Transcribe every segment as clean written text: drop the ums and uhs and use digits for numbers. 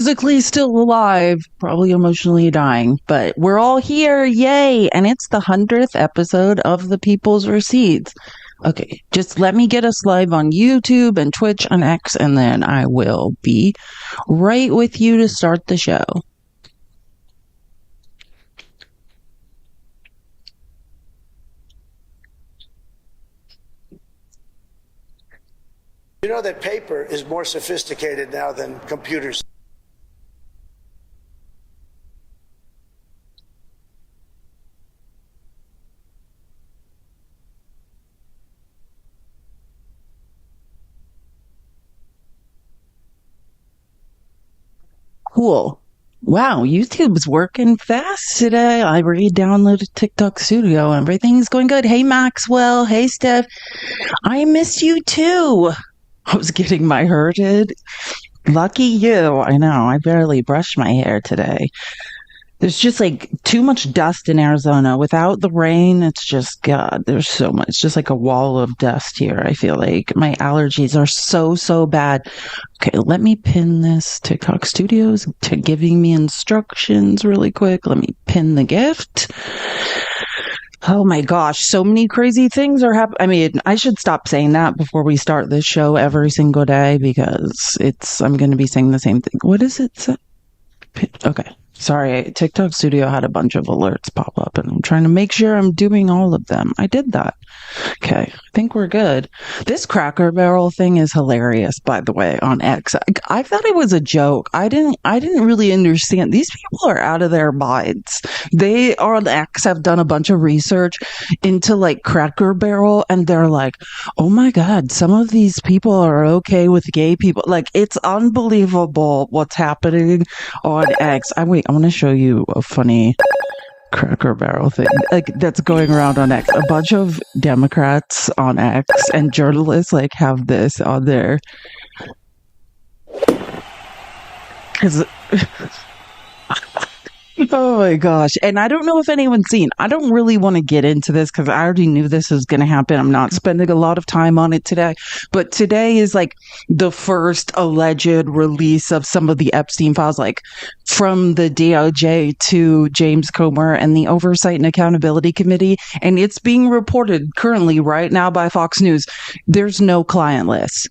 physically still alive, probably emotionally dying, but we're all here. Yay. And it's the 100th episode of The People's Receipts. Okay, just let me get us live on YouTube and Twitch and X, and then I will be right with you to start the show. You know that paper is more sophisticated now than computers. Cool. Wow, YouTube's working fast today. I re-downloaded TikTok Studio. Everything's going good. Hey, Maxwell. Hey, Steph. I missed you too. I was getting my hair did. Lucky you. I know. I barely brushed my hair today. There's just like too much dust in Arizona. Without the rain, it's just, God, there's so much. It's just like a wall of dust here. I feel like my allergies are so bad. Okay, let me pin this TikTok Studios to giving me instructions really quick. Let me pin the gift. Oh my gosh, so many crazy things are happening. I mean, I should stop saying that before we start this show every single day because I'm going to be saying the same thing. What is it? Okay. Sorry, TikTok Studio had a bunch of alerts pop up and I'm trying to make sure I'm doing all of them. I did that. Okay, I think we're good. This Cracker Barrel thing is hilarious, by the way, on X. I thought it was a joke. I didn't really understand. These people are out of their minds. They on X have done a bunch of research into like Cracker Barrel and they're like, oh my God, some of these people are okay with gay people. Like, it's unbelievable what's happening on X. I want to show you a funny Cracker Barrel thing like that's going around on X. A bunch of Democrats on X and journalists like have this on there because oh my gosh. And I don't know if anyone's seen. I don't really want to get into this because I already knew this was going to happen. I'm not spending a lot of time on it today. But today is like the first alleged release of some of the Epstein files, like from the DOJ to James Comer and the Oversight and Accountability Committee. And it's being reported currently right now by Fox News. There's no client list.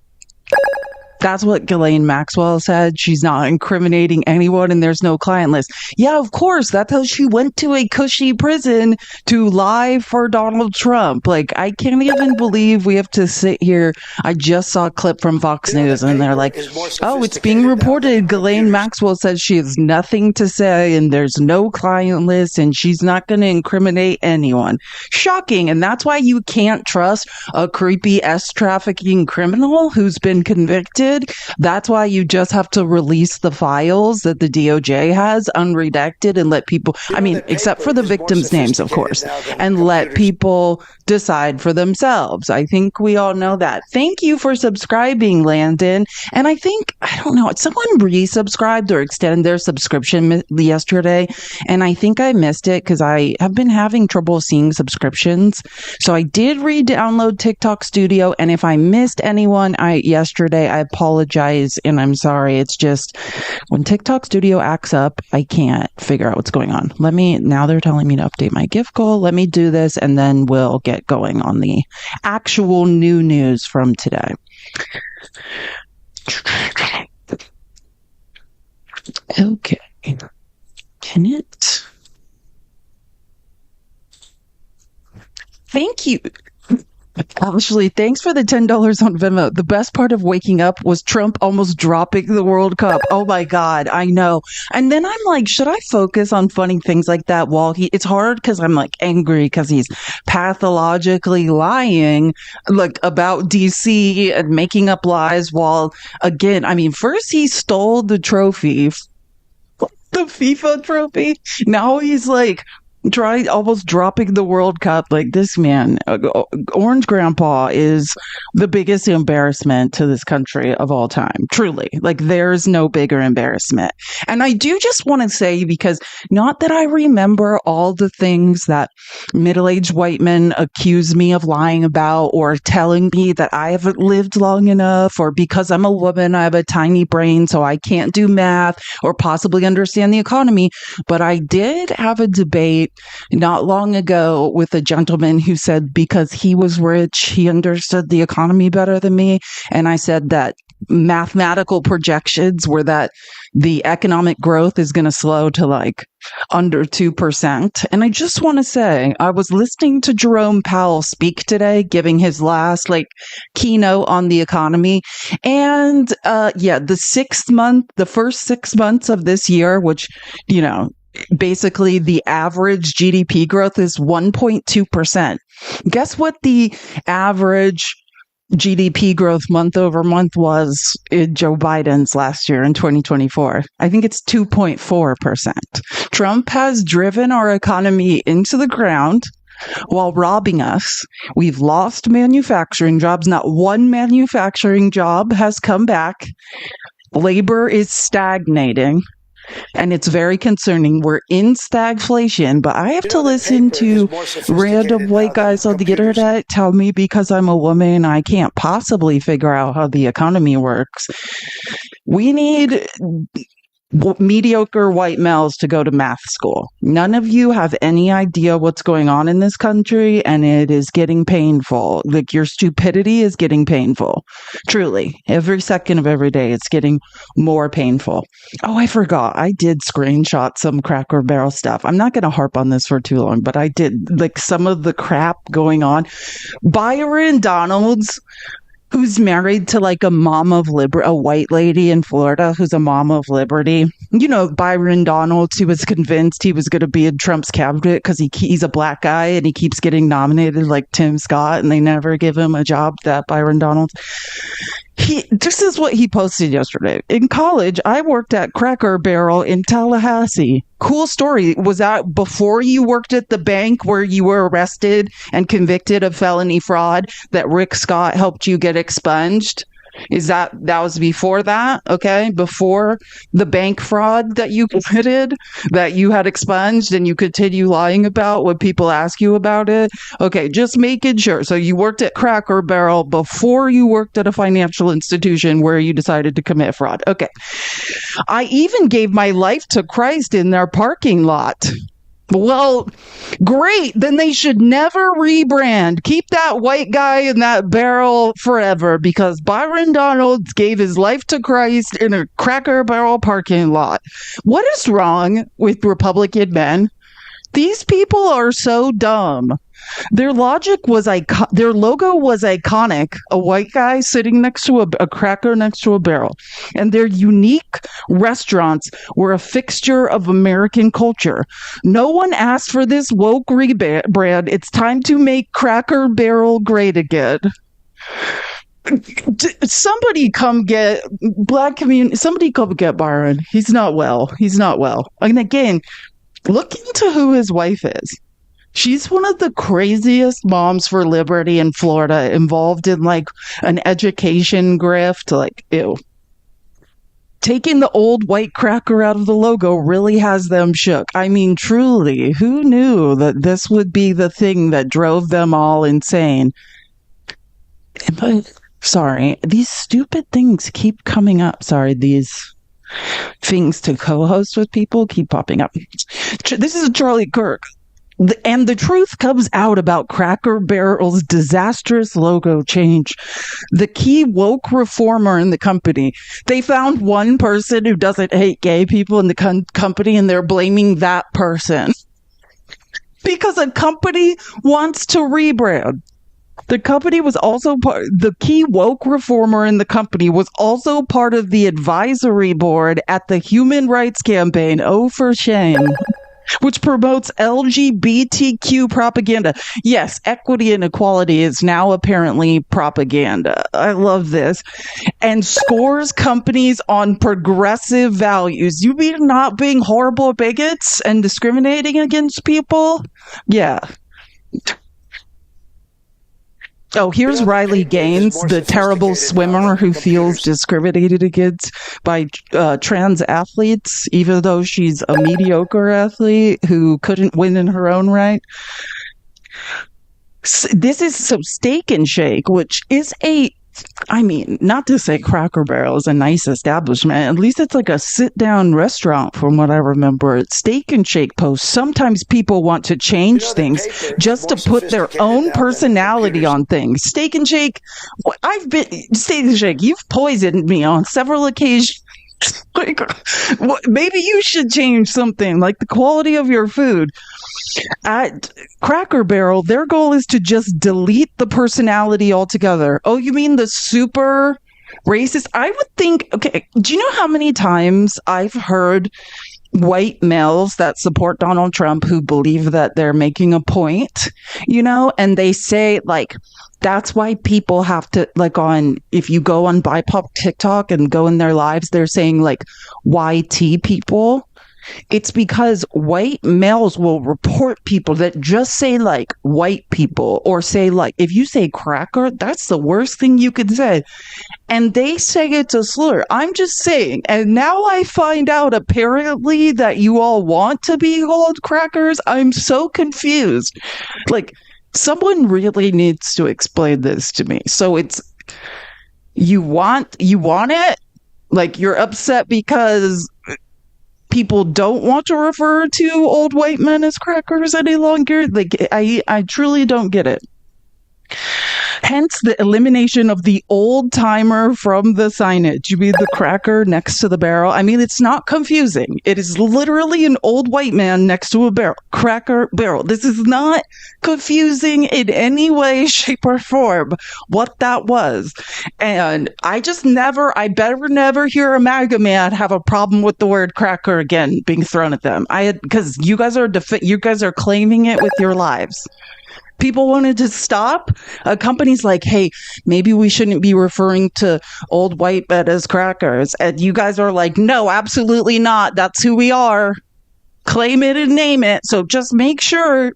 That's what Ghislaine Maxwell said. She's not incriminating anyone and there's no client list. Yeah, of course. That's how she went to a cushy prison to lie for Donald Trump. Like, I can't even believe we have to sit here. I just saw a clip from Fox News and they're like, oh, it's being reported. Ghislaine Maxwell says she has nothing to say and there's no client list and she's not going to incriminate anyone. Shocking. And that's why you can't trust a creepy trafficking criminal who's been convicted. That's why you just have to release the files that the DOJ has unredacted and let people, I mean, except for the victims' names, of course, and let people decide for themselves. I think we all know that. Thank you for subscribing, Landon. And I think, I don't know, someone resubscribed or extended their subscription yesterday. And I think I missed it because I have been having trouble seeing subscriptions. So I did re-download TikTok Studio. And if I missed anyone yesterday, I apologize and I'm sorry. It's just when TikTok Studio acts up, I can't figure out what's going on. Now they're telling me to update my gift goal. Let me do this and then we'll get going on the actual new news from today. Okay. Can it? Thank you. Ashley, thanks for the $10 on Venmo. The best part of waking up was Trump almost dropping the World Cup. Oh my God, I know. And then I'm like, should I focus on funny things like that while it's hard because I'm like angry because he's pathologically lying like about DC and making up lies while again, I mean, first he stole the trophy, the FIFA trophy. Now he's like Try almost dropping the World Cup. Like this man, Orange Grandpa is the biggest embarrassment to this country of all time. Truly. Like there's no bigger embarrassment. And I do just want to say, because not that I remember all the things that middle-aged white men accuse me of lying about, or telling me that I haven't lived long enough, or because I'm a woman, I have a tiny brain, so I can't do math or possibly understand the economy. But I did have a debate not long ago with a gentleman who said because he was rich, he understood the economy better than me. And I said that mathematical projections were that the economic growth is going to slow to like under 2%. And I just want to say, I was listening to Jerome Powell speak today, giving his last like keynote on the economy. And the first 6 months of this year, which, you know, basically the average GDP growth is 1.2%. Guess what the average GDP growth month over month was in Joe Biden's last year in 2024? I think it's 2.4%. Trump has driven our economy into the ground while robbing us. We've lost manufacturing jobs. Not one manufacturing job has come back. Labor is stagnating. And it's very concerning. We're in stagflation, but I have to listen to random white guys on the internet tell me because I'm a woman, I can't possibly figure out how the economy works. We need mediocre white males to go to math school. None of you have any idea what's going on in this country, and it is getting painful. Like, your stupidity is getting painful. Truly. Every second of every day, it's getting more painful. Oh, I forgot. I did screenshot some Cracker Barrel stuff. I'm not going to harp on this for too long, but I did, like, some of the crap going on. Byron Donalds, who's married to like a white lady in Florida who's a mom of liberty. You know, Byron Donalds, who was convinced he was going to be in Trump's cabinet because he's a black guy and he keeps getting nominated like Tim Scott, and they never give him a job, that Byron Donalds. This is what he posted yesterday. In college, I worked at Cracker Barrel in Tallahassee. Cool story. Was that before you worked at the bank where you were arrested and convicted of felony fraud that Rick Scott helped you get expunged? That was before that? Okay. Before the bank fraud that you committed, that you had expunged and you continue lying about when people ask you about it. Okay. Just making sure. So you worked at Cracker Barrel before you worked at a financial institution where you decided to commit fraud. Okay. I even gave my life to Christ in their parking lot. Well, great. Then they should never rebrand. Keep that white guy in that barrel forever, because Byron Donalds gave his life to Christ in a Cracker Barrel parking lot. What is wrong with Republican men? These people are so dumb. Their logic was their logo was iconic. A white guy sitting next to a cracker next to a barrel. And their unique restaurants were a fixture of American culture. No one asked for this woke rebrand. It's time to make Cracker Barrel great again. Somebody come get Byron. He's not well. And again, look into who his wife is. She's one of the craziest moms for liberty in Florida, involved in like an education grift. Like, ew. Taking the old white cracker out of the logo really has them shook. I mean, truly, who knew that this would be the thing that drove them all insane? But, sorry, these stupid things keep coming up. Sorry, these things to co-host with people keep popping up. This is Charlie Kirk. And the truth comes out about Cracker Barrel's disastrous logo change. The key woke reformer in the company, they found one person who doesn't hate gay people in the company, and they're blaming that person. Because a company wants to rebrand. The company was also the key woke reformer in the company was also part of the advisory board at the Human Rights Campaign. Oh, for shame. which promotes LGBTQ propaganda. Yes, equity and equality is now apparently propaganda. I love this. And scores companies on progressive values. You mean not being horrible bigots and discriminating against people? Yeah. Oh, here's Riley Gaines, the terrible swimmer who feels discriminated against by trans athletes, even though she's a mediocre athlete who couldn't win in her own right. This is so Steak and Shake, which is not to say Cracker Barrel is a nice establishment. At least it's like a sit-down restaurant from what I remember. Steak and Shake posts. Sometimes people want to change things just to put their own personality on things. Steak and Shake, Steak and Shake, you've poisoned me on several occasions. Like, maybe you should change something, like the quality of your food. At Cracker Barrel, their goal is to just delete the personality altogether. Oh, you mean the super racist? I would think, okay, do you know how many times I've heard white males that support Donald Trump who believe that they're making a point, and they say, like, that's why people have to, like, if you go on BIPOC TikTok and go in their lives, they're saying, like, YT people. It's because white males will report people that just say, like, white people, or say, like, if you say cracker, that's the worst thing you could say. And they say it's a slur. I'm just saying. And now I find out apparently that you all want to be called crackers. I'm so confused. Like, someone really needs to explain this to me. So it's, you want it? Like, you're upset because people don't want to refer to old white men as crackers any longer? Like, I truly don't get it. Hence the elimination of the old timer from the signage. You mean the cracker next to the barrel? I mean, it's not confusing. It is literally an old white man next to a barrel. Cracker barrel. This is not confusing in any way, shape, or form what that was. And I better never hear a MAGA man have a problem with the word cracker again being thrown at them. Because you guys are claiming it with your lives. People wanted to stop. A company's like, hey, maybe we shouldn't be referring to old white men as crackers. And you guys are like, no, absolutely not. That's who we are. Claim it and name it. So just make sure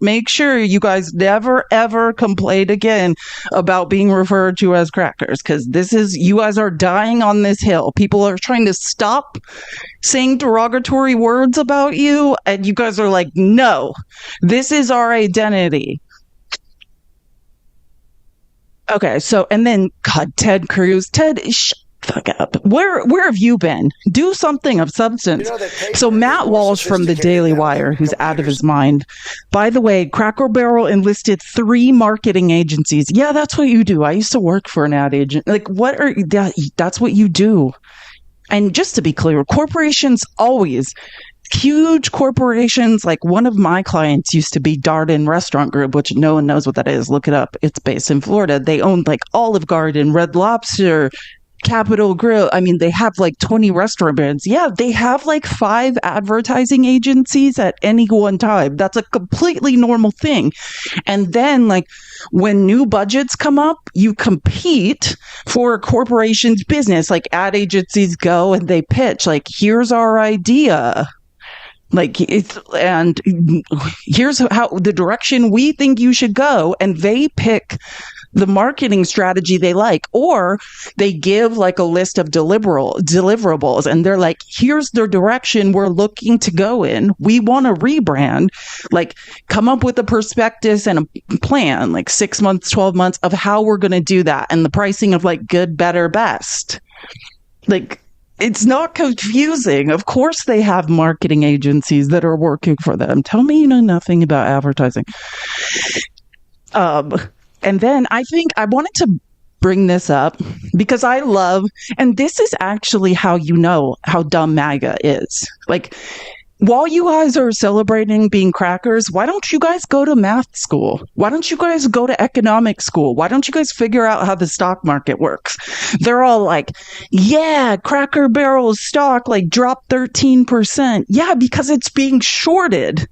you guys never, ever complain again about being referred to as crackers. Because you guys are dying on this hill. People are trying to stop saying derogatory words about you. And you guys are like, no, this is our identity. Okay, so, and then, God, Ted Cruz. Ted, fuck up. Where have you been? Do something of substance. So Matt Walsh from the Daily Wire, who's out of his mind. By the way, Cracker Barrel enlisted 3 marketing agencies. Yeah, that's what you do. I used to work for an ad agent. Like, that's what you do. And just to be clear, corporations always... Huge corporations, like one of my clients used to be Darden Restaurant Group, which no one knows what that is. Look it up. It's based in Florida. They own like Olive Garden, Red Lobster, Capitol Grill. I mean, they have like 20 restaurant brands. Yeah, they have like 5 advertising agencies at any one time. That's a completely normal thing. And then like when new budgets come up, you compete for a corporation's business. Like ad agencies go and they pitch like, here's our idea. Like, and here's how the direction we think you should go. And they pick the marketing strategy they like, or they give like a list of deliverables. And they're like, here's the direction we're looking to go in. We want to rebrand, like come up with a prospectus and a plan, like 6 months, 12 months of how we're going to do that. And the pricing of like good, better, best. Like, it's not confusing. Of course they have marketing agencies that are working for them. Tell me you know nothing about advertising. And then I think I wanted to bring this up because I love, and this is actually how you know how dumb MAGA is. Like, while you guys are celebrating being crackers, why don't you guys go to math school? Why don't you guys go to economic school? Why don't you guys figure out how the stock market works? They're all like, yeah, Cracker Barrel's stock like dropped 13%. Yeah, because it's being shorted.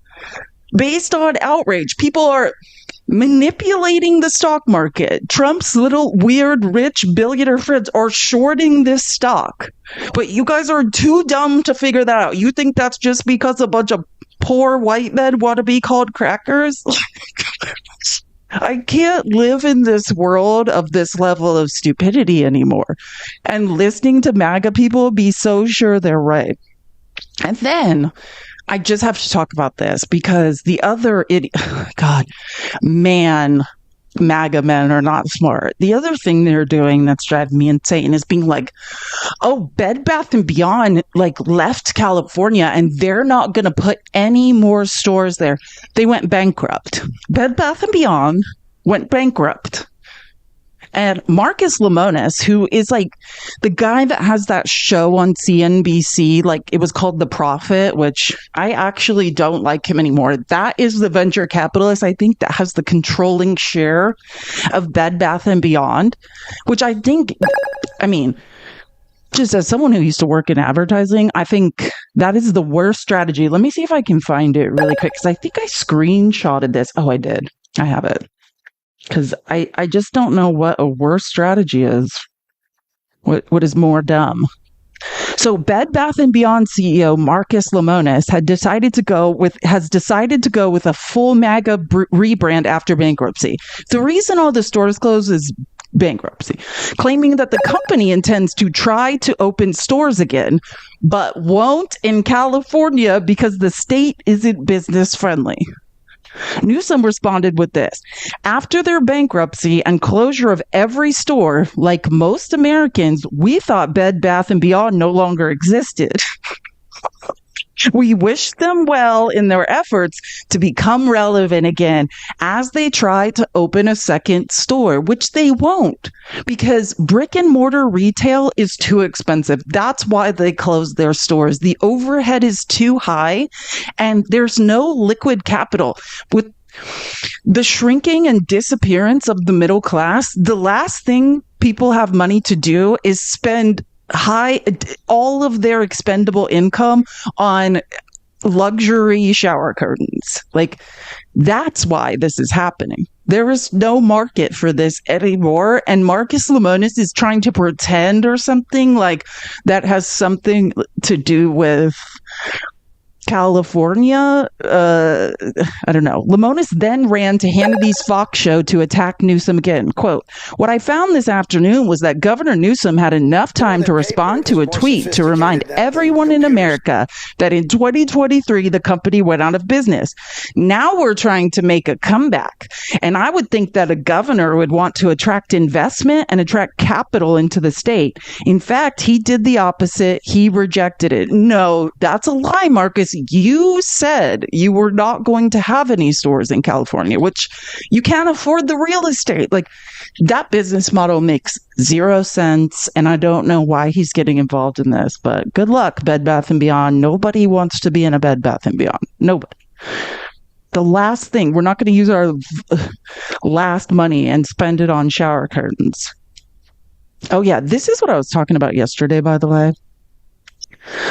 based on outrage. People are manipulating the stock market. Trump's little weird rich billionaire friends are shorting this stock. But you guys are too dumb to figure that out. You think that's just because a bunch of poor white men want to be called crackers? I can't live in this world of this level of stupidity anymore. And listening to MAGA people be so sure they're right. And then I just have to talk about this because the other God, man, MAGA men are not smart. The other thing they're doing that's driving me insane is being like, oh, Bed Bath and Beyond like left California and they're not going to put any more stores there. They went bankrupt. Bed Bath and Beyond went bankrupt. And Marcus Lemonis, who is like the guy that has that show on CNBC, like it was called The Profit, which I actually don't like him anymore. That is the venture capitalist, I think, that has the controlling share of Bed Bath and Beyond, which I think, I mean, just as someone who used to work in advertising, I think that is the worst strategy. Let me see if I can find it really quick, because I think I screenshotted this. Oh, I did. I have it. Because I just don't know what a worse strategy is. What is more dumb? So Bed Bath and Beyond CEO Marcus Lemonis has decided to go with a full MAGA rebrand after bankruptcy. The reason all the stores closed is bankruptcy, claiming that the company intends to try to open stores again, but won't in California because the state isn't business friendly. Newsom responded with this. After their bankruptcy and closure of every store, like most Americans, we thought Bed Bath & Beyond no longer existed. We wish them well in their efforts to become relevant again as they try to open a second store, which they won't because brick and mortar retail is too expensive. That's why they closed their stores. The overhead is too high and there's no liquid capital. With the shrinking and disappearance of the middle class, the last thing people have money to do is spend all of their expendable income on luxury shower curtains. Like, that's why this is happening. There is no market for this anymore. And Marcus Lemonis is trying to pretend or something like that has something to do with California. I don't know. Lemonis then ran to Hannity's Fox show to attack Newsom again. Quote, what I found this afternoon was that Governor Newsom had enough time to respond to a tweet to remind everyone in America that in 2023, the company went out of business. Now we're trying to make a comeback. And I would think that a governor would want to attract investment and attract capital into the state. In fact, he did the opposite. He rejected it. No, that's a lie, Marcus. You said you were not going to have any stores in California, which you can't afford the real estate. Like, that business model makes 0 sense. And I don't know why he's getting involved in this, but good luck, Bed Bath and Beyond. Nobody wants to be in a Bed Bath and Beyond. Nobody. The last thing, we're not going to use our last money and spend it on shower curtains. Oh yeah, this is what I was talking about yesterday, by the way.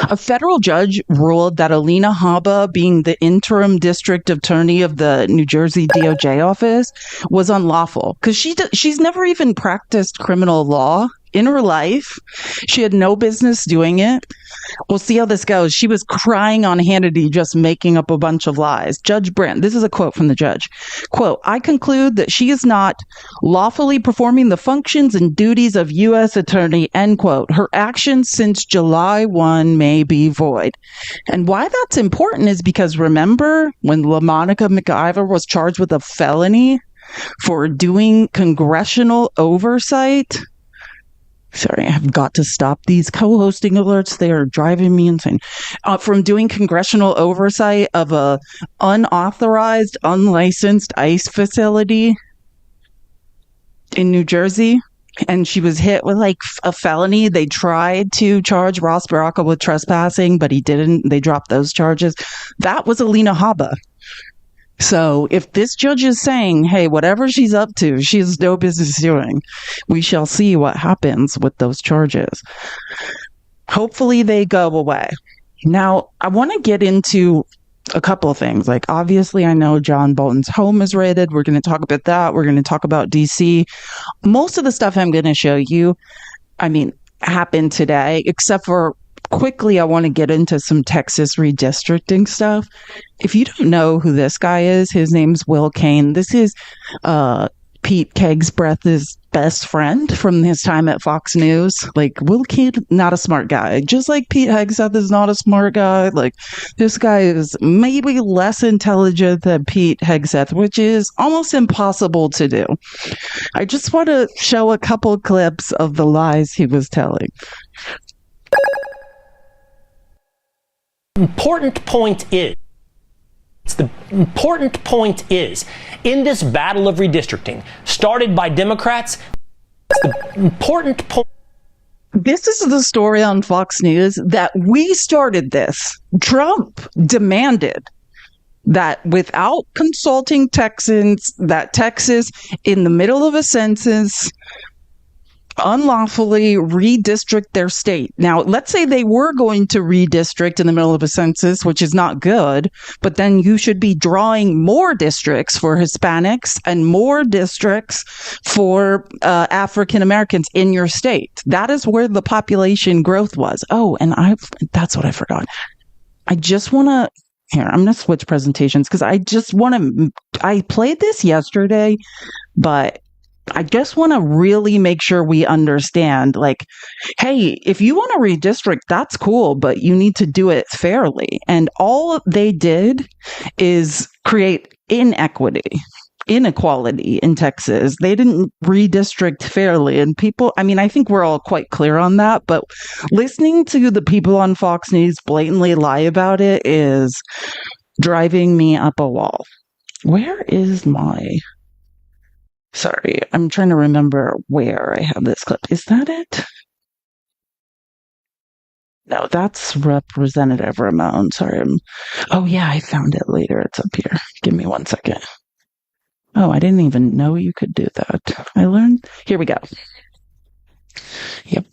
A federal judge ruled that Alina Habba, being the interim district attorney of the New Jersey DOJ office, was unlawful because she's never even practiced criminal law in her life. She had no business doing it. We'll see how this goes. She was crying on Hannity, just making up a bunch of lies. Judge Brandt, this is a quote from the judge. Quote, I conclude that she is not lawfully performing the functions and duties of U.S. attorney, end quote. Her actions since July 1 may be void. And why that's important is because remember when LaMonica McIver was charged with a felony for doing congressional oversight? Sorry, I've got to stop these co-hosting alerts. They are driving me insane. From doing congressional oversight of a unauthorized, unlicensed ICE facility in New Jersey. And she was hit with like a felony. They tried to charge Ross Baraka with trespassing, but he didn't. They dropped those charges. That was Alina Habba. So if this judge is saying, hey, whatever she's up to, she has no business doing, we shall see what happens with those charges. Hopefully they go away. Now, I want to get into a couple of things. Like, obviously, I know John Bolton's home is raided. We're going to talk about that. We're going to talk about DC. Most of the stuff I'm going to show you, I mean, happened today, except for quickly, I want to get into some Texas redistricting stuff. If you don't know who this guy is, his name's Will Cain. This is Pete Kegsbreth's best friend from his time at Fox News. Like, Will Cain, not a smart guy. Just like Pete Hegseth is not a smart guy. Like, this guy is maybe less intelligent than Pete Hegseth, which is almost impossible to do. I just want to show a couple clips of the lies he was telling. The important point is, in this battle of redistricting, started by Democrats, the important point. This is the story on Fox News that we started this. Trump demanded that without consulting Texans, that Texas, in the middle of a census, unlawfully redistrict their state. Now, let's say they were going to redistrict in the middle of a census, which is not good, but then you should be drawing more districts for Hispanics and more districts for African Americans in your state. That is where the population growth was. Oh, and that's what I forgot. I just want to, here, I'm going to switch presentations because I played this yesterday, but I just want to really make sure we understand, like, hey, if you want to redistrict, that's cool, but you need to do it fairly. And all they did is create inequality in Texas. They didn't redistrict fairly. And people, I mean, I think we're all quite clear on that, but listening to the people on Fox News blatantly lie about it is driving me up a wall. Where is my... Sorry, I'm trying to remember where I have this clip. Is that it? No, that's Representative Ramon. Sorry. Oh, yeah, I found it later. It's up here. Give me 1 second. Oh, I didn't even know you could do that. I learned. Here we go. Yep.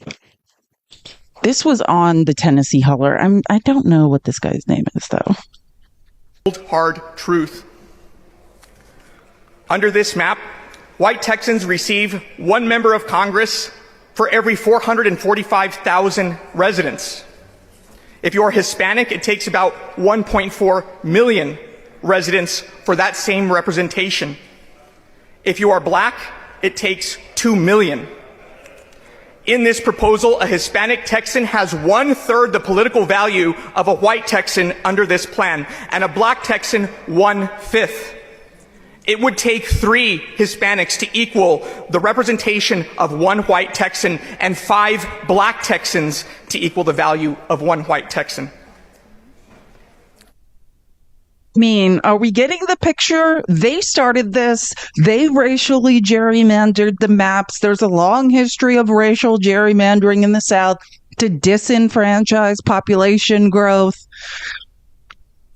This was on the Tennessee Holler. I don't know what this guy's name is, though. Hard truth. Under this map, white Texans receive one member of Congress for every 445,000 residents. If you're Hispanic, it takes about 1.4 million residents for that same representation. If you are black, it takes 2 million. In this proposal, a Hispanic Texan has 1/3 the political value of a white Texan under this plan, and a black Texan 1/5. It would take 3 Hispanics to equal the representation of 1 white Texan and 5 black Texans to equal the value of 1 white Texan. I mean, are we getting the picture? They started this. They racially gerrymandered the maps. There's a long history of racial gerrymandering in the South to disenfranchise population growth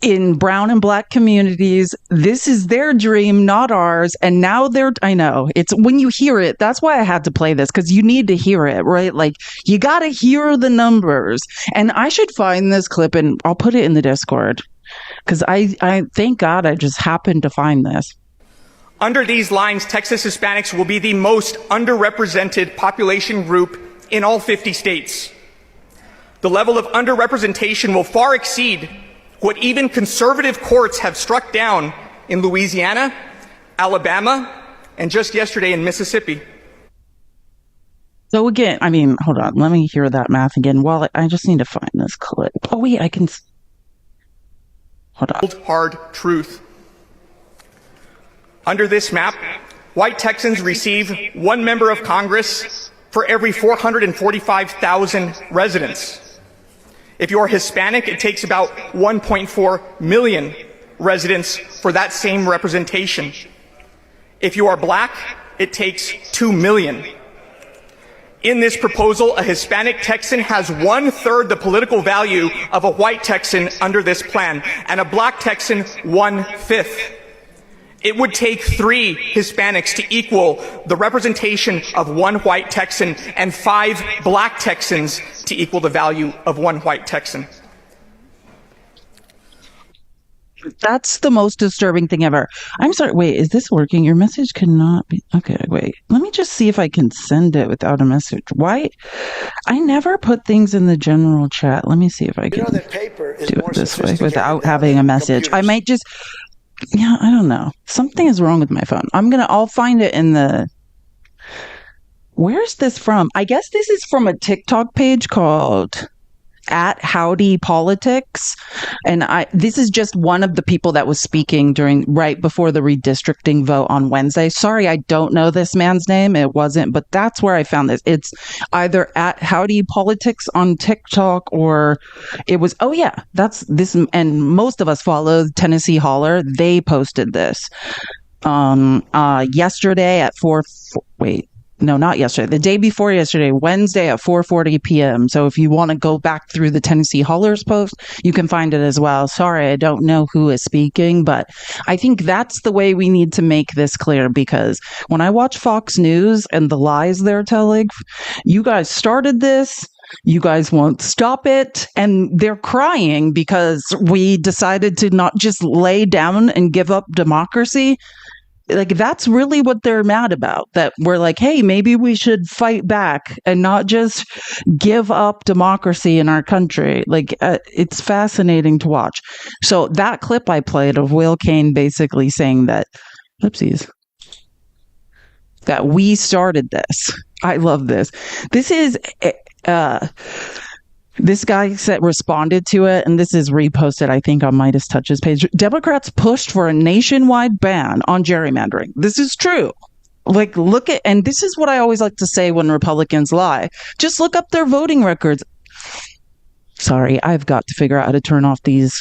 in brown and black communities. This is their dream, not ours. And now I know, it's when you hear it, that's why I had to play this, because you need to hear it, right? Like, you got to hear the numbers. And I should find this clip and I'll put it in the Discord, because I thank God I just happened to find this. Under these lines, Texas Hispanics will be the most underrepresented population group in all 50 states. The level of underrepresentation will far exceed what even conservative courts have struck down in Louisiana, Alabama, and just yesterday in Mississippi. So again, I mean, hold on, let me hear that math again. Well, I just need to find this clip. Oh wait, I can... Hold on. Hard truth. Under this map, white Texans receive 1 member of Congress for every 445,000 residents. If you're Hispanic, it takes about 1.4 million residents for that same representation. If you are black, it takes 2 million. In this proposal, a Hispanic Texan has 1/3 the political value of a white Texan under this plan, and a black Texan 1/5. It would take 3 Hispanics to equal the representation of 1 white Texan and 5 black Texans to equal the value of 1 white Texan. That's the most disturbing thing ever. I'm sorry. Wait, is this working? Your message cannot be. Okay, wait. Let me just see if I can send it without a message. Why? I never put things in the general chat. Let me see if I can that paper is do more it this way sophisticated without now having than a message. I computers. might just, yeah, I don't know. Something is wrong with my phone. I'll find it in the, where's this from? I guess this is from a TikTok page called at Howdy Politics, and this is just one of the people that was speaking right before the redistricting vote on Wednesday. Sorry, I don't know this man's name. It wasn't, but that's where I found this. It's either at Howdy Politics on TikTok, or it was, oh yeah, that's this, and most of us follow Tennessee Holler. They posted this yesterday at wait, no, not yesterday. The day before yesterday, Wednesday at 4:40 p.m. So if you want to go back through the Tennessee Hollers post, you can find it as well. Sorry, I don't know who is speaking, but I think that's the way we need to make this clear, because when I watch Fox News and the lies they're telling, you guys started this. You guys won't stop it. And they're crying because we decided to not just lay down and give up democracy. Like, that's really what they're mad about, that we're like, hey, maybe we should fight back and not just give up democracy in our country. Like, it's fascinating to watch. So that clip I played of Will Cain basically saying that, oopsies, that we started this. I love this. This is this guy responded to it, and this is reposted, I think, on Midas Touch's page. Democrats pushed for a nationwide ban on gerrymandering. This is true. Like, look at, and this is what I always like to say when Republicans lie. Just look up their voting records. Sorry, I've got to figure out how to turn off these.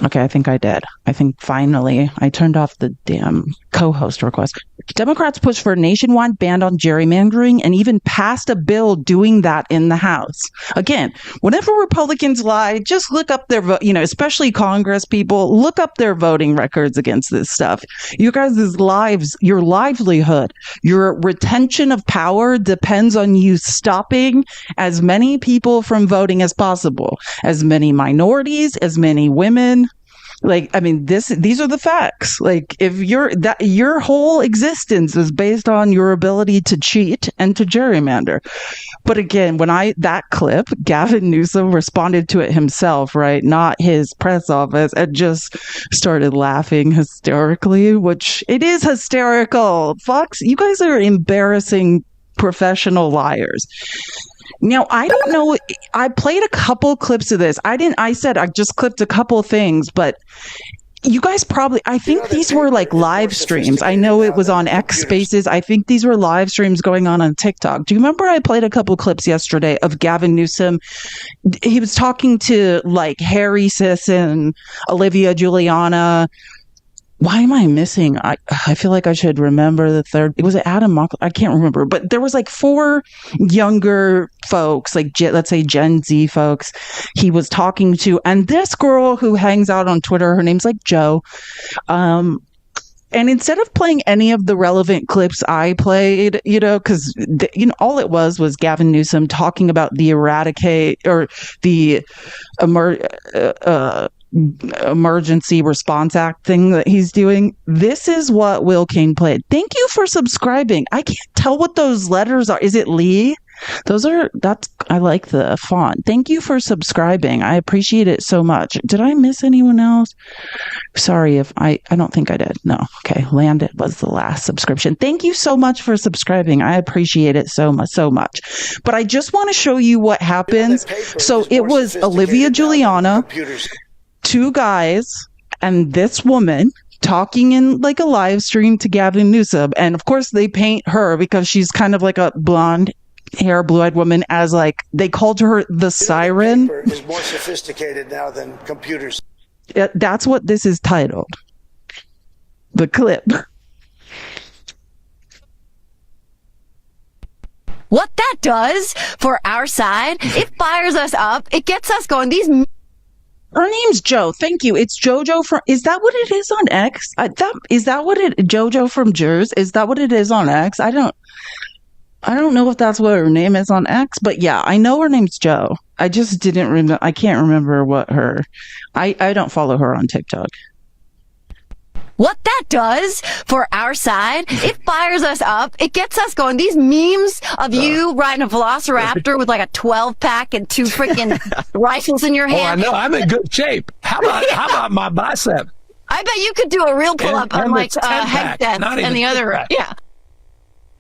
Okay, I think I did. I think finally I turned off the damn co-host request. Democrats pushed for a nationwide ban on gerrymandering and even passed a bill doing that in the House. Again, whenever Republicans lie, just look up their especially Congress people, look up their voting records against this stuff. You guys' lives, your livelihood, your retention of power depends on you stopping as many people from voting as possible, as many minorities, as many women. Like, I mean, these are the facts. Like, if your whole existence is based on your ability to cheat and to gerrymander. But again, that clip, Gavin Newsom responded to it himself, right? Not his press office, and just started laughing hysterically, which it is hysterical. Fox, you guys are embarrassing professional liars. Now, I don't know. I played a couple clips of this. I said I just clipped a couple things, but you guys probably, I think these were like live streams. I know it was on X Spaces. I think these were live streams going on TikTok. Do you remember I played a couple clips yesterday of Gavin Newsom? He was talking to like Harry Sisson, Olivia Giuliana. Why am I missing? I feel like I should remember the third. It was Adam Mock. I can't remember, but there was like 4 younger folks, like let's say Gen Z folks, he was talking to, and this girl who hangs out on Twitter, her name's like Joe. And instead of playing any of the relevant clips I played, because all it was Gavin Newsom talking about the Emergency Response Act thing that he's doing. This is what Will Cain played. Thank you for subscribing. I can't tell what those letters are. Is it Lee? I like the font. Thank you for subscribing. I appreciate it so much. Did I miss anyone else? Sorry if I don't think I did. No. Okay. Landed was the last subscription. Thank you so much for subscribing. I appreciate it so much. But I just want to show you what happens. So it was Olivia Giuliana, 2 guys, and this woman talking in like a live stream to Gavin Newsom. And of course they paint her, because she's kind of like a blonde hair, blue-eyed woman, as like, they called her the siren. Paper is more sophisticated now than computers. That's what this is titled. The clip. What that does for our side, it fires us up. It gets us going. Her name's Joe. Thank you. It's JoJo from. Is that what it is on X? Is that what it? JoJo from Jers. Is that what it is on X? I don't. I don't know if that's what her name is on X, but yeah, I know her name's Joe. I just didn't remember. I can't remember what her. I don't follow her on TikTok. What that does for our side, it fires us up. It gets us going. These memes of you riding a velociraptor with like a 12-pack and 2 freaking rifles in your hand. Oh, I know. I'm in good shape. How about my bicep? I bet you could do a real pull-up on like pack, Hegseth and the other. Yeah.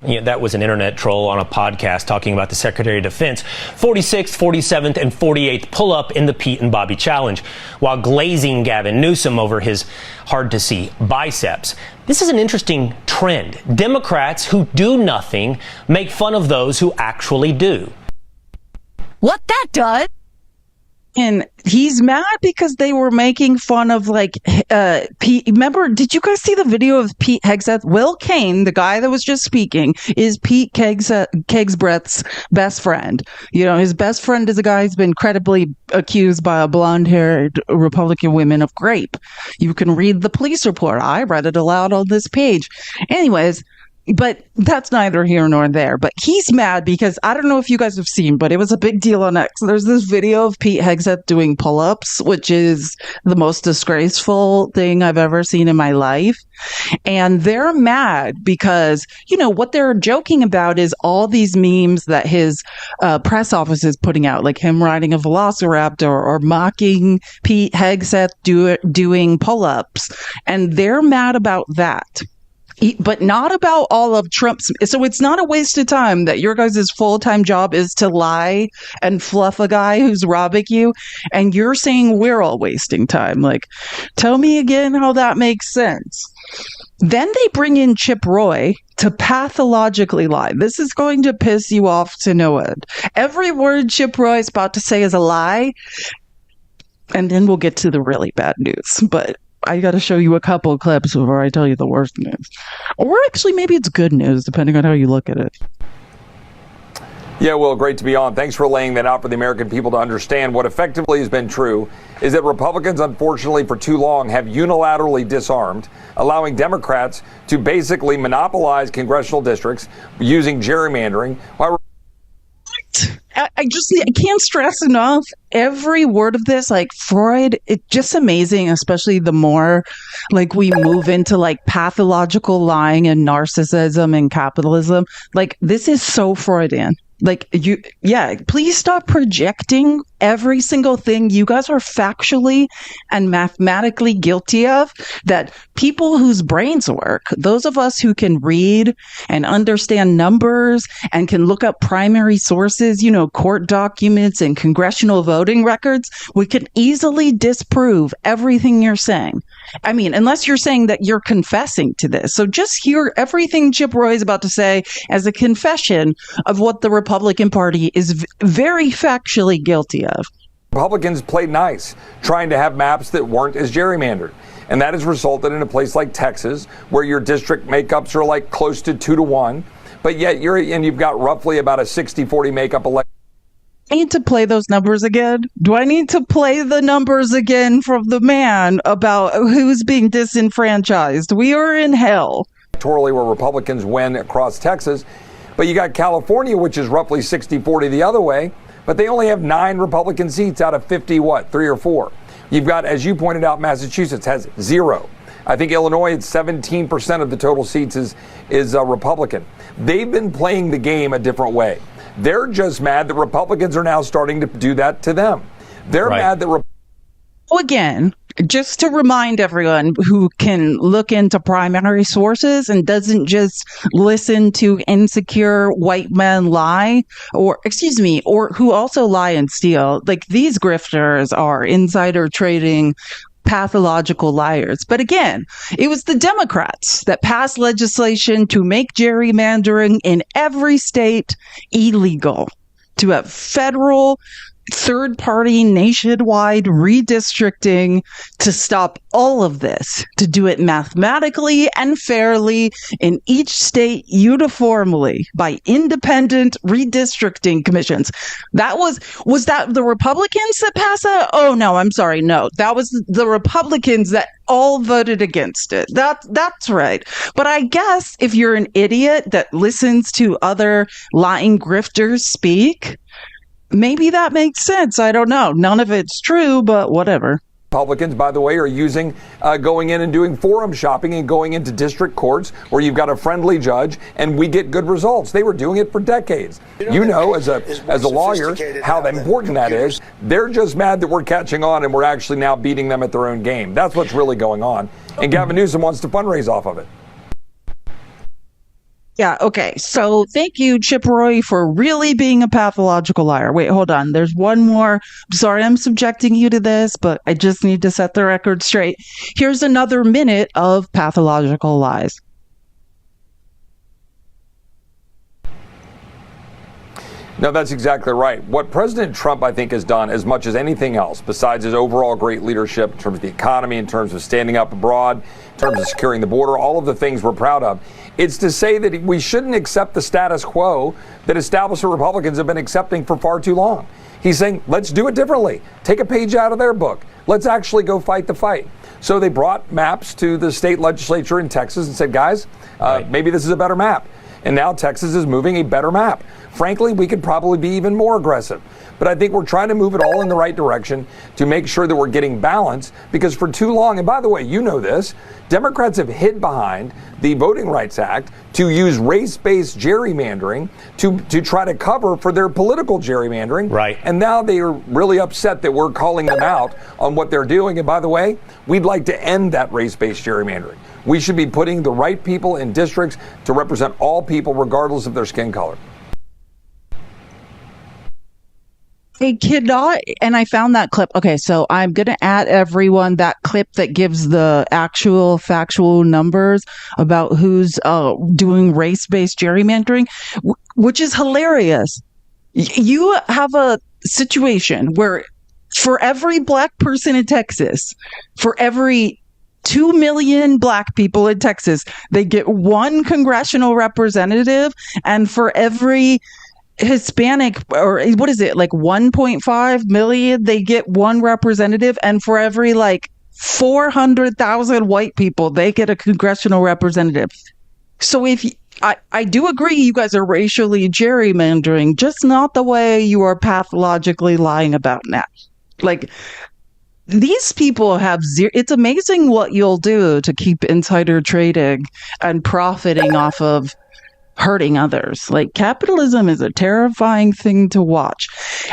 Yeah, that was an internet troll on a podcast talking about the Secretary of Defense 46th, 47th, and 48th pull-up in the Pete and Bobby Challenge, while glazing Gavin Newsom over his hard-to-see biceps. This is an interesting trend. Democrats who do nothing make fun of those who actually do. What that does. And he's mad because they were making fun of Pete. Remember, did you guys see the video of Pete Hegseth? Will Kane, the guy that was just speaking, is Pete Kegsbreath's best friend. You know, his best friend is a guy who's been credibly accused by a blonde-haired Republican woman of rape. You can read the police report. I read it aloud on this page. Anyways, but that's neither here nor there. But he's mad because I don't know if you guys have seen, but it was a big deal on X. There's this video of Pete Hegseth doing pull-ups, which is the most disgraceful thing I've ever seen in my life. And they're mad because, you know, what they're joking about is all these memes that his press office is putting out, like him riding a velociraptor or mocking Pete Hegseth doing pull-ups. And they're mad about that. But not about all of Trump's. So it's not a waste of time that your guys' full-time job is to lie and fluff a guy who's robbing you. And you're saying we're all wasting time. Like, tell me again how that makes sense. Then they bring in Chip Roy to pathologically lie. This is going to piss you off to no end. Every word Chip Roy is about to say is a lie. And then we'll get to the really bad news. But I got to show you a couple of clips before I tell you the worst news. Or actually, maybe it's good news, depending on how you look at it. Yeah, well, great to be on. Thanks for laying that out for the American people to understand. What effectively has been true is that Republicans, unfortunately, for too long have unilaterally disarmed, allowing Democrats to basically monopolize congressional districts using gerrymandering. I can't stress enough every word of this. Like Freud, it's just amazing, especially the more like we move into like pathological lying and narcissism and capitalism. Like this is so Freudian. Like please stop projecting every single thing you guys are factually and mathematically guilty of, that people whose brains work, those of us who can read and understand numbers and can look up primary sources, you know, court documents and congressional voting records, we can easily disprove everything you're saying. I mean, unless you're saying that you're confessing to this. So just hear everything Chip Roy is about to say as a confession of what the Republican Party is very factually guilty of. Republicans played nice, trying to have maps that weren't as gerrymandered. And that has resulted in a place like Texas, where your district makeups are like close to 2-1, but yet you've got roughly about a 60-40 makeup election. I need to play those numbers again? Do I need to play the numbers again from the man about who's being disenfranchised? We are in hell. Electorally, where Republicans win across Texas, but you got California, which is roughly 60-40 the other way, but they only have 9 Republican seats out of 50, 3 or 4. You've got, as you pointed out, Massachusetts has 0. I think Illinois, it's 17% of the total seats is Republican. They've been playing the game a different way. They're just mad that Republicans are now starting to do that to them. They're mad that... Again, just to remind everyone who can look into primary sources and doesn't just listen to insecure white men lie, or who also lie and steal, like these grifters are insider trading pathological liars. But again, it was the Democrats that passed legislation to make gerrymandering in every state illegal, to have federal third-party nationwide redistricting to stop all of this, to do it mathematically and fairly in each state uniformly by independent redistricting commissions. That was that the Republicans that passed that? Oh no, I'm sorry. No, that was the Republicans that all voted against it. That's right. But I guess if you're an idiot that listens to other lying grifters speak, maybe that makes sense. I don't know. None of it's true, but whatever. Republicans, by the way, are using going in and doing forum shopping and going into district courts where you've got a friendly judge and we get good results. They were doing it for decades. You know, as a lawyer, how important that is. They're just mad that we're catching on and we're actually now beating them at their own game. That's what's really going on. And Gavin Newsom wants to fundraise off of it. Yeah, okay. So thank you, Chip Roy, for really being a pathological liar. Wait, hold on. There's one more. Sorry, I'm subjecting you to this, but I just need to set the record straight. Here's another minute of pathological lies. No, that's exactly right. What President Trump, I think, has done as much as anything else, besides his overall great leadership in terms of the economy, in terms of standing up abroad, in terms of securing the border, all of the things we're proud of, it's to say that we shouldn't accept the status quo that establishment Republicans have been accepting for far too long. He's saying, let's do it differently. Take a page out of their book. Let's actually go fight the fight. So they brought maps to the state legislature in Texas and said, guys, maybe this is a better map. And now Texas is moving a better map. Frankly, we could probably be even more aggressive. But I think we're trying to move it all in the right direction to make sure that we're getting balance, because for too long, and by the way, you know this, Democrats have hid behind the Voting Rights Act to use race-based gerrymandering to try to cover for their political gerrymandering. Right. And now they are really upset that we're calling them out on what they're doing. And by the way, we'd like to end that race-based gerrymandering. We should be putting the right people in districts to represent all people regardless of their skin color. They cannot, and I found that clip. Okay, so I'm going to add everyone that clip that gives the actual factual numbers about who's doing race-based gerrymandering, which is hilarious. You have a situation where for every black person in Texas, for every 2 million black people in Texas, they get one congressional representative, and for every Hispanic, or what is it, like 1.5 million, they get one representative, and for every like 400,000 white people, they get a congressional representative. So if I do agree you guys are racially gerrymandering, just not the way you are pathologically lying about now. Like, these people have zero. It's amazing what you'll do to keep insider trading and profiting off of hurting others. Like, capitalism is a terrifying thing to watch.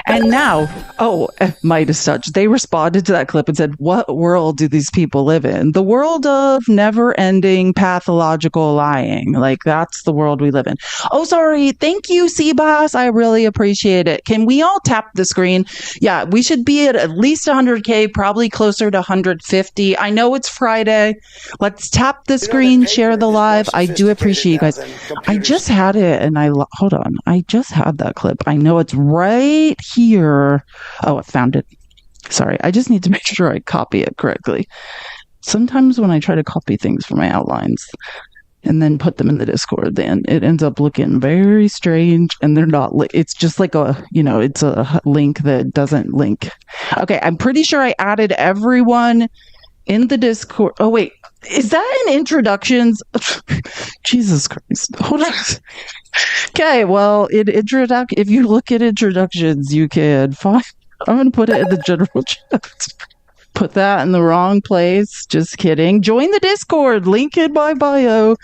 And now, Midas Touch, they responded to that clip and said, what world do these people live in? The world of never-ending pathological lying. Like, that's the world we live in. Oh, sorry. Thank you, Seabass. I really appreciate it. Can we all tap the screen? Yeah, we should be at least 100K, probably closer to 150. I know it's Friday. Let's tap the screen, share the live. I do appreciate you guys. I just had it, and hold on. I just had that clip. I know it's right here. Oh, I found it. Sorry. I just need to make sure I copy it correctly. Sometimes when I try to copy things from my outlines and then put them in the Discord, then it ends up looking very strange, and they're not. It's just like it's a link that doesn't link. Okay. I'm pretty sure I added everyone in the Discord. Oh, wait. Is that an introductions? Jesus Christ. Hold on. Okay, well, if you look at introductions, you can find. I'm going to put it in the general chat. Put that in the wrong place. Just kidding. Join the Discord. Link in my bio.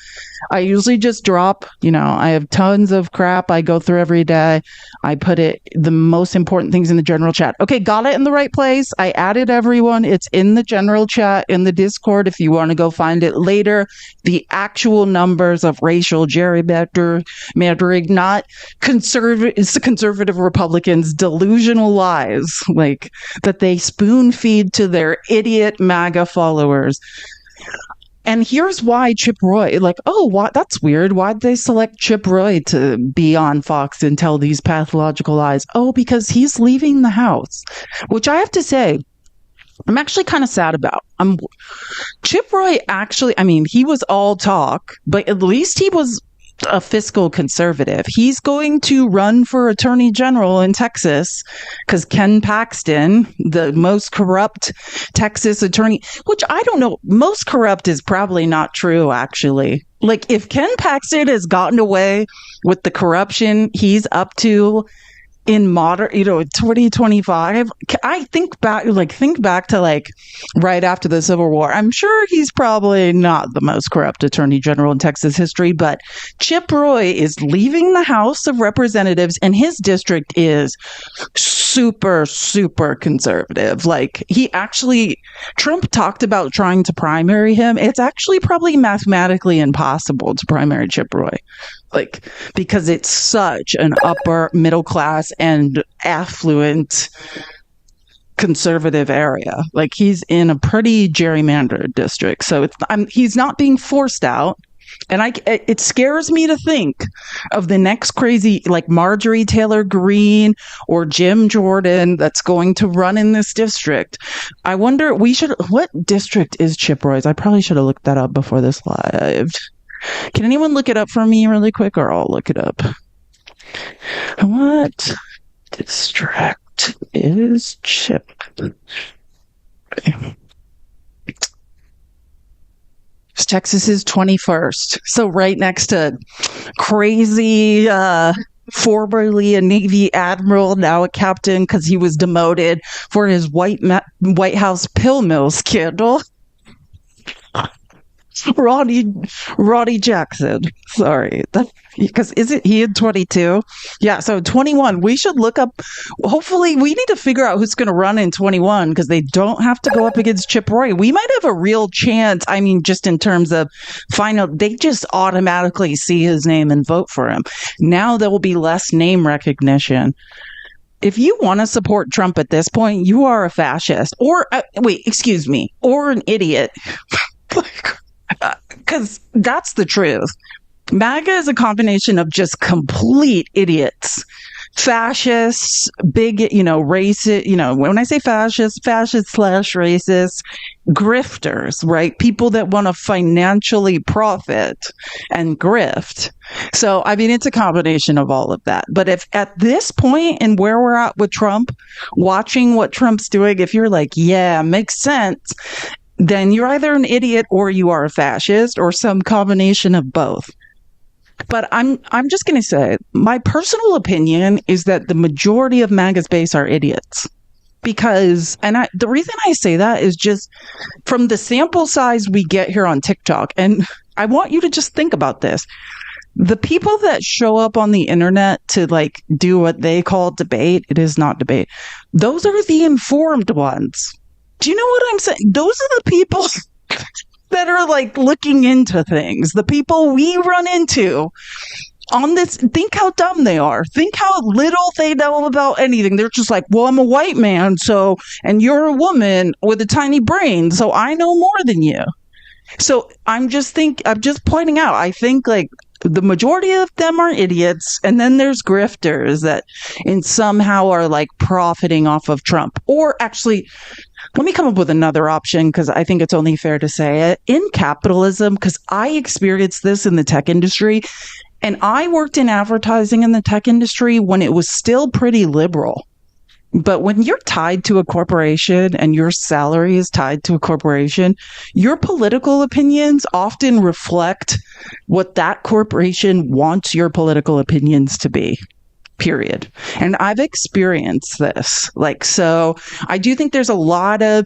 I usually just drop, I have tons of crap I go through every day. I put the most important things in the general chat. Okay, got it in the right place. I added everyone. It's in the general chat in the Discord if you want to go find it later. The actual numbers of racial gerrymandering, not conservative Republicans' delusional lies, like that they spoon feed to their idiot MAGA followers. And here's why Chip Roy, like, oh, what? That's weird. Why'd they select Chip Roy to be on Fox and tell these pathological lies? Oh, because he's leaving the house, which I have to say, I'm actually kind of sad about. Chip Roy actually, I mean, he was all talk, but at least he was a fiscal conservative. He's going to run for attorney general in Texas because Ken Paxton, the most corrupt Texas attorney, which I don't know, most corrupt is probably not true, actually. Like, if Ken Paxton has gotten away with the corruption he's up to in modern, 2025, I think back to like right after the Civil War. I'm sure he's probably not the most corrupt attorney general in Texas history, but Chip Roy is leaving the House of Representatives, and his district is super, super conservative. Like, Trump talked about trying to primary him. It's actually probably mathematically impossible to primary Chip Roy. Like, because it's such an upper middle class and affluent conservative area. Like, he's in a pretty gerrymandered district. So he's not being forced out. And it scares me to think of the next crazy, like Marjorie Taylor Greene or Jim Jordan that's going to run in this district. I wonder, what district is Chip Roy's? I probably should have looked that up before this live. Can anyone look it up for me really quick, or I'll look it up? What district is Chip? Texas is 21st. So right next to crazy, formerly a Navy admiral, now a captain because he was demoted for his White House pill mill scandal. Roddy Jackson. Sorry. Because he in 22? Yeah, so 21. We should look up. Hopefully, we need to figure out who's going to run in 21 because they don't have to go up against Chip Roy. We might have a real chance. I mean, just in terms of they just automatically see his name and vote for him. Now there will be less name recognition. If you want to support Trump at this point, you are a fascist. Or, or an idiot. Because that's the truth. MAGA is a combination of just complete idiots, fascists, big, racist, when I say fascist / racist, grifters, right? People that want to financially profit and grift. So, I mean, it's a combination of all of that. But if at this point and where we're at with Trump, watching what Trump's doing, if you're like, yeah, makes sense, then you're either an idiot or you are a fascist or some combination of both. But I'm just going to say, my personal opinion is that the majority of MAGA's base are idiots. Because, the reason I say that is just from the sample size we get here on TikTok. And I want you to just think about this. The people that show up on the internet to like do what they call debate, it is not debate. Those are the informed ones. Do you know what I'm saying? Those are the people that are like looking into things. The people we run into on this, think how dumb they are. Think how little they know about anything. They're just like, well, I'm a white man, and you're a woman with a tiny brain, so I know more than you. So I'm just pointing out, I think like the majority of them are idiots, and then there's grifters that somehow are like profiting off of Trump. Or actually, let me come up with another option because I think it's only fair to say it. In capitalism, because I experienced this in the tech industry, and I worked in advertising in the tech industry when it was still pretty liberal. But when you're tied to a corporation and your salary is tied to a corporation, your political opinions often reflect what that corporation wants your political opinions to be. Period. And I've experienced this. So I do think there's a lot of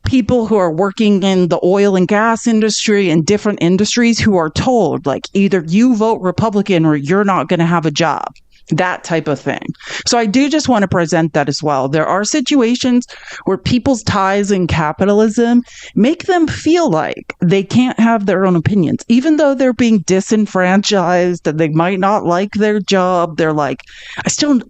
people who are working in the oil and gas industry and different industries who are told, like, either you vote Republican or you're not going to have a job. that type of thing. So I do just want to present that as well. There are situations where people's ties in capitalism make them feel like they can't have their own opinions, even though they're being disenfranchised and they might not like their job. They're like, I still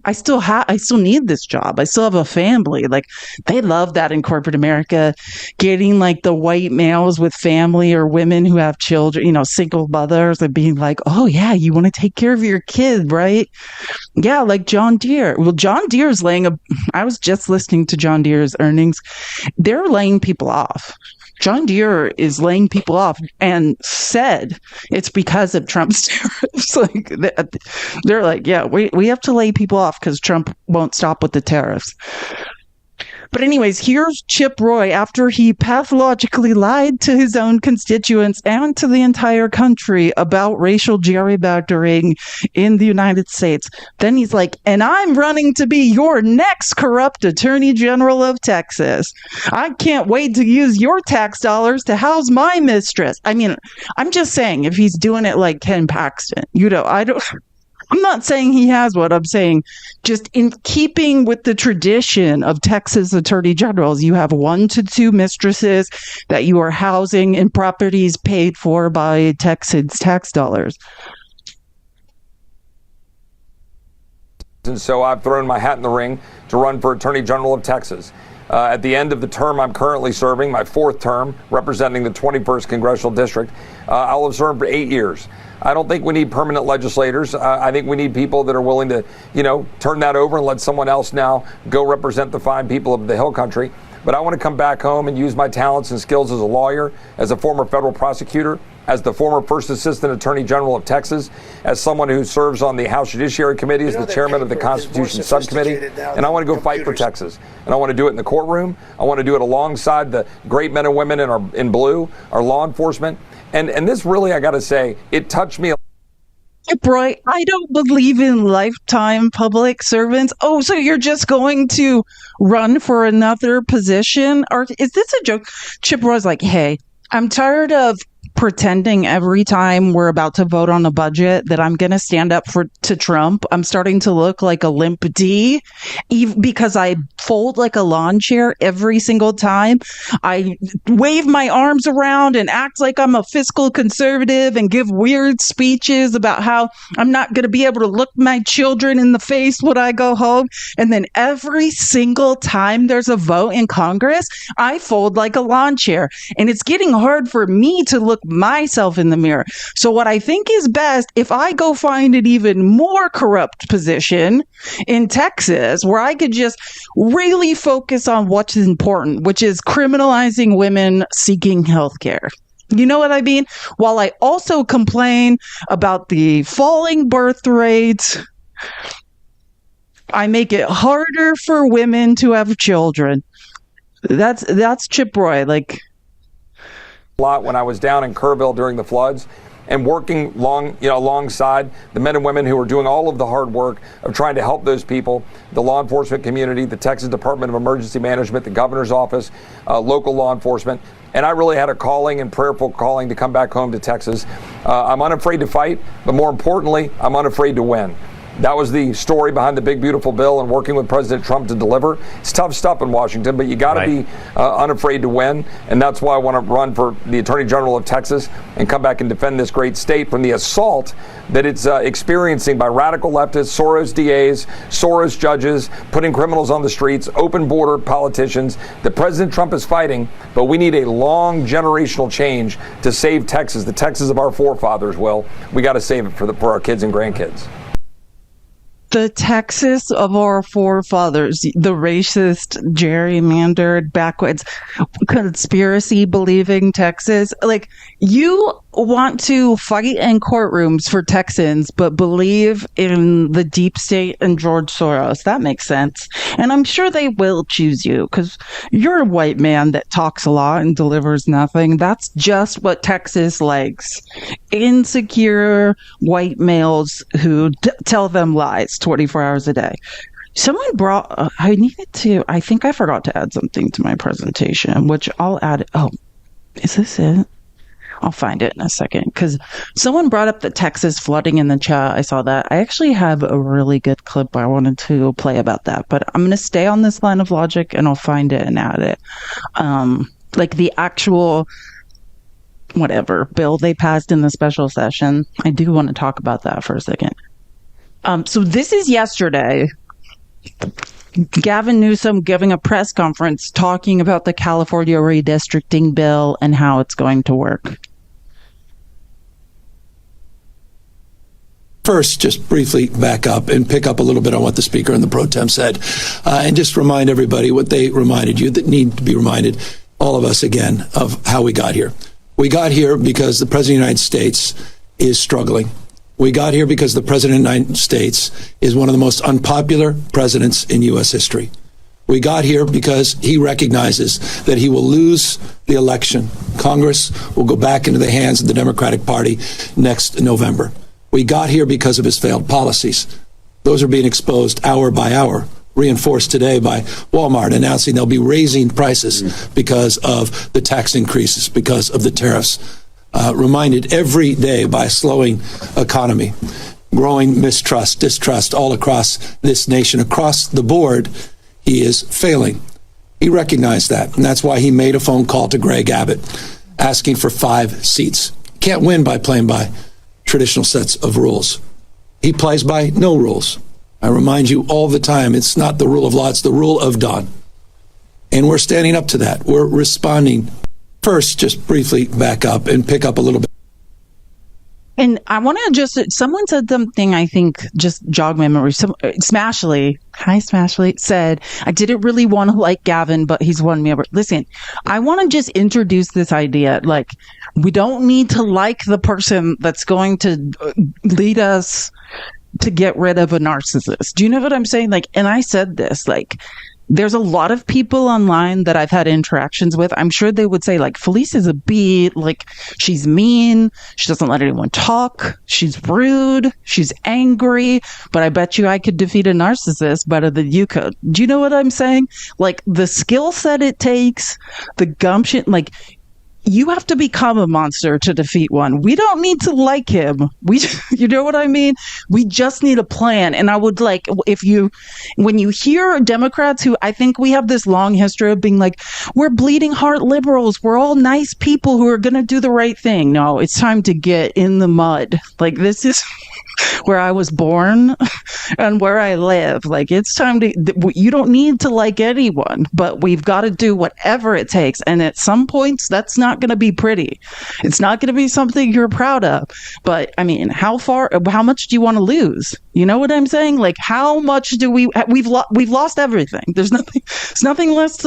need this job. I still have a family. Like, they love that in corporate America, getting like the white males with family or women who have children, single mothers, and being like, oh yeah, you want to take care of your kid, right? Yeah, like John Deere. Well, John Deere's I was just listening to John Deere's earnings. They're laying people off. John Deere is laying people off and said it's because of Trump's tariffs. Like, they're like, yeah, we have to lay people off because Trump won't stop with the tariffs. But anyways, here's Chip Roy after he pathologically lied to his own constituents and to the entire country about racial gerrymandering in the United States. Then he's like, and I'm running to be your next corrupt Attorney General of Texas. I can't wait to use your tax dollars to house my mistress. I mean, I'm just saying, if he's doing it like Ken Paxton, I'm not saying he has what I'm saying. Just in keeping with the tradition of Texas attorney generals, you have 1 to 2 mistresses that you are housing in properties paid for by Texans' tax dollars. And so I've thrown my hat in the ring to run for Attorney General of Texas. At the end of the term I'm currently serving, my 4th term, representing the 21st Congressional District, I'll have served for 8 years. I don't think we need permanent legislators. I think we need people that are willing to, turn that over and let someone else now go represent the fine people of the Hill Country. But I want to come back home and use my talents and skills as a lawyer, as a former federal prosecutor, as the former First Assistant Attorney General of Texas, as someone who serves on the House Judiciary Committee, as the chairman of the Constitution Subcommittee. And I want to go fight for Texas. And I want to do it in the courtroom. I want to do it alongside the great men and women in blue, our law enforcement. And this really, I got to say, it touched me. Roy, I don't believe in lifetime public servants. Oh, so you're just going to run for another position? Or is this a joke? Chip Roy's like, hey, I'm tired of pretending every time we're about to vote on a budget that I'm going to stand up to Trump. I'm starting to look like a limp D because I fold like a lawn chair every single time. I wave my arms around and act like I'm a fiscal conservative and give weird speeches about how I'm not going to be able to look my children in the face when I go home. And then every single time there's a vote in Congress, I fold like a lawn chair. And it's getting hard for me to look myself in the mirror. So what I think is best, if I go find an even more corrupt position in Texas where I could just really focus on what's important, which is criminalizing women seeking health care. You know what I mean? While I also complain about the falling birth rates, I make it harder for women to have children. That's Chip Roy. Like, a lot when I was down in Kerrville during the floods and working alongside the men and women who are doing all of the hard work of trying to help those people, the law enforcement community, the Texas Department of Emergency Management, the governor's office, local law enforcement. And I really had a calling and prayerful calling to come back home to Texas. I'm unafraid to fight, but more importantly, I'm unafraid to win. That was the story behind the big, beautiful bill and working with President Trump to deliver. It's tough stuff in Washington, but you got to be unafraid to win. And that's why I want to run for the Attorney General of Texas and come back and defend this great state from the assault that it's experiencing by radical leftists, Soros DAs, Soros judges, putting criminals on the streets, open border politicians that President Trump is fighting. But we need a long generational change to save Texas, the Texas of our forefathers, Will. We got to save it for our kids and grandkids. The Texas of our forefathers, the racist, gerrymandered, backwards, conspiracy believing Texas. Like, you want to fight in courtrooms for Texans, but believe in the deep state and George Soros. That makes sense. And I'm sure they will choose you because you're a white man that talks a lot and delivers nothing. That's just what Texas likes. Insecure white males who tell them lies 24 hours a day. Someone brought, I think I forgot to add something to my presentation, which I'll add. Oh, is this it? I'll find it in a second because someone brought up the Texas flooding in the chat. I saw that. I actually have a really good clip I wanted to play about that, but I'm going to stay on this line of logic and I'll find it and add it. Like the actual whatever bill they passed in the special session. I do want to talk about that for a second. So this is yesterday. Gavin Newsom giving a press conference talking about the California redistricting bill and how it's going to work. First, just briefly back up and pick up a little bit on what the speaker and the pro tem said, and just remind everybody what they reminded you that need to be reminded, all of us again, of how we got here. We got here because the President of the United States is struggling. We got here because the President of the United States is one of the most unpopular presidents in U.S. history. We got here because he recognizes that he will lose the election. Congress will go back into the hands of the Democratic Party next November. We got here because of his failed policies. Those are being exposed hour by hour, reinforced today by Walmart announcing they'll be raising prices because of the tax increases, because of the tariffs. Reminded every day by a slowing economy, growing mistrust, distrust all across this nation, across the board. He is failing. He recognized that, and that's why he made a phone call to Greg Abbott asking for 5 seats. Can't win by playing by traditional sets of rules. He plays by no rules. I remind you all the time, it's not the rule of law, it's the rule of dawn. And we're standing up to that. We're responding. First, just briefly back up and pick up a little bit. And I want to just, someone said something, I think, just jog my memory. Smashly, hi Smashly, said, I didn't really want to like Gavin, but he's won me over. Listen, I want to just introduce this idea. Like, we don't need to like the person that's going to lead us to get rid of a narcissist. Do you know what I'm saying? Like, and I said this, like, there's a lot of people online that I've had interactions with. I'm sure they would say, like, Felice is a bee. Like, she's mean. She doesn't let anyone talk. She's rude. She's angry. But I bet you I could defeat a narcissist better than you could. Do you know what I'm saying? Like, the skill set it takes, the gumption, like, you have to become a monster to defeat one. We don't need to like him. You know what I mean? We just need a plan. And I would like, when you hear Democrats who, I think we have this long history of being like, we're bleeding heart liberals. We're all nice people who are going to do the right thing. No, it's time to get in the mud. Like, this is where I was born and where I live. Like, it's time to, you don't need to like anyone, but we've got to do whatever it takes. And at some points, that's not going to be pretty. It's not going to be something you're proud of. But I mean, how much do you want to lose? You know what I'm saying? Like, how much do we've lost everything. There's nothing left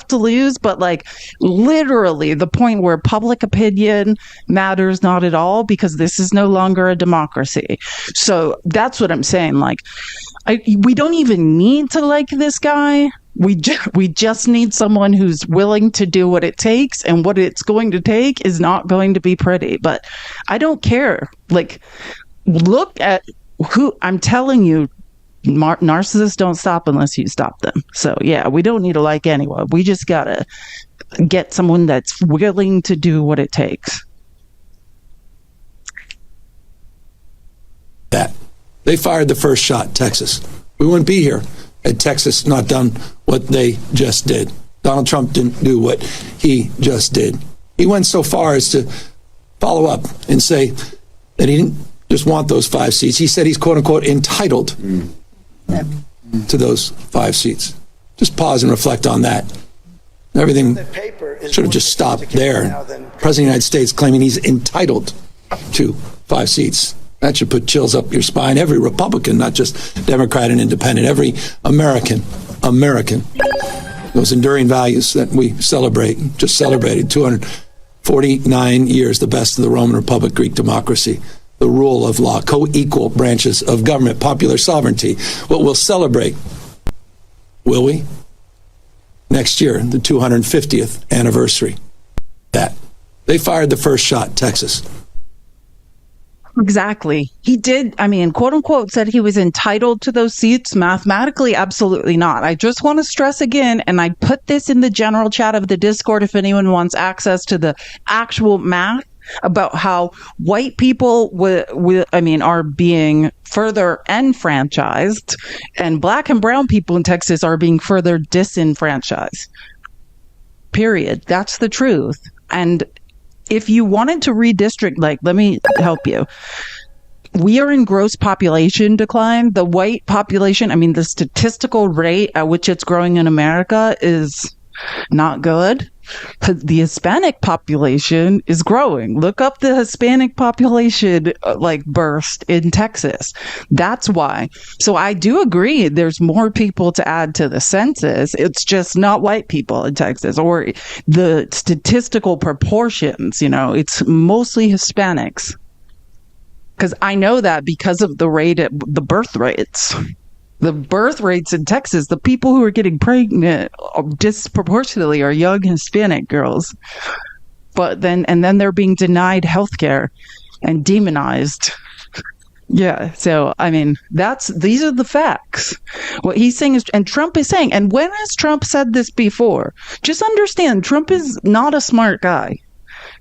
to lose, but like literally the point where public opinion matters not at all, because this is no longer a democracy. So that's what I'm saying. Like, we don't even need to like this guy. We just need someone who's willing to do what it takes, and what it's going to take is not going to be pretty. But I don't care. Like, look at who I'm telling you. Narcissists don't stop unless you stop them. So yeah, we don't need to like anyone. We just gotta get someone that's willing to do what it takes. That they fired the first shot, Texas. We wouldn't be here had Texas not done what they just did. Donald Trump didn't do what he just did. He went so far as to follow up and say that he didn't just want those 5 seats. He said he's quote unquote entitled to those 5 seats. Just pause and reflect on that. Everything should have just stopped there. President of the United States claiming he's entitled to 5 seats. That should put chills up your spine. Every Republican, not just Democrat and Independent, every American, those enduring values that we celebrate, just celebrated 249 years, the best of the Roman Republic, Greek democracy, the rule of law, co-equal branches of government, popular sovereignty. What we'll celebrate, will we? Next year, the 250th anniversary. That. They fired the first shot, Texas. Exactly. He did, I mean, quote unquote, said he was entitled to those seats. Mathematically, absolutely not. I just want to stress again, and I put this in the general chat of the Discord if anyone wants access to the actual math. about how white people are being further enfranchised, and black and brown people in Texas are being further disenfranchised. Period. That's the truth. And if you wanted to redistrict, like, let me help you. We are in gross population decline. The white population, the statistical rate at which it's growing in America is not good. The Hispanic population is growing. Look up the Hispanic population burst in Texas. That's why. So I do agree there's more people to add to the census. It's just not white people in Texas, or the statistical proportions, it's mostly Hispanics. Because I know that because of the birth rates. The birth rates in Texas, the people who are getting pregnant disproportionately are young Hispanic girls. But then they're being denied health care and demonized. Yeah, so these are the facts. What he's saying is, and Trump is saying, and when has Trump said this before? Just understand, Trump is not a smart guy.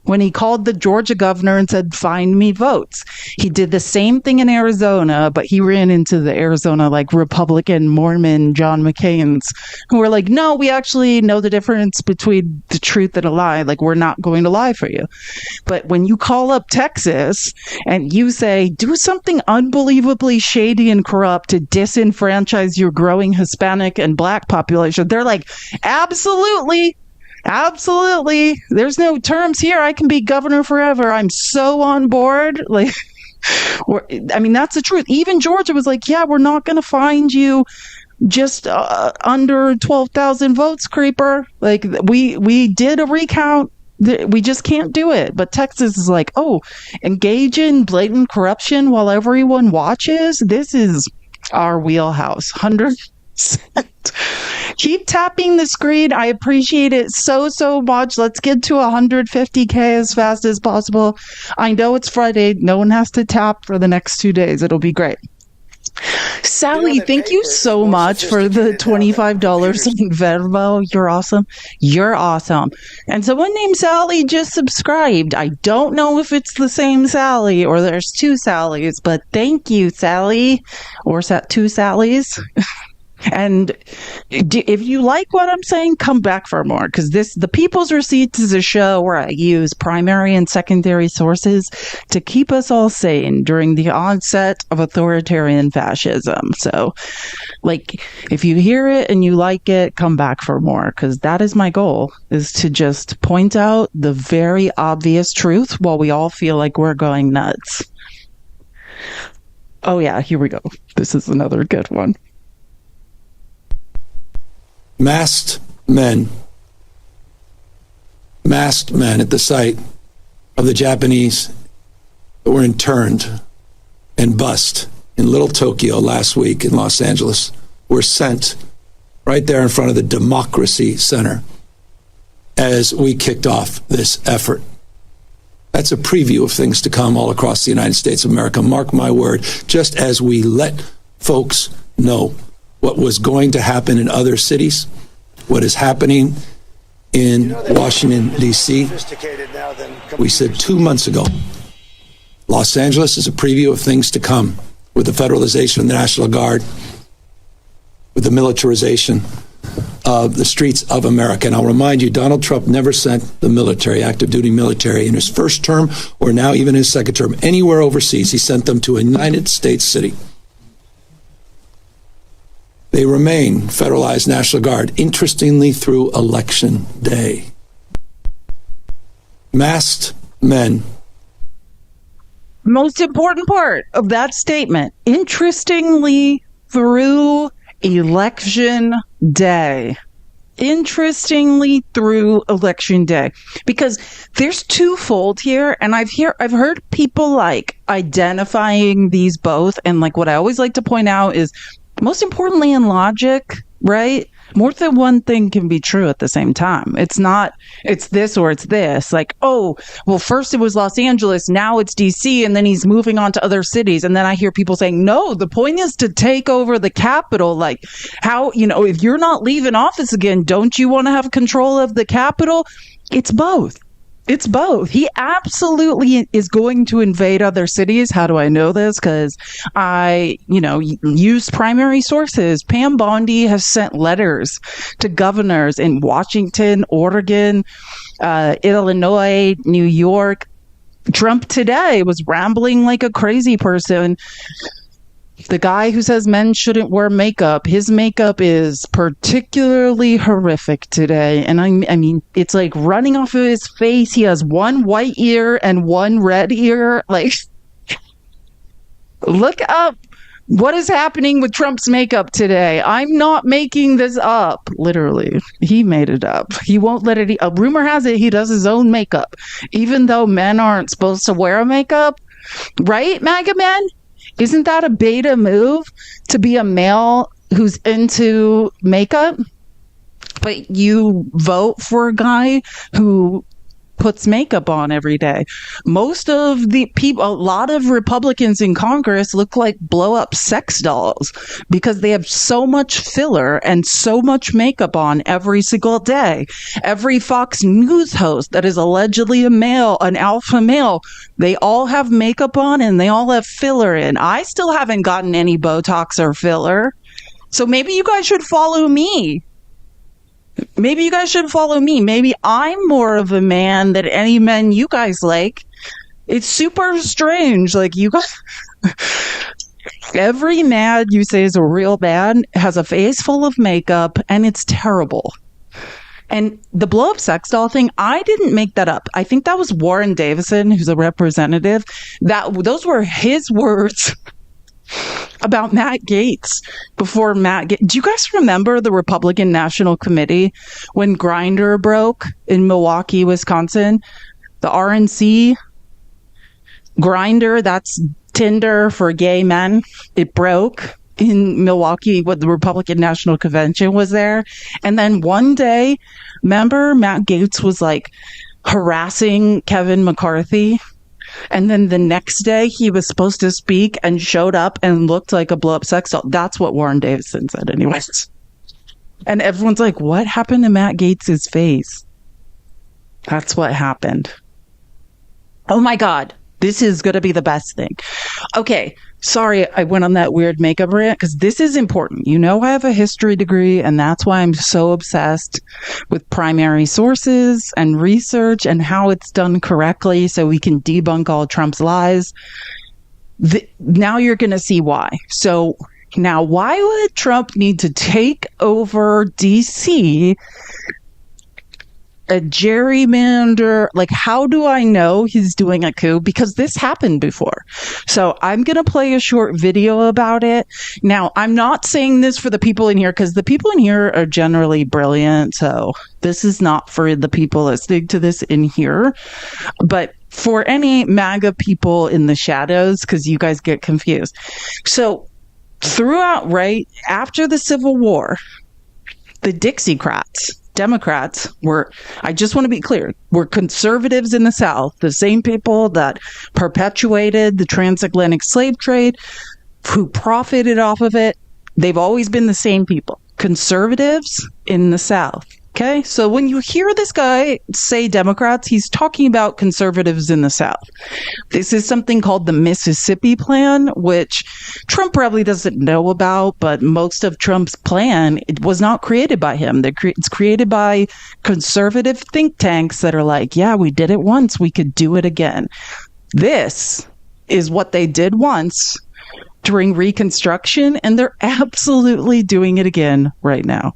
When he called the Georgia governor and said, find me votes. He did the same thing in Arizona, but he ran into the Arizona, Republican Mormon John McCain's, who were like, no, we actually know the difference between the truth and a lie. We're not going to lie for you. But when you call up Texas and you say, do something unbelievably shady and corrupt to disenfranchise your growing Hispanic and black population, they're like, absolutely. Absolutely. There's no terms here. I can be governor forever. I'm so on board. That's the truth. Even Georgia was like, yeah, we're not going to find you just under 12,000 votes, creeper. We did a recount. We just can't do it. But Texas is like, oh, engage in blatant corruption while everyone watches. This is our wheelhouse. 100%. Keep tapping the screen. I appreciate it so much. Let's get to 150K as fast as possible. I know it's Friday. No one has to tap for the next 2 days. It'll be great. Sally, thank you so much for the $25 in Venmo. You're awesome. You're awesome. And someone named Sally just subscribed. I don't know if it's the same Sally or there's two Sallys, but thank you, Sally. Or two Sallys. And if you like what I'm saying, come back for more, because the People's Receipts is a show where I use primary and secondary sources to keep us all sane during the onset of authoritarian fascism. So, if you hear it and you like it, come back for more, because that is my goal, is to just point out the very obvious truth while we all feel like we're going nuts. Oh yeah, here we go. This is another good one. Masked men at the site of the Japanese that were interned and bussed in Little Tokyo last week in Los Angeles were sent right there in front of the Democracy Center as we kicked off this effort. That's a preview of things to come all across the United States of America. Mark my word, just as we let folks know what was going to happen in other cities, what is happening in Washington, D.C. We said 2 months ago, Los Angeles is a preview of things to come with the federalization of the National Guard, with the militarization of the streets of America. And I'll remind you, Donald Trump never sent the military, active duty military, in his first term or now even his second term, anywhere overseas. He sent them to a United States city. They remain federalized National Guard, interestingly, through Election Day. Masked men. Most important part of that statement, interestingly, through Election Day. Interestingly, through Election Day, because there's twofold here, and I've heard people identifying these both, and what I always like to point out is, most importantly, in logic, right? More than one thing can be true at the same time. It's not, it's this or it's this. First it was Los Angeles, now it's DC, and then he's moving on to other cities. And then I hear people saying, no, the point is to take over the Capitol. How, if you're not leaving office again, don't you want to have control of the Capitol? It's both. It's both. He absolutely is going to invade other cities. How do I know this? Because I, used primary sources. Pam Bondi has sent letters to governors in Washington, Oregon, Illinois, New York. Trump today was rambling like a crazy person. The guy who says men shouldn't wear makeup, his makeup is particularly horrific today. And I mean, it's like running off of his face. He has one white ear and one red ear. Like, look up what is happening with Trump's makeup today. I'm not making this up. Literally, he made it up. He won't let it. A rumor has it he does his own makeup, even though men aren't supposed to wear makeup. Right, MAGA men? Isn't that a beta move to be a male who's into makeup? But you vote for a guy who puts makeup on every day. Most of the people, a lot of Republicans in Congress look like blow up sex dolls because they have so much filler and so much makeup on every single day. Every Fox News host that is allegedly a male, an alpha male, they all have makeup on and they all have filler in. I still haven't gotten any Botox or filler. So maybe you guys should follow me. Maybe I'm more of a man than any men you guys like. It's super strange. Like, you guys, every mad you say is a real man has a face full of makeup, and it's terrible. And the blow up sex doll thing, I didn't make that up. I think that was Warren Davison, who's a representative. Those were his words about Matt Gaetz before do you guys remember the Republican National Committee when Grindr broke in Milwaukee, Wisconsin? The RNC, Grindr, that's Tinder for gay men. It broke in Milwaukee when the Republican National Convention was there. And then one day, remember, Matt Gaetz was like harassing Kevin McCarthy. And then the next day, he was supposed to speak and showed up and looked like a blow-up sex doll. That's what Warren Davison said anyways. And everyone's like, what happened to Matt Gaetz' face? That's what happened. Oh my God. This is going to be the best thing. Okay. Sorry, I went on that weird makeup rant because this is important. I have a history degree, and that's why I'm so obsessed with primary sources and research and how it's done correctly so we can debunk all Trump's lies. Now you're going to see why. So now, why would Trump need to take over DC? A gerrymander, like, how do I know he's doing a coup? Because this happened before. So I'm going to play a short video about it. Now, I'm not saying this for the people in here because the people in here are generally brilliant. So this is not for the people listening to this in here, but for any MAGA people in the shadows, because you guys get confused. So throughout, right after the Civil War, the Dixiecrats, Democrats were, I just want to be clear, were conservatives in the South, the same people that perpetuated the transatlantic slave trade, who profited off of it. They've always been the same people, conservatives in the South. Okay, so when you hear this guy say Democrats, he's talking about conservatives in the South. This is something called the Mississippi Plan, which Trump probably doesn't know about, but most of Trump's plan, it was not created by him. It's created by conservative think tanks that are like, yeah, we did it once, we could do it again. This is what they did once during Reconstruction, and they're absolutely doing it again right now.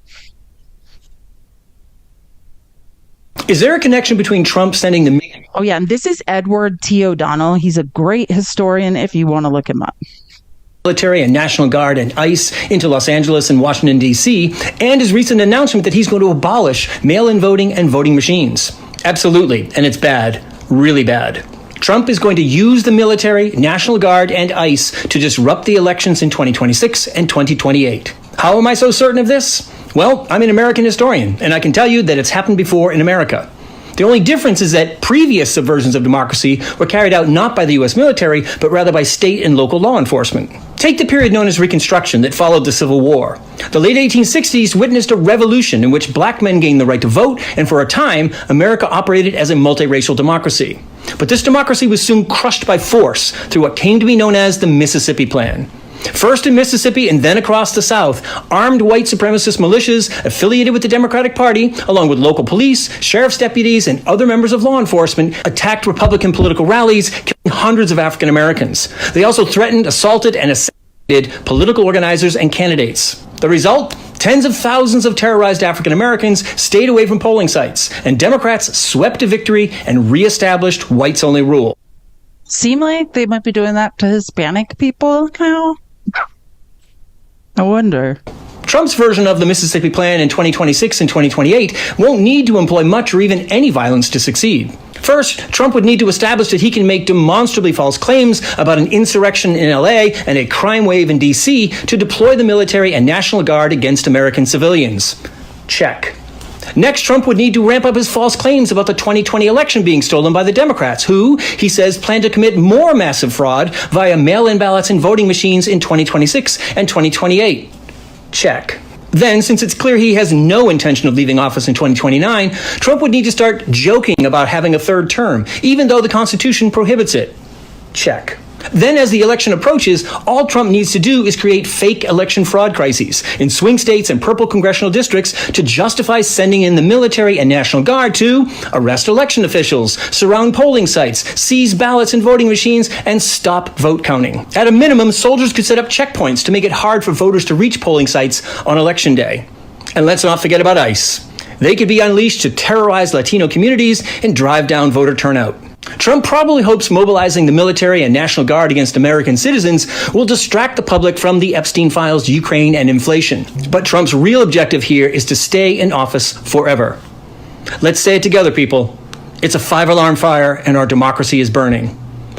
Is there a connection between Trump sending the... Oh, yeah. And this is Edward T. O'Donnell. He's a great historian if you want to look him up. Military and National Guard and ICE into Los Angeles and Washington, D.C., and his recent announcement that he's going to abolish mail-in voting and voting machines. Absolutely. And it's bad. Really bad. Trump is going to use the military, National Guard, and ICE to disrupt the elections in 2026 and 2028. How am I so certain of this? Well, I'm an American historian, and I can tell you that it's happened before in America. The only difference is that previous subversions of democracy were carried out not by the U.S. military, but rather by state and local law enforcement. Take the period known as Reconstruction that followed the Civil War. The late 1860s witnessed a revolution in which black men gained the right to vote, and for a time, America operated as a multiracial democracy. But this democracy was soon crushed by force through what came to be known as the Mississippi Plan. First in Mississippi and then across the South, armed white supremacist militias affiliated with the Democratic Party, along with local police, sheriff's deputies, and other members of law enforcement, attacked Republican political rallies, killing hundreds of African Americans. They also threatened, assaulted, and assassinated political organizers and candidates. The result? Tens of thousands of terrorized African Americans stayed away from polling sites, and Democrats swept to victory and reestablished whites-only rule. Seem like they might be doing that to Hispanic people now? I wonder. Trump's version of the Mississippi Plan in 2026 and 2028 won't need to employ much or even any violence to succeed. First, Trump would need to establish that he can make demonstrably false claims about an insurrection in LA and a crime wave in DC to deploy the military and National Guard against American civilians. Check. Next, Trump would need to ramp up his false claims about the 2020 election being stolen by the Democrats, who, he says, plan to commit more massive fraud via mail-in ballots and voting machines in 2026 and 2028. Check. Then, since it's clear he has no intention of leaving office in 2029, Trump would need to start joking about having a third term, even though the Constitution prohibits it. Check. Then, as the election approaches, all Trump needs to do is create fake election fraud crises in swing states and purple congressional districts to justify sending in the military and National Guard to arrest election officials, surround polling sites, seize ballots and voting machines, and stop vote counting. At a minimum, soldiers could set up checkpoints to make it hard for voters to reach polling sites on Election Day. And let's not forget about ICE. They could be unleashed to terrorize Latino communities and drive down voter turnout. Trump probably hopes mobilizing the military and National Guard against American citizens will distract the public from the Epstein files, Ukraine, and inflation. But Trump's real objective here is to stay in office forever. Let's say it together, people. It's a 5-alarm fire and our democracy is burning.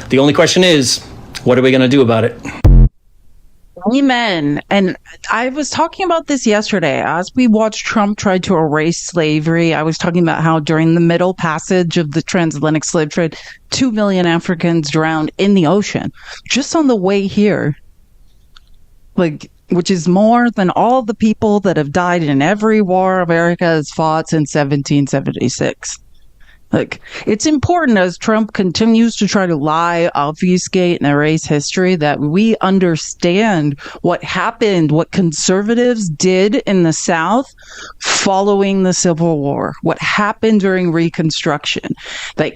The only question is, what are we going to do about it? Amen. And I was talking about this yesterday. As we watched Trump try to erase slavery, I was talking about how during the Middle Passage of the transatlantic slave trade, 2 million Africans drowned in the ocean just on the way here. Which is more than all the people that have died in every war America has fought since 1776. It's important as Trump continues to try to lie, obfuscate, and erase history that we understand what happened, what conservatives did in the South following the Civil War, what happened during Reconstruction,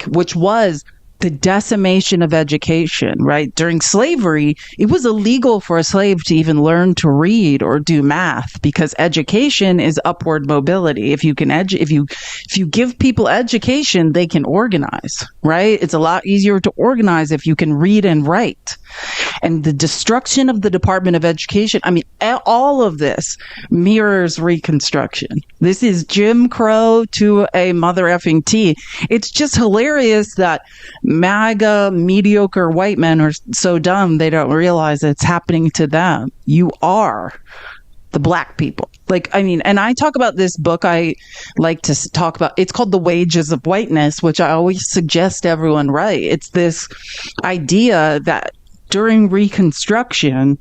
which was the decimation of education, right? During slavery, it was illegal for a slave to even learn to read or do math because education is upward mobility. If you give people education, they can organize, right? It's a lot easier to organize if you can read and write. And the destruction of the Department of Education, all of this mirrors Reconstruction. This is Jim Crow to a mother effing T. It's just hilarious that MAGA, mediocre white men are so dumb they don't realize it's happening to them. You are the black people. And I talk about this book I like to talk about. It's called The Wages of Whiteness, which I always suggest everyone write. It's this idea that during Reconstruction,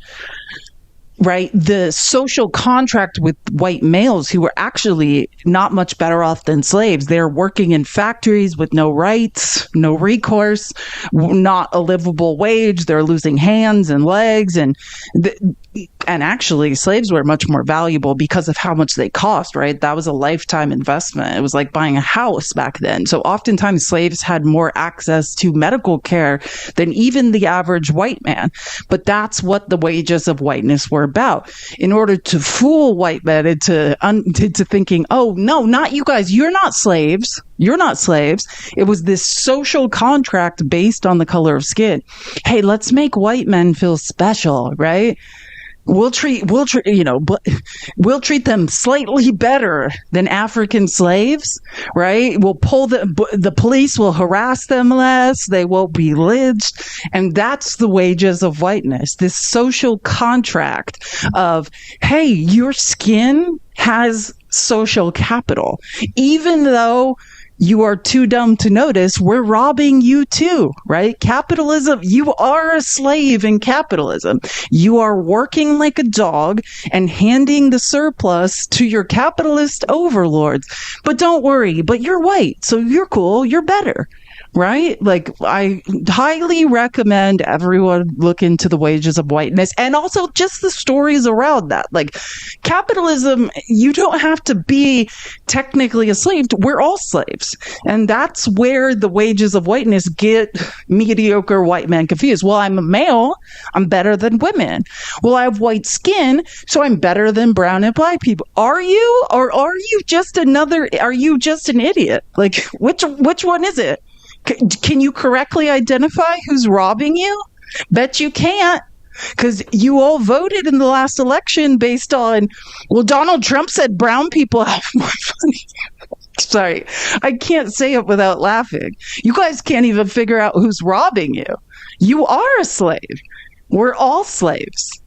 right, the social contract with white males who were actually not much better off than slaves. They're working in factories with no rights, no recourse, not a livable wage. They're losing hands and legs, and actually slaves were much more valuable because of how much they cost, right? That was a lifetime investment. It was like buying a house back then. So oftentimes slaves had more access to medical care than even the average white man. But that's what the wages of whiteness were about. In order to fool white men into thinking, oh, no, not you guys. You're not slaves. You're not slaves. It was this social contract based on the color of skin. Hey, let's make white men feel special, right? We'll treat we'll treat them slightly better than African slaves, right? We'll pull the police will harass them less. They won't be lynched. And that's the wages of whiteness. This social contract of, hey, your skin has social capital, even though you are too dumb to notice we're robbing you too, right? Capitalism, you are a slave in capitalism. You are working like a dog and handing the surplus to your capitalist overlords. But don't worry, but you're white, so you're cool, you're better. Right? Like, I highly recommend everyone look into the wages of whiteness and also just the stories around that. Like, capitalism, you don't have to be technically a slave. We're all slaves. And that's where the wages of whiteness get mediocre white men confused. Well, I'm a male. I'm better than women. Well, I have white skin, so I'm better than brown and black people. Are you? Or are you just an idiot? Like, which one is it? Can you correctly identify who's robbing you? Bet you can't, because you all voted in the last election based on, well, Donald Trump said brown people have more money. Sorry, I can't say it without laughing. You guys can't even figure out who's robbing you. You are a slave. We're all slaves.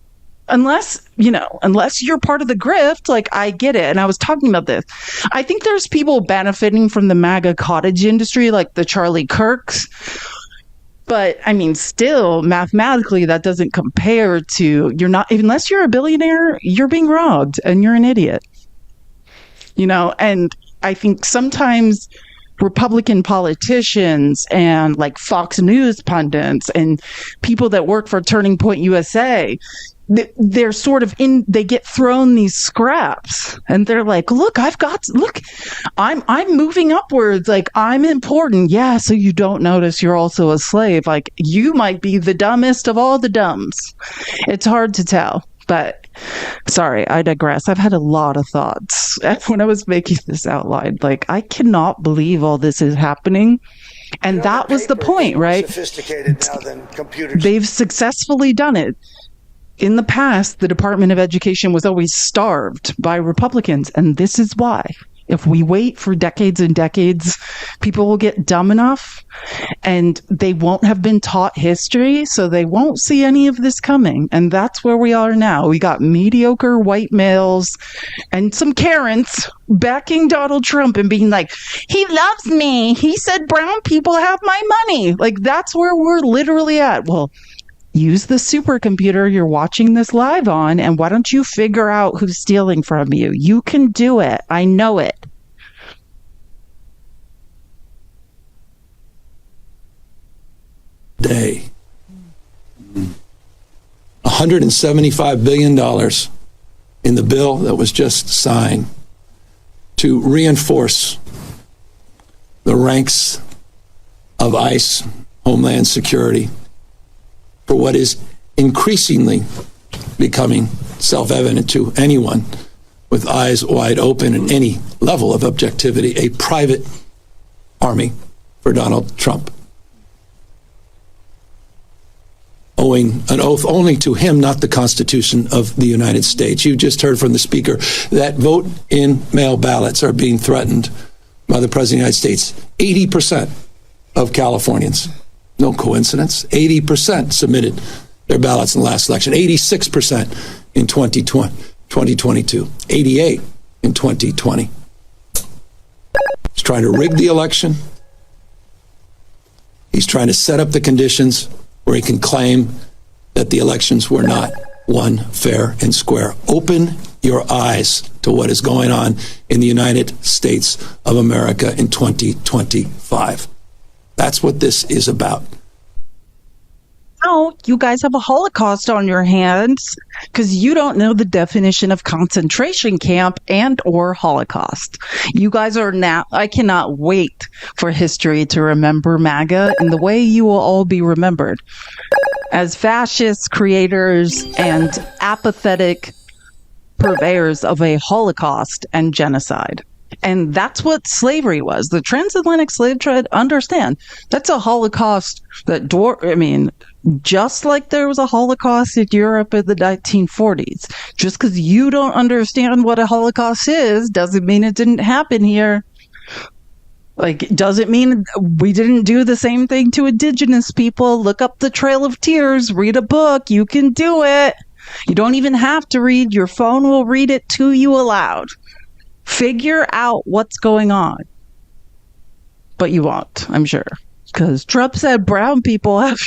Unless you're part of the grift, like, I get it. And I was talking about this. I think there's people benefiting from the MAGA cottage industry, like the Charlie Kirks. But I mean, still, mathematically, that doesn't compare to, unless you're a billionaire, you're being robbed and you're an idiot. And I think sometimes Republican politicians and like Fox News pundits and people that work for Turning Point USA, they're sort of they get thrown these scraps and they're like, look, I'm moving upwards. Like, I'm important. Yeah. So you don't notice you're also a slave. Like, you might be the dumbest of all the dumbs. It's hard to tell, but sorry, I digress. I've had a lot of thoughts when I was making this outline. Like, I cannot believe all this is happening. And that was the point, right? Sophisticated now than computers. They've successfully done it. In the past, the Department of Education was always starved by Republicans, and this is why. If we wait for decades and decades, people will get dumb enough, and they won't have been taught history, so they won't see any of this coming. And that's where we are now. We got mediocre white males and some Karens backing Donald Trump and being like, he loves me. He said brown people have my money. Like, that's where we're literally at. Well, use the supercomputer you're watching this live on, and why don't you figure out who's stealing from you? You can do it. I know it. Day. $175 billion in the bill that was just signed to reinforce the ranks of ICE, Homeland Security, for what is increasingly becoming self-evident to anyone with eyes wide open and any level of objectivity, a private army for Donald Trump, owing an oath only to him, not the Constitution of the United States. You just heard from the Speaker that vote in mail ballots are being threatened by the President of the United States. 80% of Californians. No coincidence. 80% submitted their ballots in the last election. 86% in 2022. 88 in 2020. He's trying to rig the election. He's trying to set up the conditions where he can claim that the elections were not won fair and square. Open your eyes to what is going on in the United States of America in 2025. That's what this is about. Oh, you guys have a Holocaust on your hands because you don't know the definition of concentration camp and or Holocaust. You guys are now, I cannot wait for history to remember MAGA in the way you will all be remembered. As fascist creators and apathetic purveyors of a Holocaust and genocide. And that's what slavery was. The transatlantic slave trade, understand, that's a Holocaust that, just like there was a Holocaust in Europe in the 1940s. Just because you don't understand what a Holocaust is, doesn't mean it didn't happen here. Like, doesn't mean we didn't do the same thing to indigenous people. Look up the Trail of Tears, read a book, you can do it. You don't even have to read, your phone will read it to you aloud. Figure out what's going on. But you won't, I'm sure. Because Trump said brown people have...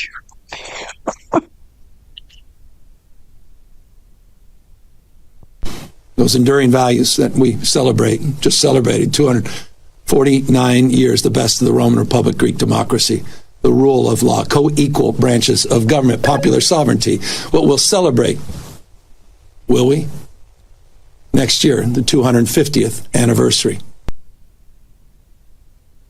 Those enduring values that we celebrate, just celebrated 249 years, the best of the Roman Republic, Greek democracy, the rule of law, co-equal branches of government, popular sovereignty. What we'll celebrate, will we? Next year, the 250th anniversary.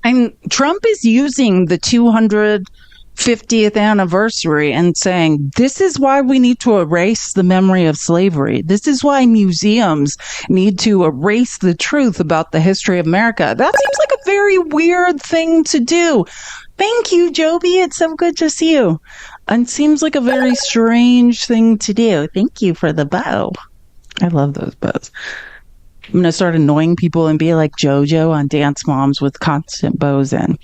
And Trump is using the 250th anniversary and saying, this is why we need to erase the memory of slavery. This is why museums need to erase the truth about the history of America. That seems like a very weird thing to do. Thank you, Joby. It's so good to see you. And seems like a very strange thing to do. Thank you for the bow. I love those bows. I'm going to start annoying people and be like JoJo on Dance Moms with constant bows in.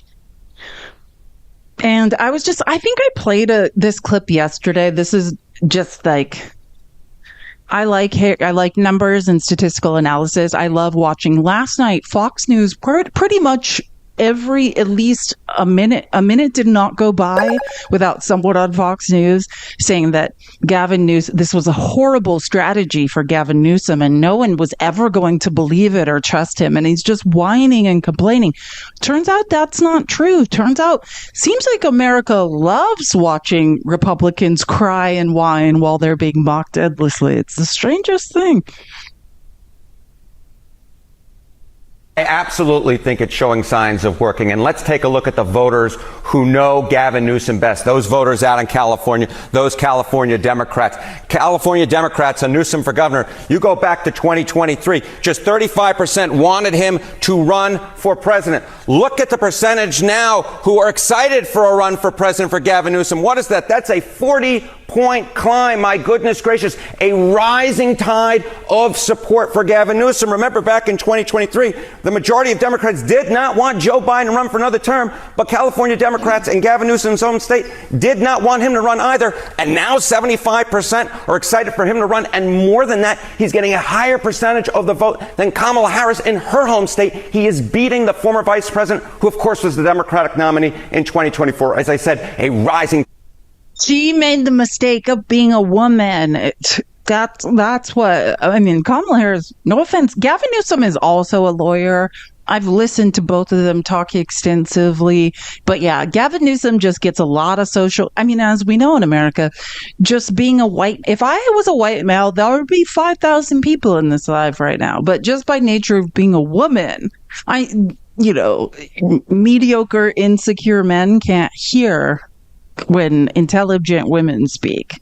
And I think I played this clip yesterday. This is just like, I like numbers and statistical analysis. I love watching. Last night, Fox News pretty much at least a minute did not go by without someone on Fox News saying that Gavin Newsom, this was a horrible strategy for Gavin Newsom and no one was ever going to believe it or trust him. And he's just whining and complaining. Turns out that's not true. Turns out, seems like America loves watching Republicans cry and whine while they're being mocked endlessly. It's the strangest thing. I absolutely think it's showing signs of working. And let's take a look at the voters who know Gavin Newsom best. Those voters out in California, those California Democrats. California Democrats and Newsom for governor. You go back to 2023, just 35% wanted him to run for president. Look at the percentage now who are excited for a run for president for Gavin Newsom. What is that? That's a 40-point climb. My goodness gracious. A rising tide of support for Gavin Newsom. Remember back in 2023, the majority of Democrats did not want Joe Biden to run for another term, but California Democrats and Gavin Newsom's home state did not want him to run either. And now 75% are excited for him to run. And more than that, he's getting a higher percentage of the vote than Kamala Harris in her home state. He is beating the former vice president, who, of course, was the Democratic nominee in 2024. As I said, a rising. She made the mistake of being a woman. That's what, I mean, Kamala Harris, no offense, Gavin Newsom is also a lawyer. I've listened to both of them talk extensively. But yeah, Gavin Newsom just gets a lot of social, I mean, as we know in America, just being a white, if I was a white male, there would be 5,000 people in this live right now. But just by nature of being a woman, mediocre, insecure men can't hear when intelligent women speak.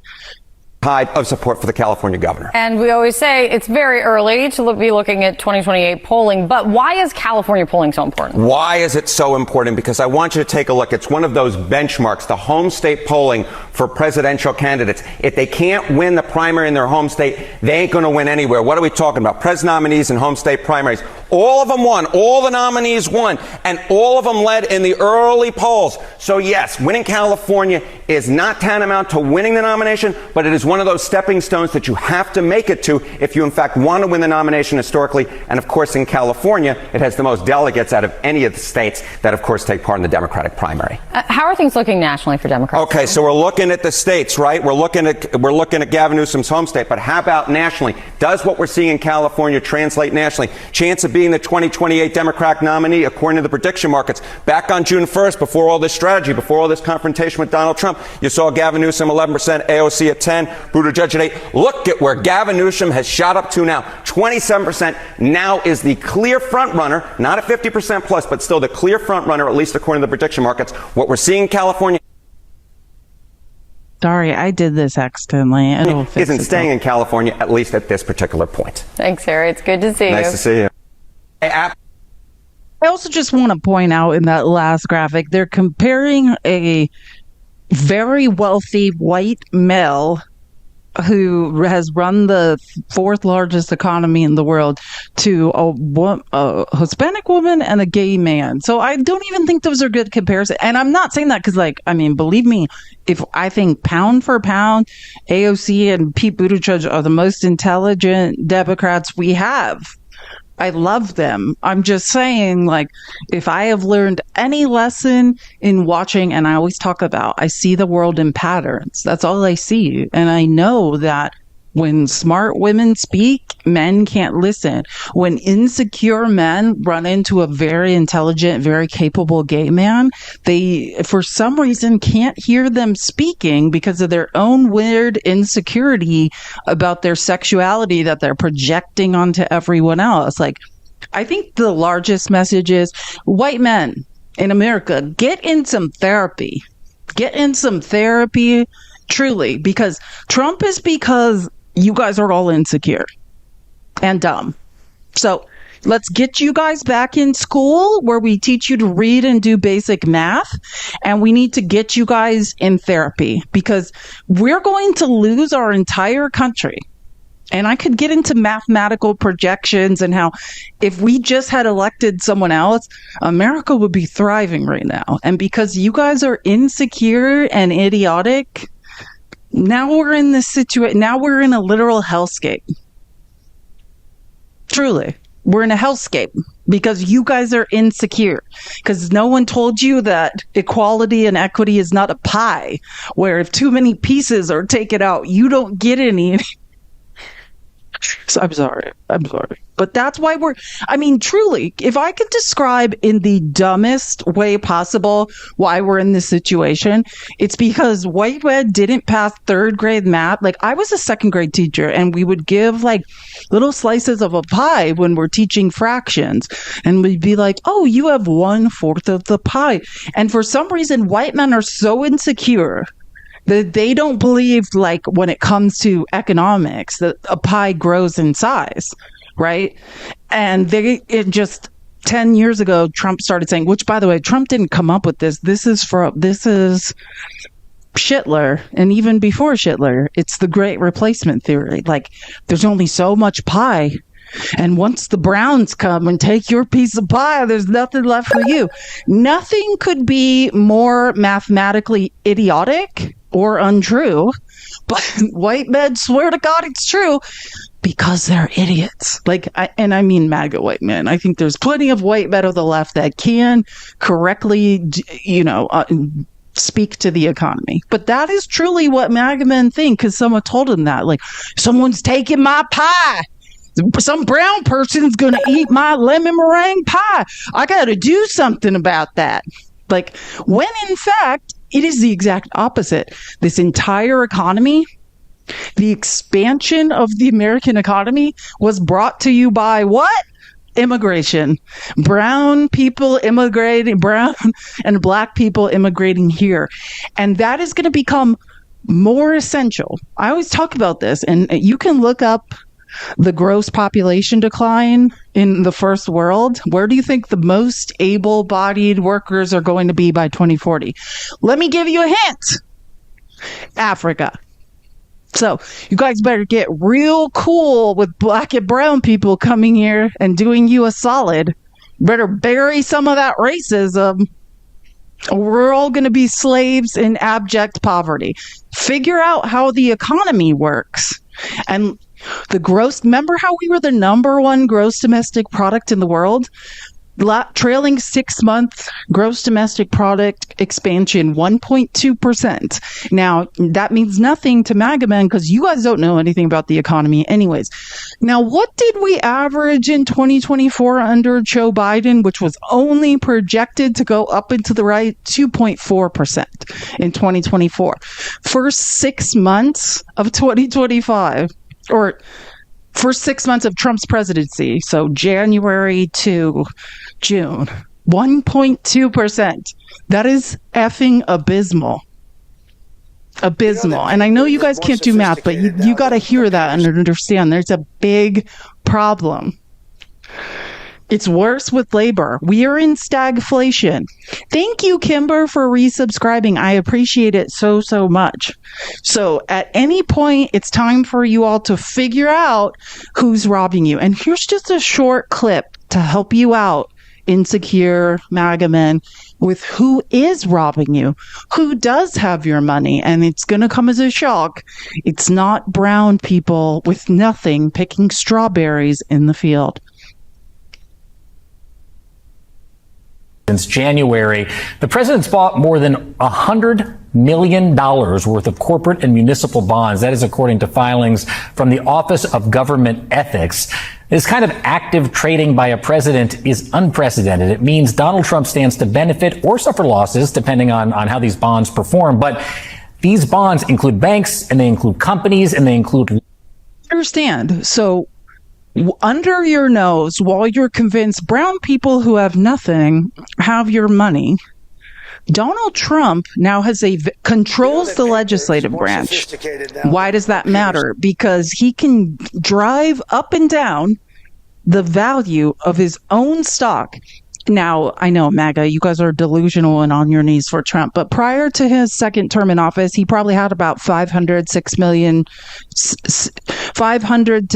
Tide of support for the California governor. And we always say it's very early to be looking at 2028 polling, but why is California polling so important? Why is it so important? Because I want you to take a look. It's one of those benchmarks, the home state polling for presidential candidates. If they can't win the primary in their home state, they ain't going to win anywhere. What are we talking about? Pres nominees and home state primaries. All of them won. All the nominees won. And all of them led in the early polls. So yes, winning California is not tantamount to winning the nomination, but it is one of those stepping stones that you have to make it to if you in fact want to win the nomination historically. And of course in California, it has the most delegates out of any of the states that of course take part in the Democratic primary. How are things looking nationally for Democrats? Okay, so we're looking at the states, right? We're looking at Gavin Newsom's home state, but how about nationally? Does what we're seeing in California translate nationally? Chance of being the 2028 Democratic nominee according to the prediction markets. Back on June 1st, before all this strategy, before all this confrontation with Donald Trump, you saw Gavin Newsom 11%, AOC at 10, Buttigieg at 8. Look at where Gavin Newsom has shot up to now. 27% now is the clear front runner, not at 50% plus, but still the clear front runner, at least according to the prediction markets. What we're seeing in California. Sorry, I did this accidentally. Isn't staying in California, at least at this particular point. Thanks, Harry. It's good to see you. Nice to see you. I also just want to point out in that last graphic, they're comparing a very wealthy white male who has run the fourth largest economy in the world to a Hispanic woman and a gay man. So I don't even think those are good comparisons. And I'm not saying that because, believe me, if I think pound for pound, AOC and Pete Buttigieg are the most intelligent Democrats we have. I love them. I'm just saying, like, if I have learned any lesson in watching, and I always talk about, I see the world in patterns. That's all I see. And I know that when smart women speak, men can't listen. When insecure men run into a very intelligent, very capable gay man, they, for some reason, can't hear them speaking because of their own weird insecurity about their sexuality that they're projecting onto everyone else. Like, I think the largest message is white men in America, get in some therapy. Get in some therapy, truly, because Trump is because you guys are all insecure and dumb. So let's get you guys back in school where we teach you to read and do basic math. And we need to get you guys in therapy because we're going to lose our entire country. And I could get into mathematical projections and how if we just had elected someone else, America would be thriving right now. And because you guys are insecure and idiotic, now we're in this situation. Now we're in a literal hellscape. Truly, we're in a hellscape because you guys are insecure. Because no one told you that equality and equity is not a pie, where if too many pieces are taken out, you don't get any. So I'm sorry. But that's why truly, if I could describe in the dumbest way possible why we're in this situation, it's because white men didn't pass third grade math. Like, I was a second grade teacher and we would give like little slices of a pie when we're teaching fractions. And we'd be like, oh, you have 1/4 of the pie. And for some reason, white men are so insecure that they don't believe, like, when it comes to economics, that a pie grows in size, right? And it just 10 years ago, Trump started saying, which, by the way, Trump didn't come up with this. This is Hitler, and even before Hitler, it's the Great Replacement theory. Like, there's only so much pie. And once the Browns come and take your piece of pie, there's nothing left for you. Nothing could be more mathematically idiotic or untrue, but white men swear to God it's true because they're idiots. Like, I mean MAGA white men. I think there's plenty of white men on the left that can correctly, speak to the economy. But that is truly what MAGA men think because someone told them that. Like, someone's taking my pie. Some brown person's going to eat my lemon meringue pie. I got to do something about that. Like, when in fact, it is the exact opposite. This entire economy, the expansion of the American economy was brought to you by what? Immigration. Brown people immigrating, brown and black people immigrating here. And that is going to become more essential. I always talk about this, and you can look up the gross population decline in the first world. Where do you think the most able-bodied workers are going to be by 2040? Let me give you a hint. Africa. So you guys better get real cool with black and brown people coming here and doing you a solid. Better bury some of that racism. We're all going to be slaves in abject poverty. Figure out how the economy works. And remember how we were the #1 gross domestic product in the world? Trailing 6-month gross domestic product expansion, 1.2%. Now, that means nothing to MAGA men because you guys don't know anything about the economy anyways. Now, what did we average in 2024 under Joe Biden, which was only projected to go up and to the right? 2.4% in 2024. First 6 months of 2025, or first 6 months of Trump's presidency, so January to June, 1.2%. That is effing abysmal. Abysmal. And I know you guys can't do math, but you got to hear that and understand there's a big problem. It's worse with labor. We are in stagflation. Thank you, Kimber, for resubscribing. I appreciate it so, so much. So at any point, it's time for you all to figure out who's robbing you. And here's just a short clip to help you out, insecure MAGA men, with who is robbing you, who does have your money. And it's going to come as a shock. It's not brown people with nothing picking strawberries in the field. Since January, the president's bought more than $100 million worth of corporate and municipal bonds. That is according to filings from the Office of Government Ethics. This kind of active trading by a president is unprecedented. It means Donald Trump stands to benefit or suffer losses depending on how these bonds perform. But these bonds include banks, and they include companies, and they include... Understand. So under your nose, while you're convinced brown people who have nothing have your money, Donald Trump now controls the legislative branch. Why does that matter? Because he can drive up and down the value of his own stock. Now, I know, MAGA, you guys are delusional and on your knees for Trump, but prior to his second term in office, he probably had about 500 to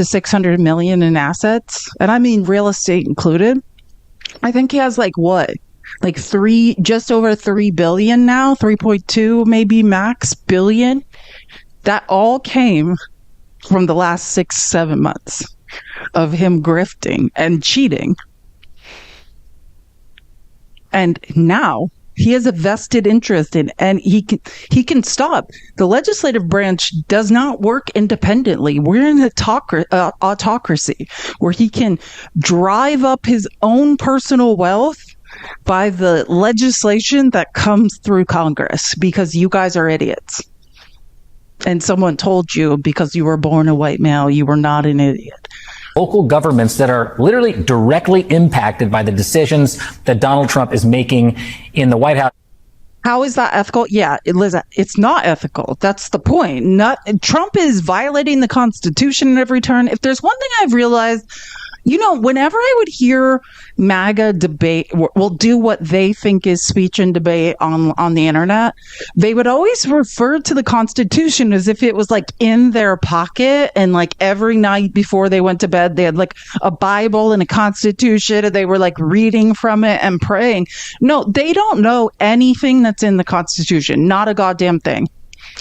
600 million in assets. And I mean, real estate included. I think he has just over 3 billion now, 3.2 maybe max billion. That all came from the last 6-7 months of him grifting and cheating. And now he has a vested interest in, and he can stop. The legislative branch does not work independently. We're in an autocracy where he can drive up his own personal wealth by the legislation that comes through Congress, because you guys are idiots. And someone told you because you were born a white male, you were not an idiot. Local governments that are literally directly impacted by the decisions that Donald Trump is making in the White House. How is that ethical? Yeah, Liz, it's not ethical. That's the point. Trump is violating the Constitution at every turn. If there's one thing I've realized, whenever I would hear MAGA debate, will do what they think is speech and debate on the internet, they would always refer to the Constitution as if it was in their pocket, and every night before they went to bed, they had a Bible and a Constitution, and they were reading from it and praying. No, they don't know anything that's in the Constitution. Not a goddamn thing.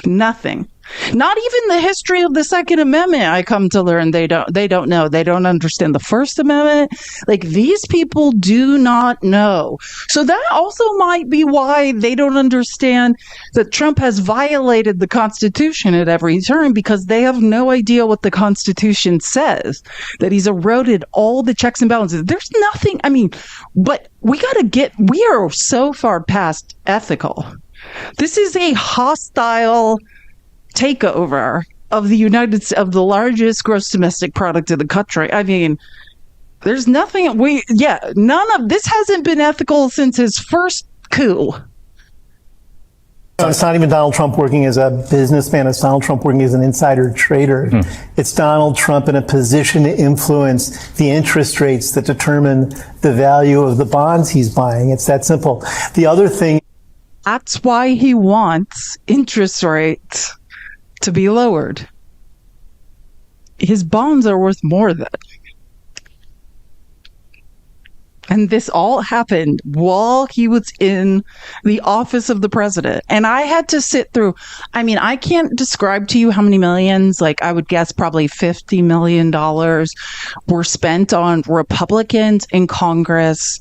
Nothing. Not even the history of the Second Amendment, I come to learn they don't know. They don't understand the First Amendment. These people do not know. So that also might be why they don't understand that Trump has violated the Constitution at every turn, because they have no idea what the Constitution says, that he's eroded all the checks and balances. There's nothing, but we are so far past ethical. This is a hostile takeover of the largest gross domestic product of the country. There's nothing none of this hasn't been ethical since his first coup. It's not even Donald Trump working as a businessman. It's Donald Trump working as an insider trader. It's Donald Trump in a position to influence the interest rates that determine the value of the bonds he's buying. It's that simple. The other thing. That's why he wants interest rates to be lowered. His bonds are worth more than. And this all happened while he was in the office of the president. And I had to sit through, I can't describe to you how many millions, I would guess probably $50 million were spent on Republicans in Congress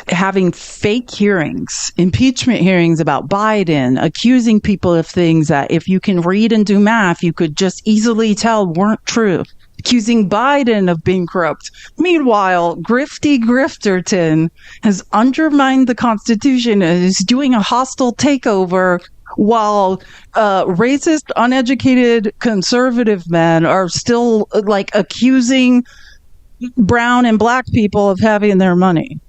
having fake hearings, impeachment hearings about Biden, accusing people of things that if you can read and do math, you could just easily tell weren't true. Accusing Biden of being corrupt. Meanwhile, Grifty Grifterton has undermined the Constitution and is doing a hostile takeover, while racist, uneducated, conservative men are still accusing brown and black people of having their money.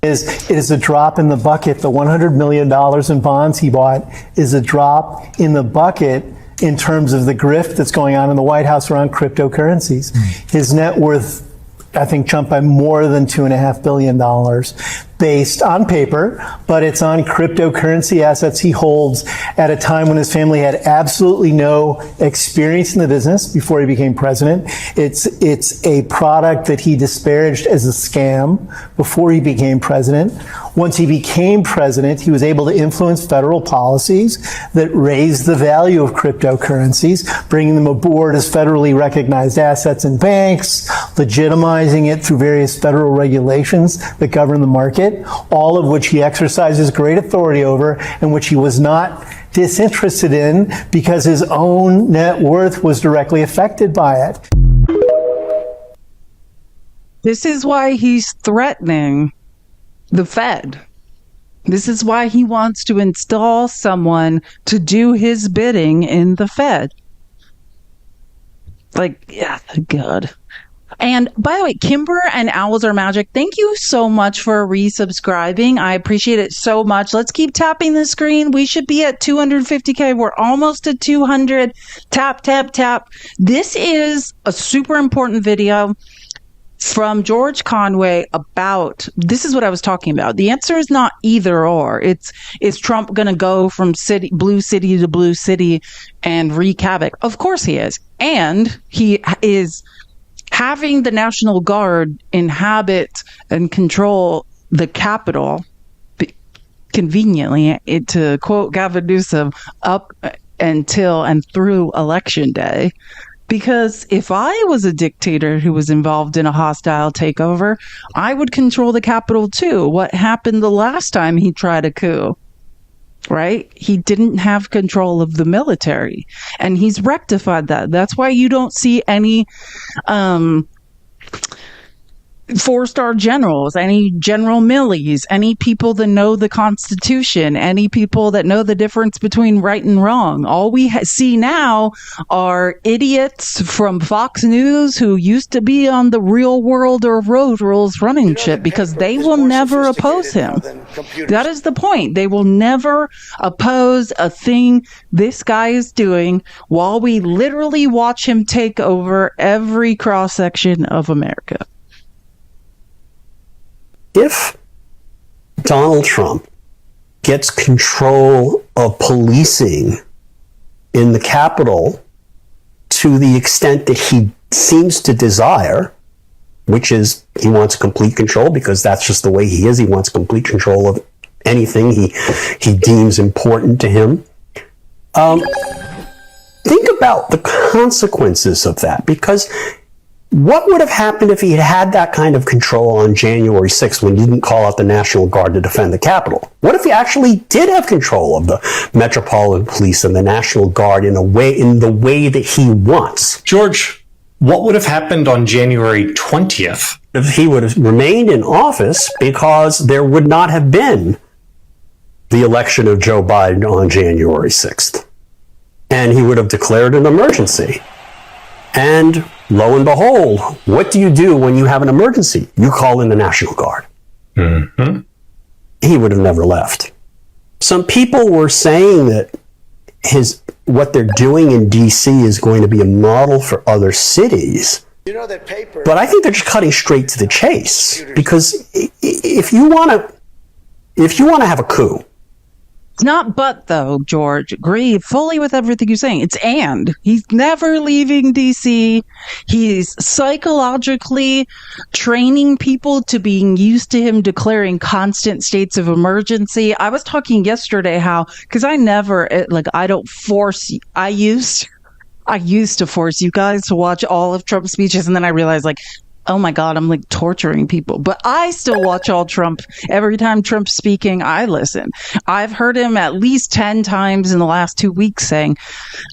It is a drop in the bucket. The $100 million in bonds he bought is a drop in the bucket in terms of the grift that's going on in the White House around cryptocurrencies. His net worth, I think, jumped by more than $2.5 billion based on paper, but it's on cryptocurrency assets he holds at a time when his family had absolutely no experience in the business before he became president. It's a product that he disparaged as a scam before he became president. Once he became president, he was able to influence federal policies that raised the value of cryptocurrencies, bringing them aboard as federally recognized assets in banks, legitimizing it through various federal regulations that govern the market. it, all of which he exercises great authority over, and which he was not disinterested in because his own net worth was directly affected by it. This is why he's threatening the Fed. This is why he wants to install someone to do his bidding in the Fed. Like, yeah, God. And by the way, Kimber and Owls Are Magic, thank you so much for resubscribing. I appreciate it so much. Let's keep tapping the screen. We should be at 250K. We're almost at 200. Tap, tap, tap. This is a super important video from George Conway about, this is what I was talking about. The answer is not either or. Is Trump going to go from blue city to blue city and wreak havoc? Of course he is. And he is having the National Guard inhabit and control the Capitol conveniently, to quote Gavin Newsom, up until and through Election Day. Because if I was a dictator who was involved in a hostile takeover, I would control the Capitol too. What happened the last time he tried a coup? Right? He didn't have control of the military, and he's rectified that. That's why you don't see any four-star generals, any General Millies, any people that know the Constitution, any people that know the difference between right and wrong. All we see now are idiots from Fox News who used to be on the Real World or Road Rules running shit, because they will never oppose him. That is the point. They will never oppose a thing this guy is doing while we literally watch him take over every cross-section of America. If Donald Trump gets control of policing in the Capitol to the extent that he seems to desire, which is he wants complete control because that's just the way he is. He wants complete control of anything he deems important to him. Think about the consequences of that, because what would have happened if he had had that kind of control on January 6th when he didn't call out the National Guard to defend the Capitol? What if he actually did have control of the Metropolitan Police and the National Guard in the way that he wants? George, what would have happened on January 20th? If he would have remained in office, because there would not have been the election of Joe Biden on January 6th. And he would have declared an emergency. And lo and behold, what do you do when you have an emergency? You call in the National Guard. Mm-hmm. He would have never left. Some people were saying that what they're doing in D.C. is going to be a model for other cities. You know that paper. But I think they're just cutting straight to the chase, because if you want to have a coup. It's not but, though, George. Agree fully with everything you're saying. It's and. He's never leaving D.C. He's psychologically training people to being used to him declaring constant states of emergency. I was talking yesterday how, because I don't force, I used to force you guys to watch all of Trump's speeches, and then I realized, oh my God, I'm torturing people. But I still watch all Trump. Every time Trump's speaking, I listen. I've heard him at least 10 times in the last 2 weeks saying,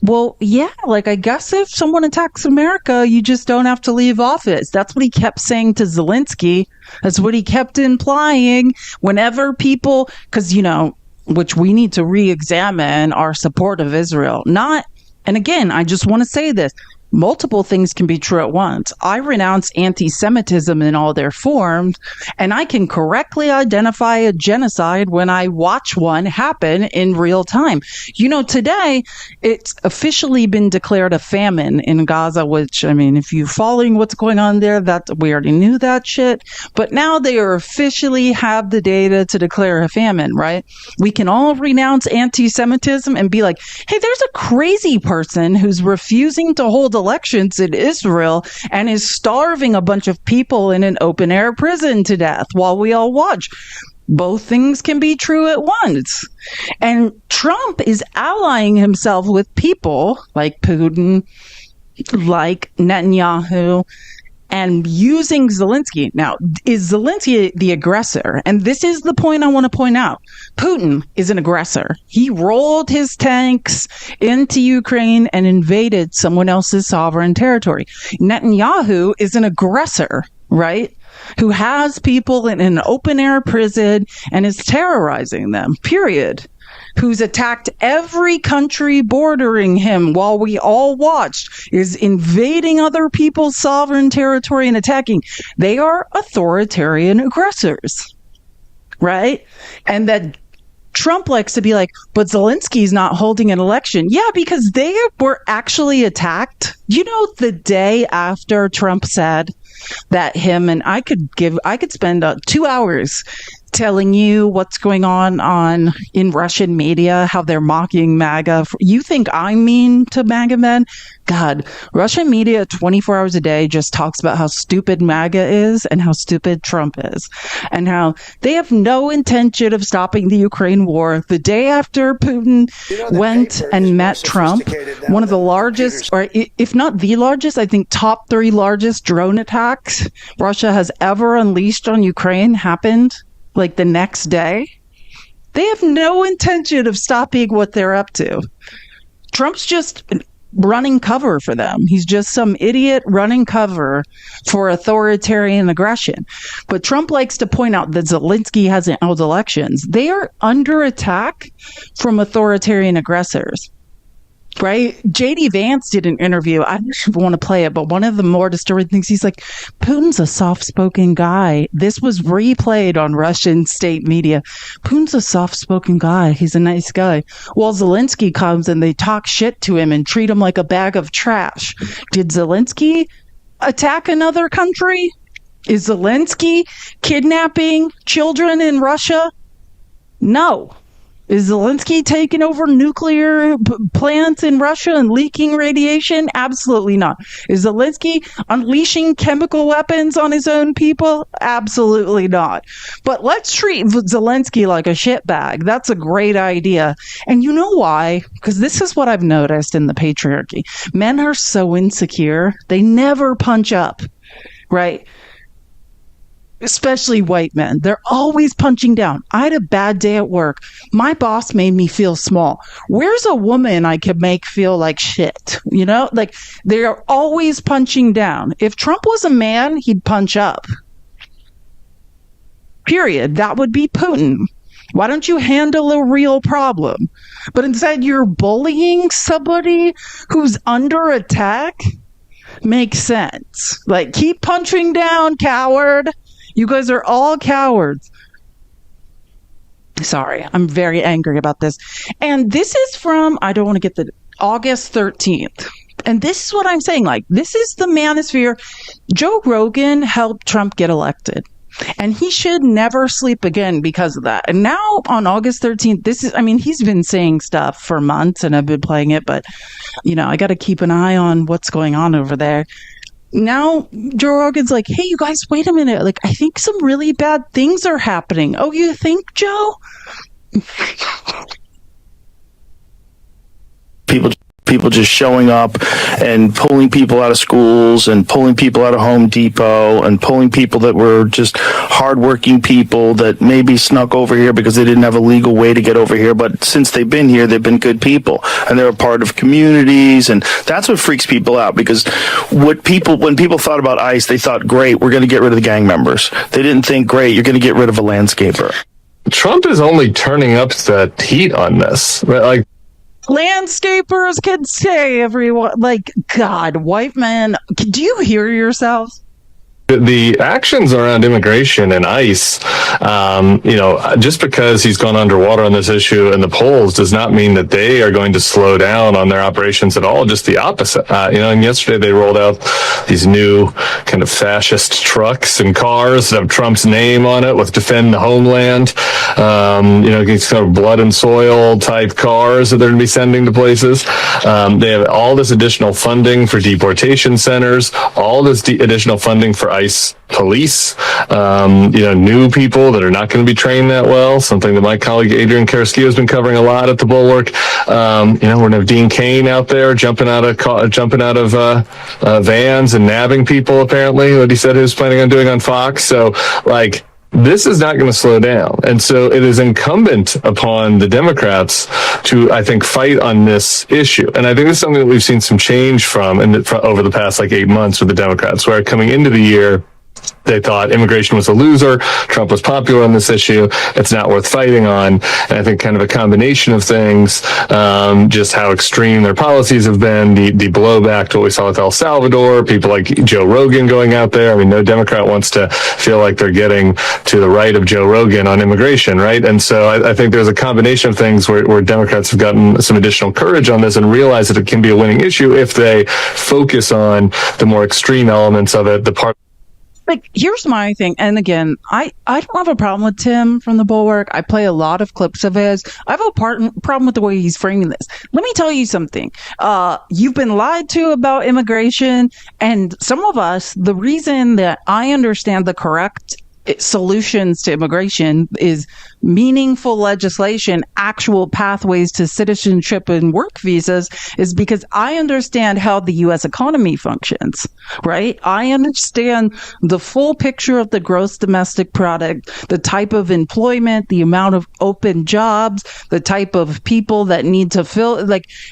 well, yeah, I guess if someone attacks America, you just don't have to leave office. That's what he kept saying to Zelensky. That's what he kept implying whenever people, because, which we need to re-examine our support of Israel. And again, I just want to say this. Multiple things can be true at once. I renounce anti-Semitism in all their forms, and I can correctly identify a genocide when I watch one happen in real time. Today, it's officially been declared a famine in Gaza, which, if you're following what's going on there, we already knew that shit. But now they officially have the data to declare a famine, right? We can all renounce anti-Semitism and be like, hey, there's a crazy person who's refusing to hold elections in Israel and is starving a bunch of people in an open air prison to death while we all watch. Both things can be true at once. And Trump is allying himself with people like Putin, like Netanyahu, and using Zelensky. Now, is Zelensky the aggressor? And this is the point I want to point out. Putin is an aggressor. He rolled his tanks into Ukraine and invaded someone else's sovereign territory. Netanyahu is an aggressor, right? Who has people in an open air prison and is terrorizing them, period. Who's attacked every country bordering him while we all watched, is invading other people's sovereign territory and attacking. They are authoritarian aggressors, right? And that Trump likes to be like, but Zelensky's not holding an election. Yeah, because they were actually attacked. You know, the day after Trump said that him and I could spend 2 hours telling you what's going on in Russian media, how they're mocking MAGA. You think I'm mean to MAGA men? God, Russian media 24 hours a day just talks about how stupid MAGA is and how stupid Trump is and how they have no intention of stopping the Ukraine war. The day after Putin went and met Trump, one of the largest, or if not the largest, I think top 3 largest drone attacks Russia has ever unleashed on Ukraine happened like the next day. They have no intention of stopping what they're up to. Trump's just running cover for them. He's just some idiot running cover for authoritarian aggression. But Trump likes to point out that Zelensky hasn't held elections. They are under attack from authoritarian aggressors. Right? JD Vance did an interview. I don't want to play it, but one of the more disturbing things, he's like, Putin's a soft-spoken guy. This was replayed on Russian state media. Putin's a soft-spoken guy. He's a nice guy. Well, Zelensky comes and they talk shit to him and treat him like a bag of trash. Did Zelensky attack another country? Is Zelensky kidnapping children in Russia? No. Is Zelensky taking over nuclear plants in Russia and leaking radiation? Absolutely not. Is Zelensky unleashing chemical weapons on his own people? Absolutely not. But let's treat Zelensky like a shitbag. That's a great idea. And you know why? Because this is what I've noticed in the patriarchy. Men are so insecure. They never punch up, right? Especially white men. They're always punching down. I had a bad day at work. My boss made me feel small. Where's a woman I could make feel like shit? You know, like they're always punching down. If Trump was a man, he'd punch up. Period. That would be Putin. Why don't you handle a real problem? But instead you're bullying somebody who's under attack? Makes sense. Like, keep punching down, coward. You guys are all cowards. Sorry, I'm very angry about this. And this is from, I don't want to get the August 13th. And this is what I'm saying. Like, this is the manosphere. Joe Rogan helped Trump get elected. And he should never sleep again because of that. And now on August 13th, he's been saying stuff for months and I've been playing it, but, I got to keep an eye on what's going on over there. Now, Joe Rogan's like, hey, you guys, wait a minute. Like, I think some really bad things are happening. Oh, you think, Joe? People just showing up and pulling people out of schools and pulling people out of Home Depot and pulling people that were just hardworking people that maybe snuck over here because they didn't have a legal way to get over here. But since they've been here, they've been good people and they're a part of communities. And that's what freaks people out, because when people thought about ICE, they thought, great, we're going to get rid of the gang members. They didn't think, great, you're going to get rid of a landscaper. Trump is only turning up the heat on this, right? Like, landscapers can say, everyone, like, God, white men, do you hear yourselves? The actions around immigration and ICE, just because he's gone underwater on this issue in the polls does not mean that they are going to slow down on their operations at all. Just the opposite. And yesterday they rolled out these new kind of fascist trucks and cars that have Trump's name on it with Defend the Homeland. These kind of blood and soil type cars that they're going to be sending to places. They have all this additional funding for deportation centers, all this additional funding for ICE police, new people that are not going to be trained that well, something that my colleague Adrian Karaskia has been covering a lot at the Bulwark. We're going to have Dean Cain out there jumping out of vans and nabbing people, apparently, what he said he was planning on doing on Fox. So, this is not going to slow down. And so it is incumbent upon the Democrats to, I think, fight on this issue. And I think this is something that we've seen some change from over the past 8 months with the Democrats, where coming into the year, they thought immigration was a loser. Trump was popular on this issue. It's not worth fighting on. And I think kind of a combination of things, just how extreme their policies have been, the blowback to what we saw with El Salvador, people like Joe Rogan going out there. I mean, no Democrat wants to feel like they're getting to the right of Joe Rogan on immigration, right? And so I think there's a combination of things where Democrats have gotten some additional courage on this and realize that it can be a winning issue if they focus on the more extreme elements of it, the part. Here's my thing. And again, I don't have a problem with Tim from the Bulwark. I play a lot of clips of his. I have a problem with the way he's framing this. Let me tell you something. You've been lied to about immigration. And some of us, the reason that I understand the correct solutions to immigration is meaningful legislation, actual pathways to citizenship and work visas, is because I understand how the U.S. economy functions, right? I understand the full picture of the gross domestic product, the type of employment, the amount of open jobs, the type of people that need to fill,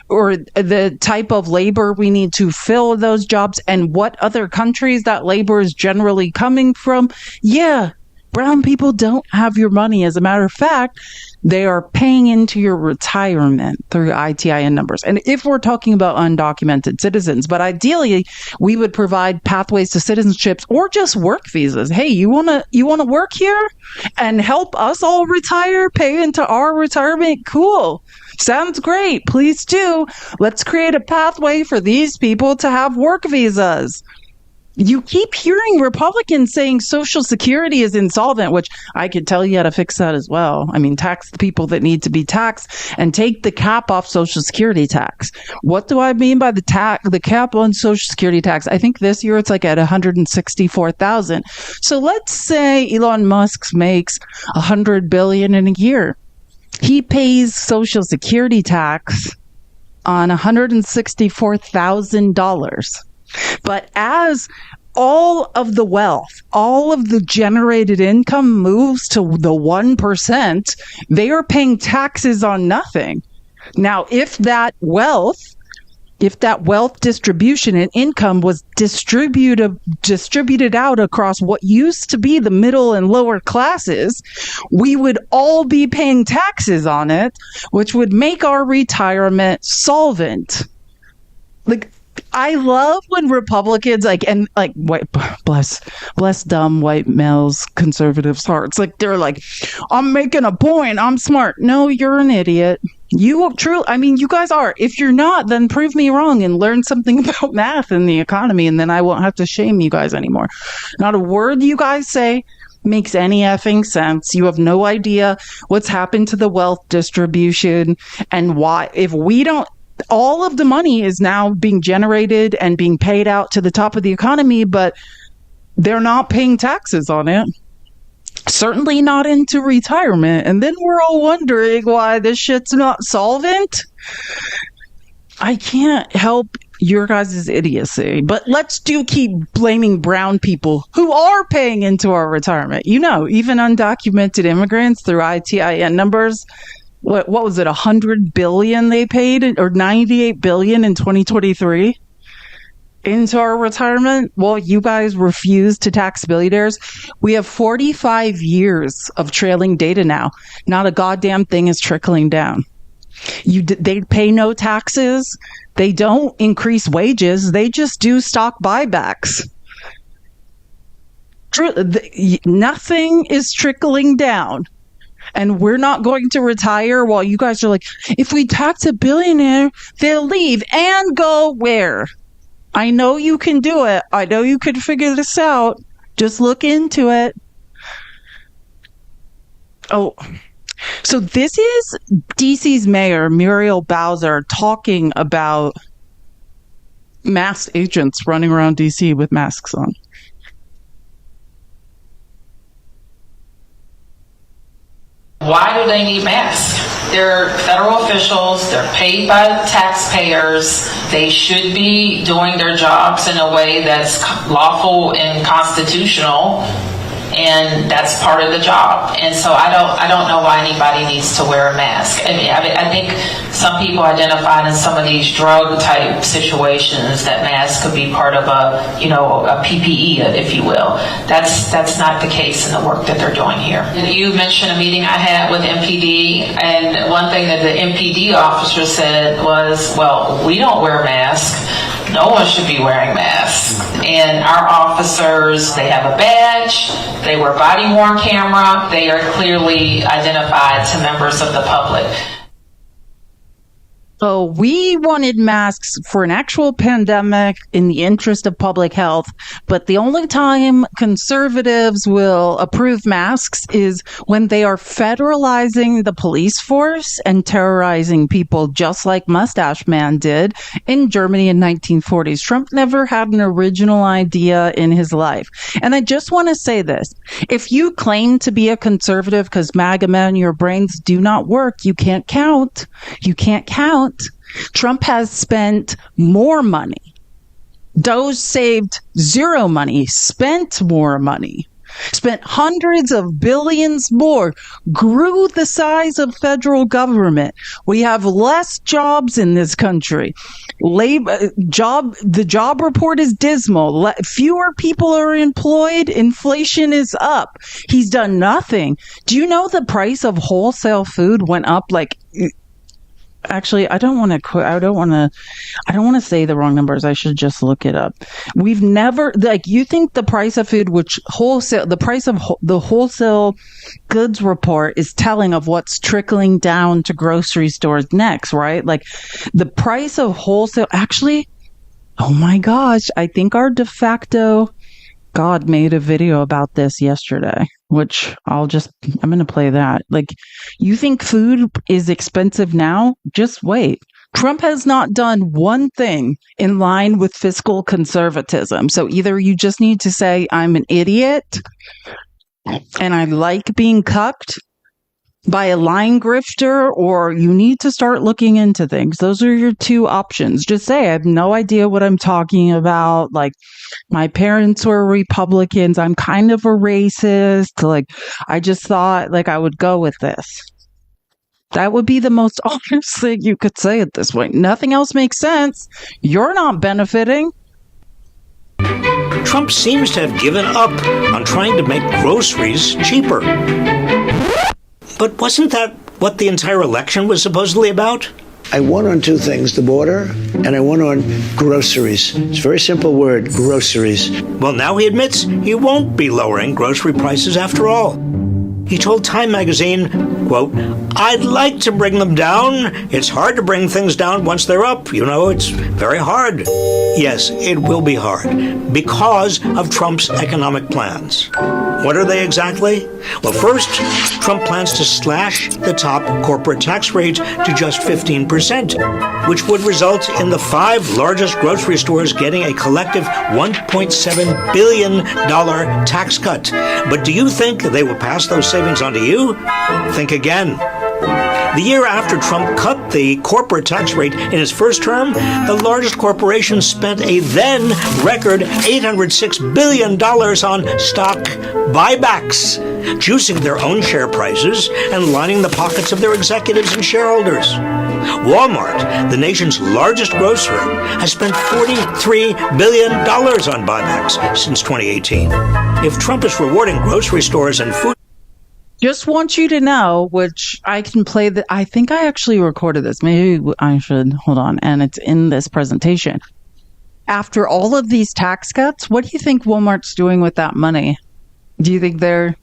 or the type of labor we need to fill those jobs, and what other countries that labor is generally coming from. Yeah. Brown people don't have your money. As a matter of fact, they are paying into your retirement through ITIN numbers. And if we're talking about undocumented citizens, but ideally we would provide pathways to citizenships or just work visas. Hey, you want to work here and help us all retire, pay into our retirement? Cool. Sounds great. Please do. Let's create a pathway for these people to have work visas. You keep hearing Republicans saying Social Security is insolvent, which I could tell you how to fix that as well. I mean, tax the people that need to be taxed and take the cap off Social Security tax. What do I mean by the cap on Social Security tax? I think this year it's at $164,000. So let's say Elon Musk makes $100 billion in a year. He pays Social Security tax on $164,000. But as all of the wealth, all of the generated income moves to the 1%, they are paying taxes on nothing. Now, if that wealth distribution and income was distributed out across what used to be the middle and lower classes, we would all be paying taxes on it, which would make our retirement solvent. I love when Republicans bless dumb white males, conservatives' hearts. They're like, I'm making a point. I'm smart. No, you're an idiot. You guys are. If you're not, then prove me wrong and learn something about math and the economy, and then I won't have to shame you guys anymore. Not a word you guys say makes any effing sense. You have no idea what's happened to the wealth distribution and why. If we don't, all of the money is now being generated and being paid out to the top of the economy, but they're not paying taxes on it. Certainly not into retirement. And then we're all wondering why this shit's not solvent. I can't help your guys' idiocy, but let's keep blaming brown people who are paying into our retirement. Even undocumented immigrants through ITIN numbers. What was it, 100 billion they paid, or 98 billion in 2023 into our retirement? Well, you guys refuse to tax billionaires. We have 45 years of trailing data now. Not a goddamn thing is trickling down. They pay no taxes. They don't increase wages. They just do stock buybacks. Nothing is trickling down. And we're not going to retire while you guys are like, if we tax a billionaire, they'll leave and go where? I know you can do it. I know you can figure this out. Just look into it. Oh, so this is DC's mayor, Muriel Bowser, talking about masked agents running around DC with masks on. Why do they need masks? They're federal officials. They're paid by taxpayers. They should be doing their jobs in a way that's lawful and constitutional. And that's part of the job. And so I don't know why anybody needs to wear a mask. I mean, I think some people identified in some of these drug type situations that masks could be part of a PPE, if you will. That's not the case in the work that they're doing here. You mentioned a meeting I had with MPD, and one thing that the MPD officer said was, well, we don't wear masks. No one should be wearing masks. And our officers, they have a badge, they wear body-worn camera, they are clearly identified to members of the public. So we wanted masks for an actual pandemic in the interest of public health, but the only time conservatives will approve masks is when they are federalizing the police force and terrorizing people, just like Mustache Man did in Germany in 1940s. Trump never had an original idea in his life. And I just want to say this. If you claim to be a conservative because MAGA men, your brains do not work, you can't count. You can't count. Trump has spent more money. Doge saved zero money, spent more money, spent hundreds of billions more, grew the size of federal government. We have less jobs in this country. The job report is dismal. Fewer people are employed. Inflation is up. He's done nothing. Do you know the price of wholesale food went up like... Actually, I don't want to say the wrong numbers. I should just look it up. We've never, you think the price of food, the price of the wholesale goods report is telling of what's trickling down to grocery stores next, right? Like the price of wholesale, actually, oh my gosh, I think our de facto God made a video about this yesterday, which I'm going to play that. Like, you think food is expensive now? Just wait. Trump has not done one thing in line with fiscal conservatism. So either you just need to say, I'm an idiot and I like being cucked by a lying grifter, or you need to start looking into things. Those are your two options. Just say, I have no idea what I'm talking about. Like, my parents were Republicans. I'm kind of a racist. Like, I just thought, like, I would go with this. That would be the most honest thing you could say at this point. Nothing else makes sense. You're not benefiting. Trump seems to have given up on trying to make groceries cheaper. But wasn't that what the entire election was supposedly about? I won on two things, the border, and I won on groceries. It's a very simple word, groceries. Well, now he admits he won't be lowering grocery prices after all. He told Time magazine, quote, I'd like to bring them down. It's hard to bring things down once they're up. You know, it's very hard. Yes, it will be hard because of Trump's economic plans. What are they exactly? Well, first, Trump plans to slash the top corporate tax rate to just 15%, which would result in the 5 largest grocery stores getting a collective $1.7 billion tax cut. But do you think they will pass those savings on to you? Think again. The year after Trump cut the corporate tax rate in his first term, the largest corporations spent a then record $806 billion on stock buybacks, juicing their own share prices and lining the pockets of their executives and shareholders. Walmart, the nation's largest grocer, has spent $43 billion on buybacks since 2018. If Trump is rewarding grocery stores and food... Just want you to know, which I can play that. I think I actually recorded this. Maybe I should hold on. And it's in this presentation. After all of these tax cuts, what do you think Walmart's doing with that money? Do you think they're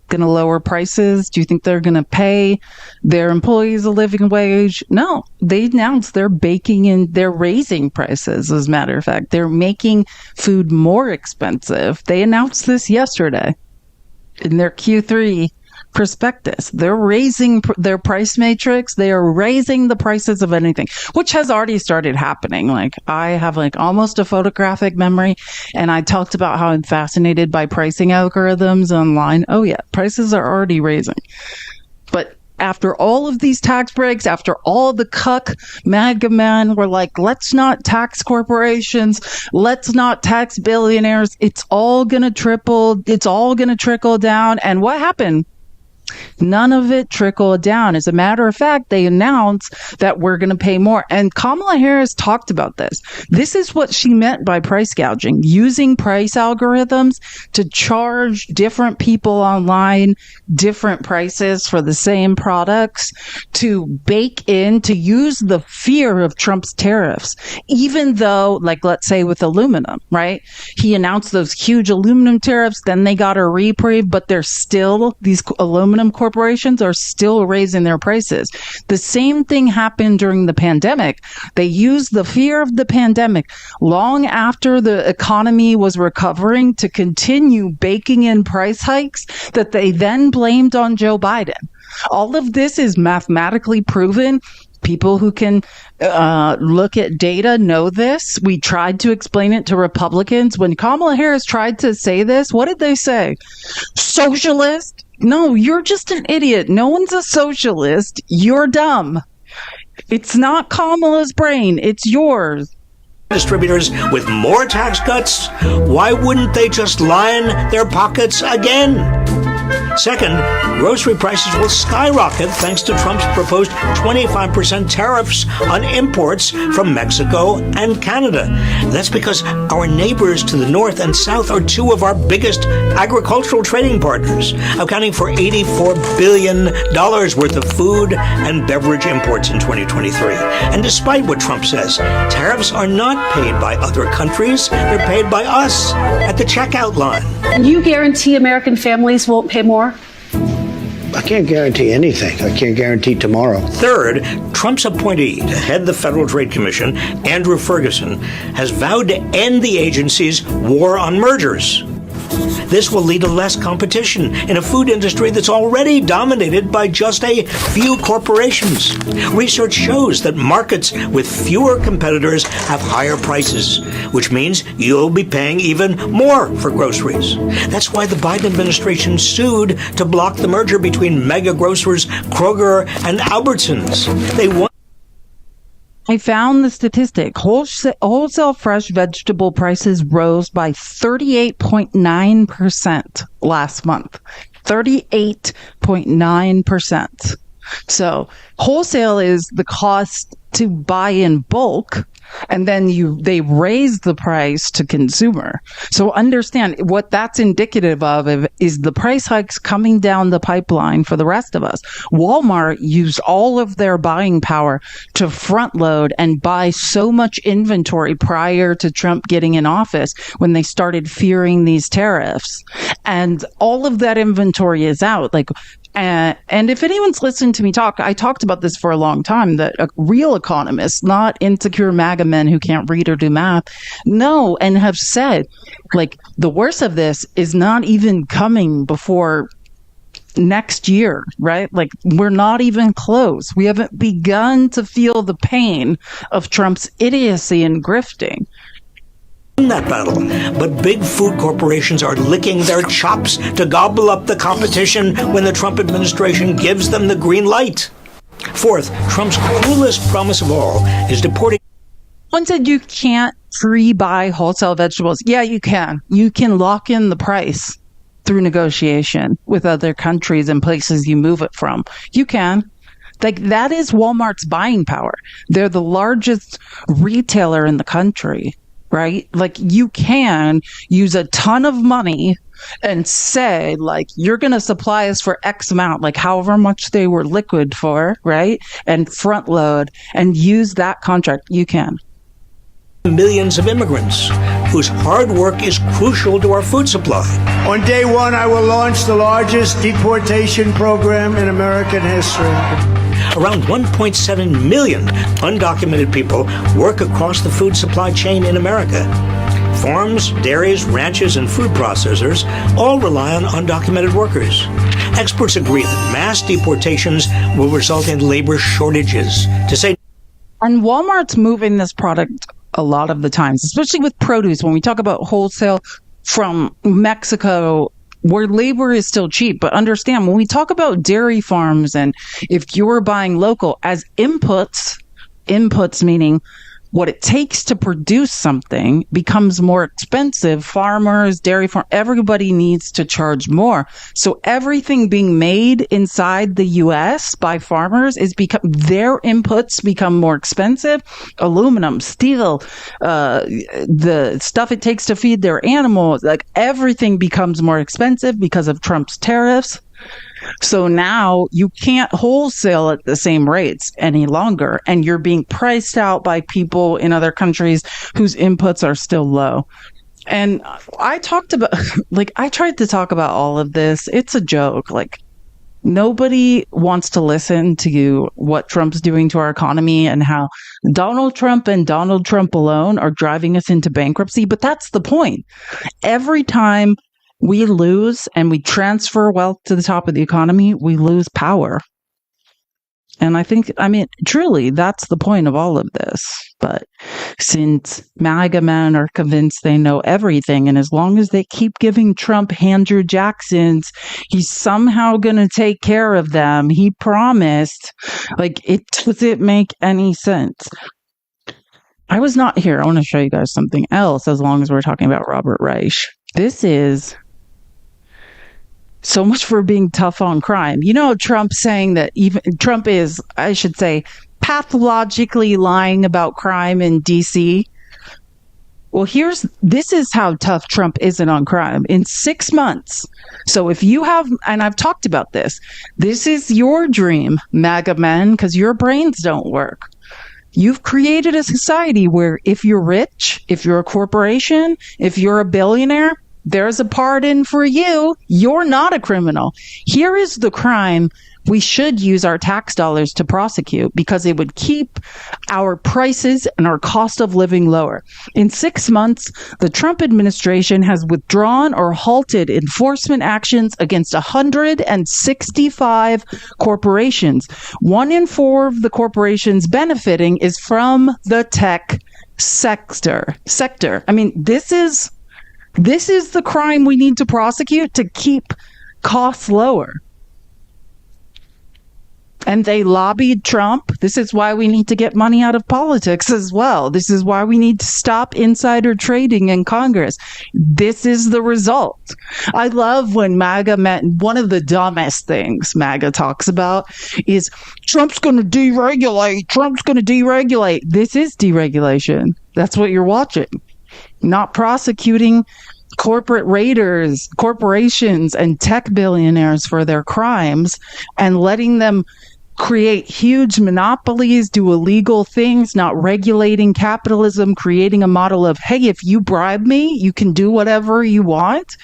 going to lower prices? Do you think they're going to pay their employees a living wage? No, they announced they're raising prices. As a matter of fact, they're making food more expensive. They announced this yesterday in their Q3 prospectus. They're raising their price matrix. They are raising the prices of anything, which has already started happening. Like, I have almost a photographic memory, and I talked about how I'm fascinated by pricing algorithms online. Oh yeah, prices are already raising. But after all of these tax breaks, after all the cuck MAGA men were like, let's not tax corporations, let's not tax billionaires. It's all going to trickle down. And what happened? None of it trickled down. As a matter of fact, they announced that we're going to pay more. And Kamala Harris talked about this. This is what she meant by price gouging, using price algorithms to charge different people online different prices for the same products, to use the fear of Trump's tariffs. Even though, like, let's say with aluminum, right? He announced those huge aluminum tariffs, then they got a reprieve, but these aluminum corporations are still raising their prices. The same thing happened during the pandemic. They used the fear of the pandemic long after the economy was recovering to continue baking in price hikes that they then blamed on Joe Biden. All of this is mathematically proven. People who can look at data know this. We tried to explain it to Republicans. When Kamala Harris tried to say this, what did they say? Socialist? No, you're just an idiot. No one's a socialist. You're dumb. It's not Kamala's brain. It's yours. Distributors with more tax cuts, why wouldn't they just line their pockets again? Second, grocery prices will skyrocket thanks to Trump's proposed 25% tariffs on imports from Mexico and Canada. That's because our neighbors to the north and south are two of our biggest agricultural trading partners, accounting for $84 billion worth of food and beverage imports in 2023. And despite what Trump says, tariffs are not paid by other countries, they're paid by us at the checkout line. And you guarantee American families won't pay more? I can't guarantee anything. I can't guarantee tomorrow. Third, Trump's appointee to head the Federal Trade Commission, Andrew Ferguson, has vowed to end the agency's war on mergers. This will lead to less competition in a food industry that's already dominated by just a few corporations. Research shows that markets with fewer competitors have higher prices, which means you'll be paying even more for groceries. That's why the Biden administration sued to block the merger between mega grocers Kroger and Albertsons. I found the statistic. Wholesale fresh vegetable prices rose by 38.9% last month. 38.9%. So wholesale is the cost to buy in bulk, and then they raise the price to consumer. So understand what that's indicative of is the price hikes coming down the pipeline for the rest of us. Walmart used all of their buying power to front load and buy so much inventory prior to Trump getting in office when they started fearing these tariffs. And all of that inventory is out. And if anyone's listened to me talk, I talked about this for a long time, that real economists, not insecure MAGA men who can't read or do math, know and have said, the worst of this is not even coming before next year, right? We're not even close. We haven't begun to feel the pain of Trump's idiocy and grifting. That battle, but big food corporations are licking their chops to gobble up the competition when the Trump administration gives them the green light. Fourth, Trump's cruelest promise of all is deporting. One said you can't pre-buy wholesale vegetables. Yeah, you can. You can lock in the price through negotiation with other countries and places you move it from. You can. That is Walmart's buying power. They're the largest retailer in the country. Right? You can use a ton of money and say, you're going to supply us for X amount, however much they were liquid for, right? And front load and use that contract. You can. Millions of immigrants whose hard work is crucial to our food supply. On day one, I will launch the largest deportation program in American history. Around 1.7 million undocumented people work across the food supply chain in America. Farms, dairies, ranches, and food processors all rely on undocumented workers. Experts agree that mass deportations will result in labor shortages. And Walmart's moving this product a lot of the times, especially with produce. When we talk about wholesale from Mexico where labor is still cheap. But understand, when we talk about dairy farms and if you're buying local as inputs meaning what it takes to produce something becomes more expensive. Farmers, dairy farm, everybody needs to charge more. So everything being made inside the U.S. by farmers their inputs become more expensive. Aluminum, steel, the stuff it takes to feed their animals, like everything becomes more expensive because of Trump's tariffs. So now you can't wholesale at the same rates any longer, and you're being priced out by people in other countries whose inputs are still low. And I tried to talk about all of this. It's a joke. Like, nobody wants to listen to what Trump's doing to our economy and how Donald Trump and Donald Trump alone are driving us into bankruptcy. But that's the point. Every time we lose and we transfer wealth to the top of the economy, we lose power. And truly, that's the point of all of this. But since MAGA men are convinced they know everything, and as long as they keep giving Trump Andrew Jacksons, he's somehow going to take care of them. He promised. It doesn't make any sense. I was not here. I want to show you guys something else as long as we're talking about Robert Reich. This is so much for being tough on crime. Trump saying that Trump is, I should say, pathologically lying about crime in D.C. Well, this is how tough Trump isn't on crime. In 6 months. So if you have, and I've talked about this is your dream, MAGA men, because your brains don't work. You've created a society where if you're rich, if you're a corporation, if you're a billionaire, there's a pardon for you. You're not a criminal. Here is the crime we should use our tax dollars to prosecute because it would keep our prices and our cost of living lower. In 6 months, the Trump administration has withdrawn or halted enforcement actions against 165 corporations. 1 in 4 of the corporations benefiting is from the tech sector. This is the crime we need to prosecute to keep costs lower. And they lobbied Trump. This is why we need to get money out of politics as well. This is why we need to stop insider trading in Congress. This is the result. I love when MAGA one of the dumbest things MAGA talks about is Trump's going to deregulate. Trump's going to deregulate. This is deregulation. That's what you're watching. Not prosecuting corporate raiders, corporations, and tech billionaires for their crimes and letting them create huge monopolies, do illegal things, not regulating capitalism, creating a model of, hey, if you bribe me, you can do whatever you want.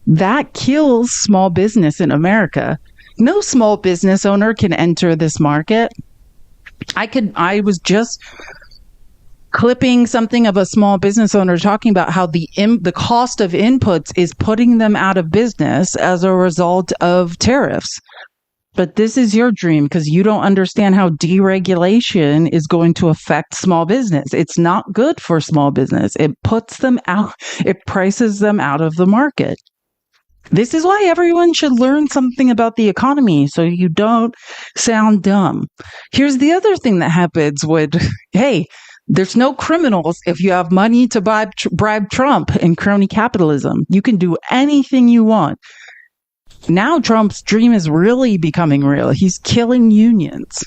That kills small business in America. No small business owner can enter this market. I was just clipping something of a small business owner talking about how the cost of inputs is putting them out of business as a result of tariffs. But this is your dream because you don't understand how deregulation is going to affect small business. It's not good for small business. It puts them out. It prices them out of the market. This is why everyone should learn something about the economy so you don't sound dumb. Here's the other thing that happens hey, there's no criminals if you have money to bribe Trump in crony capitalism. You can do anything you want. Now Trump's dream is really becoming real. He's killing unions.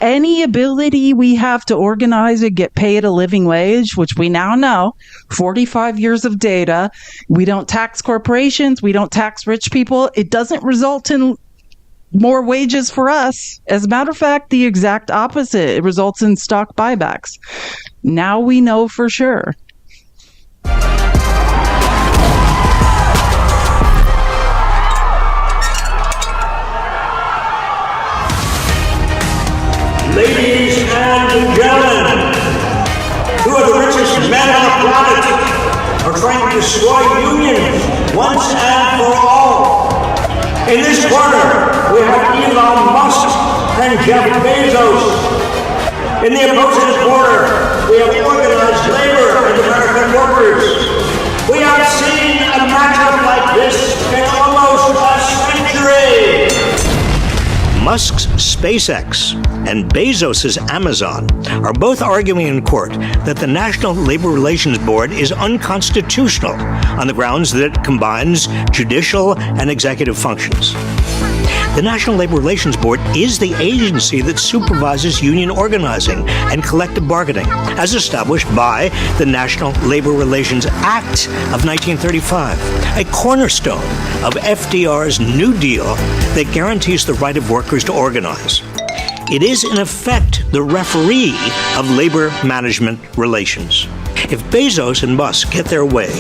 Any ability we have to organize and get paid a living wage, which we now know, 45 years of data, we don't tax corporations, we don't tax rich people. It doesn't result in more wages for us. As a matter of fact, the exact opposite. It results in stock buybacks. Now we know for sure. Ladies and gentlemen, 2 of the richest men on the planet are trying to destroy unions once and for all. In this corner, we have Elon Musk and Jeff Bezos. In the opposing corner, we have organized labor and American workers. We have seen a matchup like this been almost a century. Musk's SpaceX and Bezos's Amazon are both arguing in court that the National Labor Relations Board is unconstitutional on the grounds that it combines judicial and executive functions. The National Labor Relations Board is the agency that supervises union organizing and collective bargaining, as established by the National Labor Relations Act of 1935, a cornerstone of FDR's New Deal that guarantees the right of workers to organize. It is, in effect, the referee of labor management relations. If Bezos and Musk get their way,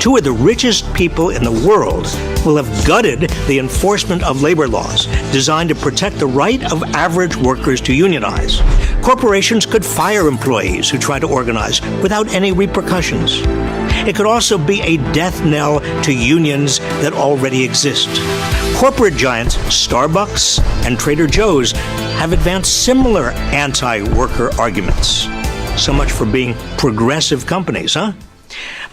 two of the richest people in the world will have gutted the enforcement of labor laws designed to protect the right of average workers to unionize. Corporations could fire employees who try to organize without any repercussions. It could also be a death knell to unions that already exist. Corporate giants Starbucks and Trader Joe's have advanced similar anti-worker arguments. So much for being progressive companies, huh?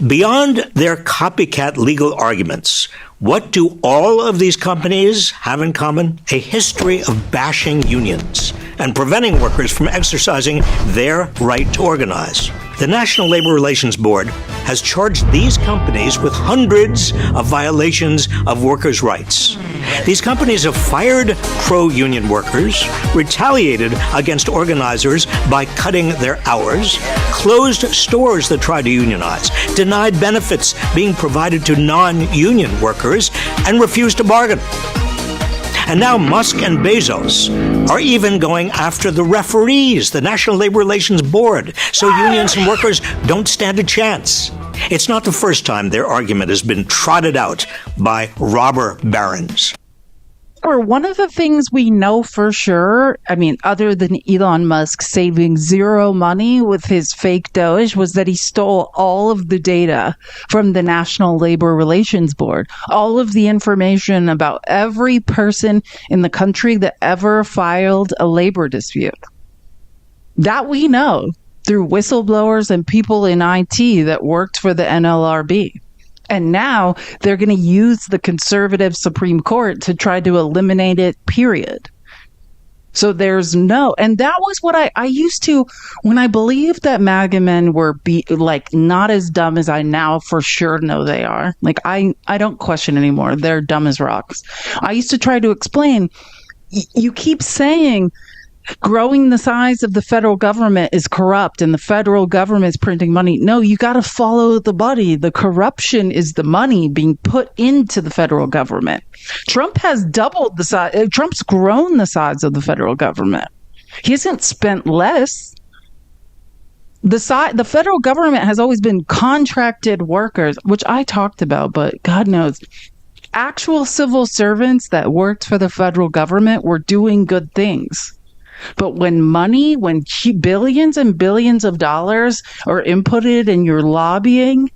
Beyond their copycat legal arguments, what do all of these companies have in common? A history of bashing unions and preventing workers from exercising their right to organize. The National Labor Relations Board has charged these companies with hundreds of violations of workers' rights. These companies have fired pro-union workers, retaliated against organizers by cutting their hours, closed stores that tried to unionize, denied benefits being provided to non-union workers, and refused to bargain. And now Musk and Bezos are even going after the referees, the National Labor Relations Board, so unions and workers don't stand a chance. It's not the first time their argument has been trotted out by robber barons. Or one of the things we know for sure, I mean, other than Elon Musk saving zero money with his fake Doge, was that he stole all of the data from the National Labor Relations Board, all of the information about every person in the country that ever filed a labor dispute. That we know through whistleblowers and people in IT that worked for the NLRB. And now they're going to use the conservative Supreme Court to try to eliminate it, period. So there's no, and that was what I used to, when I believed that MAGA men were not as dumb as I now for sure know they are. Like, I don't question anymore. They're dumb as rocks. I used to try to explain, you keep saying growing the size of the federal government is corrupt and the federal government is printing money. No, you got to follow the money. The corruption is the money being put into the federal government. Trump has doubled the size. Trump's grown the size of the federal government. He hasn't spent less. The federal government has always been contracted workers, which I talked about, but God knows. Actual civil servants that worked for the federal government were doing good things. But when billions and billions of dollars are inputted and you're lobbying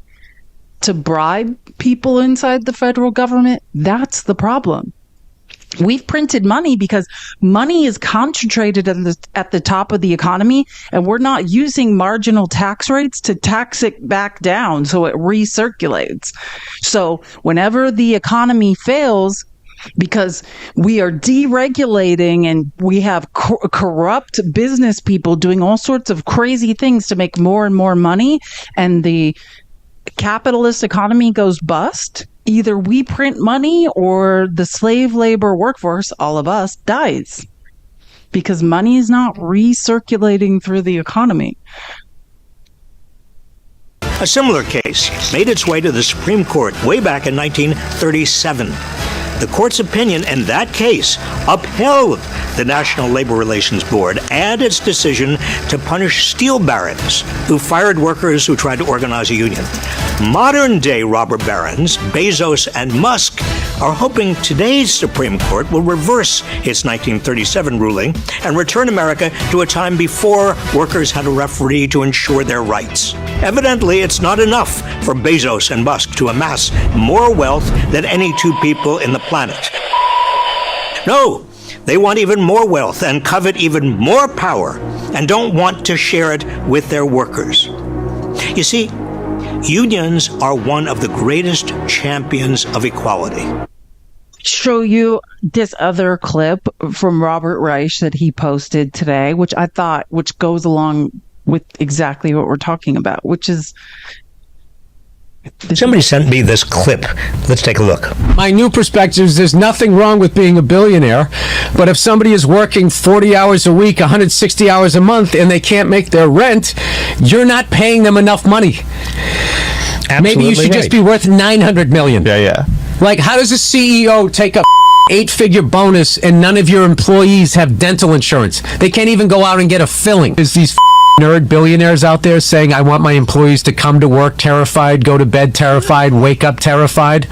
to bribe people inside the federal government, that's the problem. We've printed money because money is concentrated at the top of the economy, and we're not using marginal tax rates to tax it back down so it recirculates. So whenever the economy fails, because we are deregulating and we have corrupt business people doing all sorts of crazy things to make more and more money, and the capitalist economy goes bust, either we print money or the slave labor workforce, all of us, dies because money is not recirculating through the economy. A similar case made its way to the Supreme Court way back in 1937. The court's opinion in that case upheld the National Labor Relations Board and its decision to punish steel barons who fired workers who tried to organize a union. Modern-day robber barons, Bezos and Musk, are hoping today's Supreme Court will reverse its 1937 ruling and return America to a time before workers had a referee to ensure their rights. Evidently, it's not enough for Bezos and Musk to amass more wealth than any two people in the planet. No, they want even more wealth and covet even more power and don't want to share it with their workers. You see, Unions are one of the greatest champions of equality. Show you this other clip from Robert Reich that he posted today, which goes along with exactly what we're talking about, which is... Somebody sent me this clip. Let's take a look. My new perspective is there's nothing wrong with being a billionaire, but if somebody is working 40 hours a week, 160 hours a month, and they can't make their rent, you're not paying them enough money. Absolutely Maybe you should just be worth $900 million. Yeah. Like, how does a CEO take a 8-figure bonus and none of your employees have dental insurance? They can't even go out and get a filling. There's these nerd billionaires out there saying, I want my employees to come to work terrified, go to bed terrified, wake up terrified.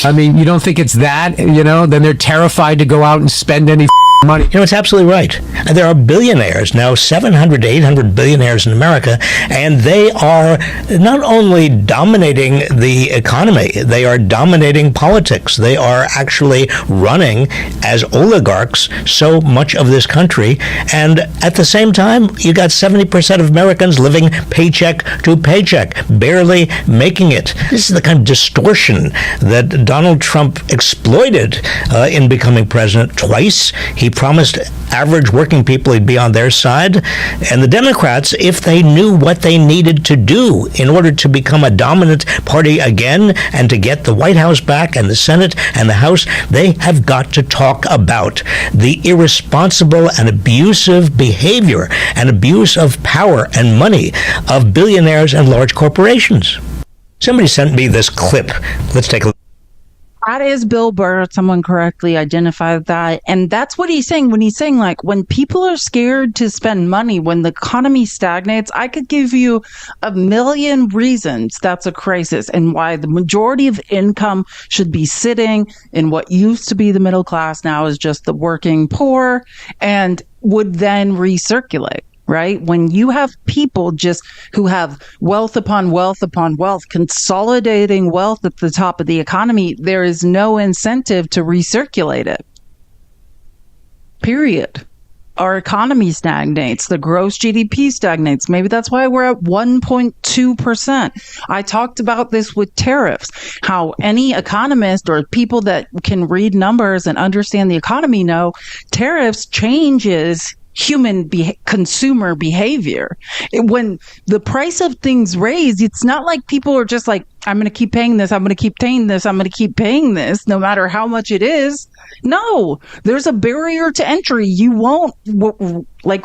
I mean, you don't think it's that, then they're terrified to go out and spend any money. It's absolutely right. There are billionaires now, 700 to 800 billionaires in America, and they are not only dominating the economy, they are dominating politics. They are actually running as oligarchs so much of this country, and at the same time, you got 70% of Americans living paycheck to paycheck, barely making it. This is the kind of distortion that Donald Trump exploited in becoming president twice. He promised average working people he'd be on their side. And the Democrats, if they knew what they needed to do in order to become a dominant party again and to get the White House back and the Senate and the House, they have got to talk about the irresponsible and abusive behavior and abuse of power and money of billionaires and large corporations. Somebody sent me this clip. Let's take a look. That is Bill Burr. Someone correctly identified that. And that's what he's saying when he's saying, like, when people are scared to spend money, when the economy stagnates, I could give you a million reasons that's a crisis and why the majority of income should be sitting in what used to be the middle class, now is just the working poor, and would then recirculate. Right? When you have people just who have wealth upon wealth upon wealth, consolidating wealth at the top of the economy, there is no incentive to recirculate it. Period. Our economy stagnates. The gross GDP stagnates. Maybe that's why we're at 1.2%. I talked about this with tariffs, how any economist or people that can read numbers and understand the economy know tariffs changes consumer behavior. When the price of things raise, it's not like people are just like, I'm going to keep paying this, I'm going to keep paying this, I'm going to keep paying this, no matter how much it is. No, there's a barrier to entry. You won't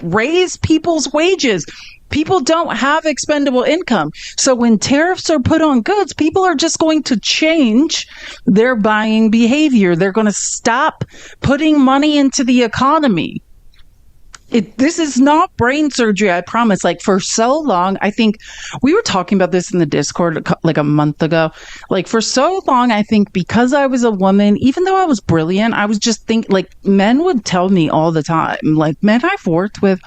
raise people's wages. People don't have expendable income. So when tariffs are put on goods, people are just going to change their buying behavior. They're going to stop putting money into the economy. This is not brain surgery, I promise. Like, for so long, I think we were talking about this in the Discord like a month ago. Like, for so long, I think because I was a woman, even though I was brilliant, I was just men would tell me all the time, like men I've worked with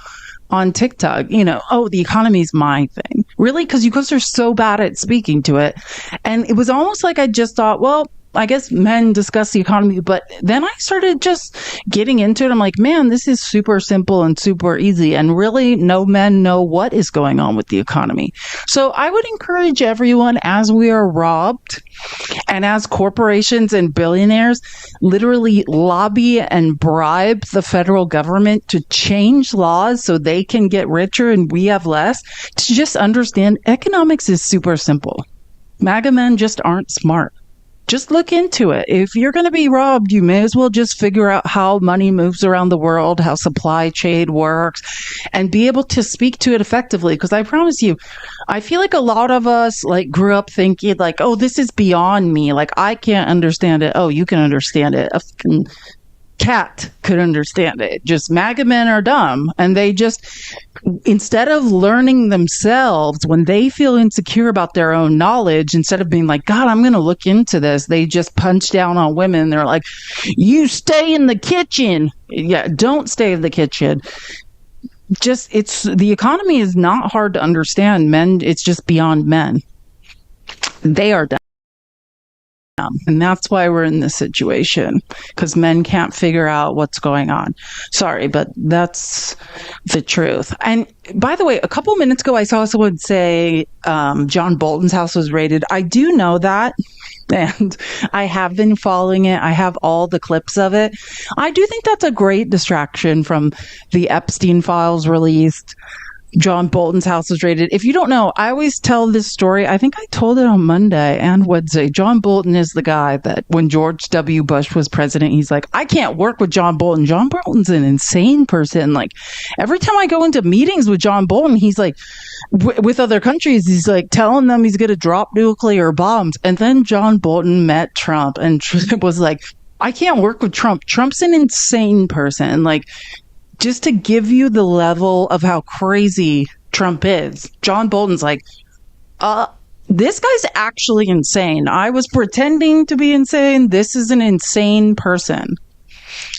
on TikTok, oh, the economy's my thing. Really? Because you guys are so bad at speaking to it. And it was almost like I just thought, well, I guess men discuss the economy, but then I started just getting into it. I'm like, man, this is super simple and super easy. And really, no men know what is going on with the economy. So I would encourage everyone, as we are robbed and as corporations and billionaires literally lobby and bribe the federal government to change laws so they can get richer and we have less, to just understand economics is super simple. MAGA men just aren't smart. Just look into it. If you're going to be robbed, you may as well just figure out how money moves around the world, how supply chain works, and be able to speak to it effectively. Because I promise you, I feel like a lot of us grew up thinking oh, this is beyond me. I can't understand it. Oh, you can understand it. A fucking cat could understand it. Just MAGA men are dumb, and they just, instead of learning themselves, when they feel insecure about their own knowledge, instead of being like, God, I'm going to look into this, they just punch down on women. They're like, you stay in the kitchen. Yeah, don't stay in the kitchen. The economy is not hard to understand. Men, it's just beyond men. They are dumb. And that's why we're in this situation, because men can't figure out what's going on. Sorry, but that's the truth. And by the way, a couple minutes ago, I saw someone say John Bolton's house was raided. I do know that. And I have been following it. I have all the clips of it. I do think that's a great distraction from the Epstein files released. John Bolton's house was raided. If you don't know, I always tell this story. I think I told it on Monday and Wednesday. John Bolton is the guy that when George W. Bush was president, he's like, I can't work with John Bolton. John Bolton's an insane person. Like, every time I go into meetings with John Bolton, he's like, with other countries, he's like telling them he's going to drop nuclear bombs. And then John Bolton met Trump and Trump was like, I can't work with Trump. Trump's an insane person. Like, just to give you the level of how crazy Trump is, John Bolton's like, this guy's actually insane. I was pretending to be insane. This is an insane person.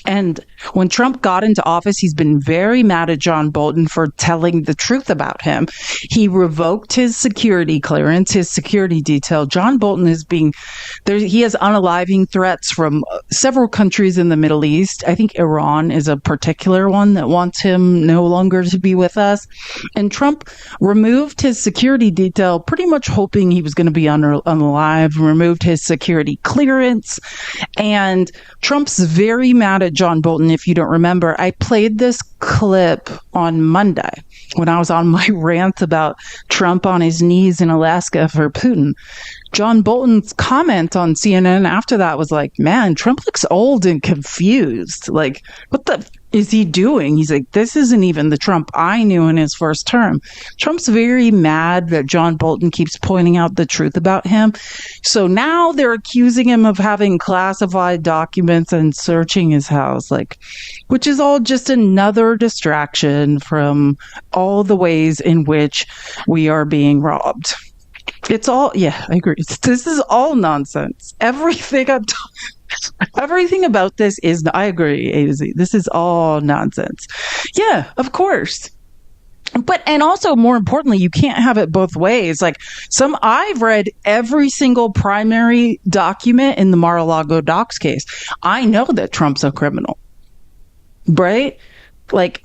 And when Trump got into office, he's been very mad at John Bolton for telling the truth about him. He revoked his security clearance, his security detail. John Bolton is he has unaliving threats from several countries in the Middle East. I think Iran is a particular one that wants him no longer to be with us. And Trump removed his security detail, pretty much hoping he was going to be unalive, removed his security clearance. And Trump's very mad at John Bolton. If you don't remember, I played this clip on Monday when I was on my rant about Trump on his knees in Alaska for Putin. John Bolton's comment on CNN after that was like, man, Trump looks old and confused. Like, what the is he doing? He's like, this isn't even the Trump I knew in his first term. Trump's very mad that John Bolton keeps pointing out the truth about him. So now they're accusing him of having classified documents and searching his house, like, which is all just another distraction from all the ways in which we are being robbed. It's all, yeah, I agree. This is all nonsense. Everything about this is, I agree, A to Z. This is all nonsense. Yeah, of course. But, and also more importantly, you can't have it both ways. Like I've read every single primary document in the Mar-a-Lago docs case. I know that Trump's a criminal, right? Like,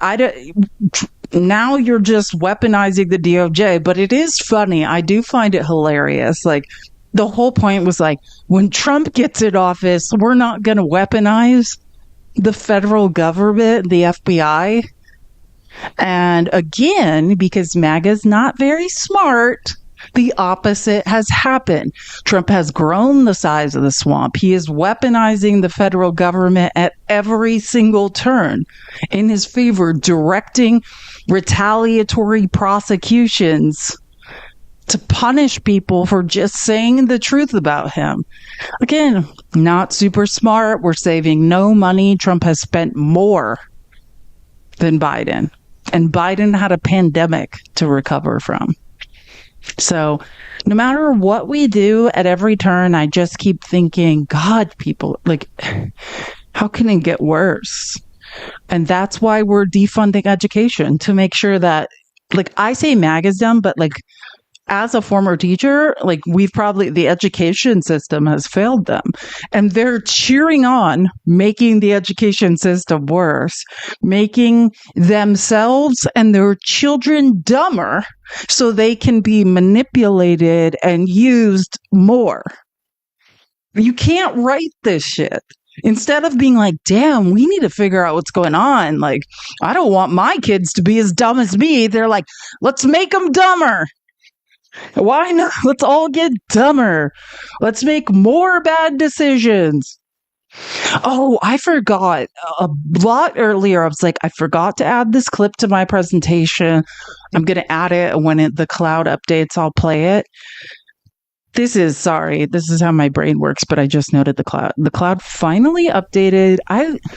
now you're just weaponizing the DOJ, but it is funny. I do find it hilarious. Like, the whole point was like, when Trump gets in office, we're not going to weaponize the federal government, the FBI. And again, because MAGA's not very smart, the opposite has happened. Trump has grown the size of the swamp. He is weaponizing the federal government at every single turn in his favor, directing retaliatory prosecutions to punish people for just saying the truth about him. Again, not super smart. We're saving no money. Trump has spent more than Biden. And Biden had a pandemic to recover from. So no matter what we do at every turn, I just keep thinking, God, people, like, how can it get worse? And that's why we're defunding education, to make sure that, like, I say MAGA's dumb, but like, as a former teacher, like, the education system has failed them, and they're cheering on making the education system worse, making themselves and their children dumber so they can be manipulated and used more. You can't write this shit. Instead of being like, damn, we need to figure out what's going on. Like, I don't want my kids to be as dumb as me. They're like, let's make them dumber. Why not? Let's all get dumber. Let's make more bad decisions. Oh, I forgot a lot earlier. I was like, I forgot to add this clip to my presentation. I'm going to add it when the cloud updates. I'll play it. This is how my brain works, but I just noted the cloud. The cloud finally updated.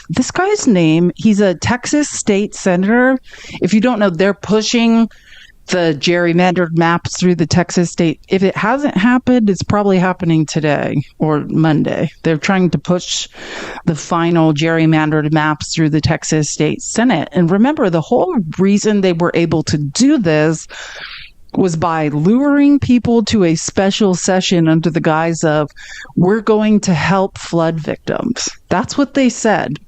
This guy's name, he's a Texas state senator. If you don't know, they're pushing the gerrymandered maps through the Texas state. If it hasn't happened, it's probably happening today or Monday. They're trying to push the final gerrymandered maps through the Texas state Senate. And remember, the whole reason they were able to do this was by luring people to a special session under the guise of, we're going to help flood victims. That's what they said.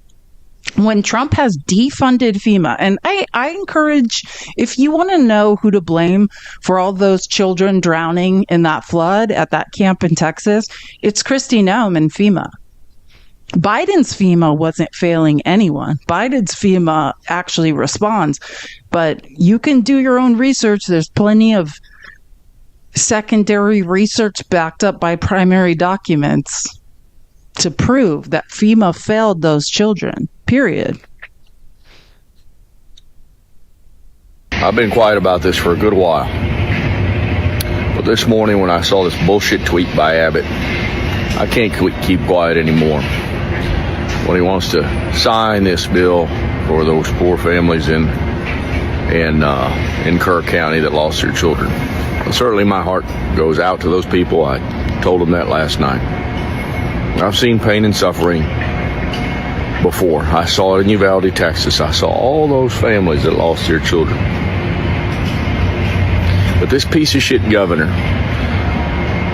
When Trump has defunded FEMA, and I encourage, if you want to know who to blame for all those children drowning in that flood at that camp in Texas, it's Kristi Noem and FEMA. Biden's FEMA wasn't failing anyone. Biden's FEMA actually responds, but you can do your own research. There's plenty of secondary research backed up by primary documents to prove that FEMA failed those children, period. I've been quiet about this for a good while. But this morning when I saw this bullshit tweet by Abbott, I can't keep quiet anymore. When he wants to sign this bill for those poor families in Kerr County that lost their children. And certainly my heart goes out to those people. I told them that last night. I've seen pain and suffering before. I saw it in Uvalde, Texas. I saw all those families that lost their children. But this piece of shit governor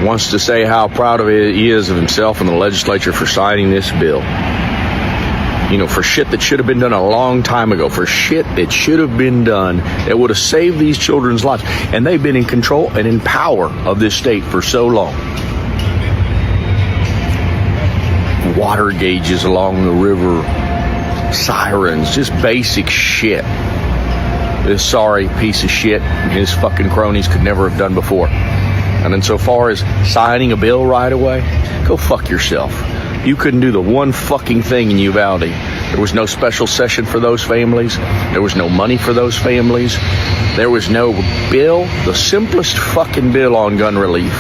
wants to say how proud he is of himself and the legislature for signing this bill. You know, for shit that should have been done a long time ago, for shit that should have been done that would have saved these children's lives. And they've been in control and in power of this state for so long. Water gauges along the river, sirens, just basic shit. This sorry piece of shit and his fucking cronies could never have done before. And insofar as signing a bill right away, go fuck yourself. You couldn't do the one fucking thing in Uvalde. There was no special session for those families. There was no money for those families. There was no bill, the simplest fucking bill on gun relief,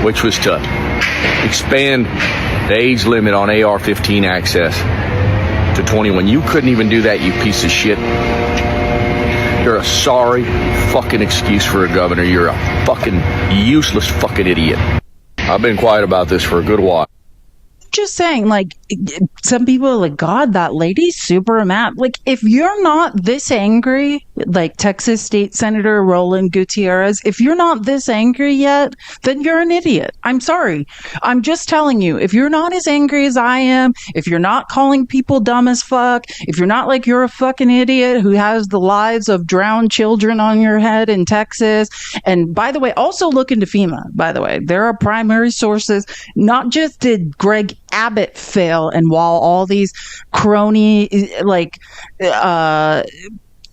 which was to expand the age limit on AR-15 access to 21. You couldn't even do that, you piece of shit. You're a sorry fucking excuse for a governor. You're a fucking useless fucking idiot. I've been quiet about this for a good while. Just saying, like, some people are like, God, that lady's super mad. Like, if you're not this angry, like Texas State Senator Roland Gutierrez, if you're not this angry yet, then you're an idiot. I'm sorry. I'm just telling you, if you're not as angry as I am, if you're not calling people dumb as fuck, if you're not like you're a fucking idiot who has the lives of drowned children on your head in Texas. And by the way, also look into FEMA, by the way. There are primary sources. Not just did Greg Abbott fail, and while all these crony, like,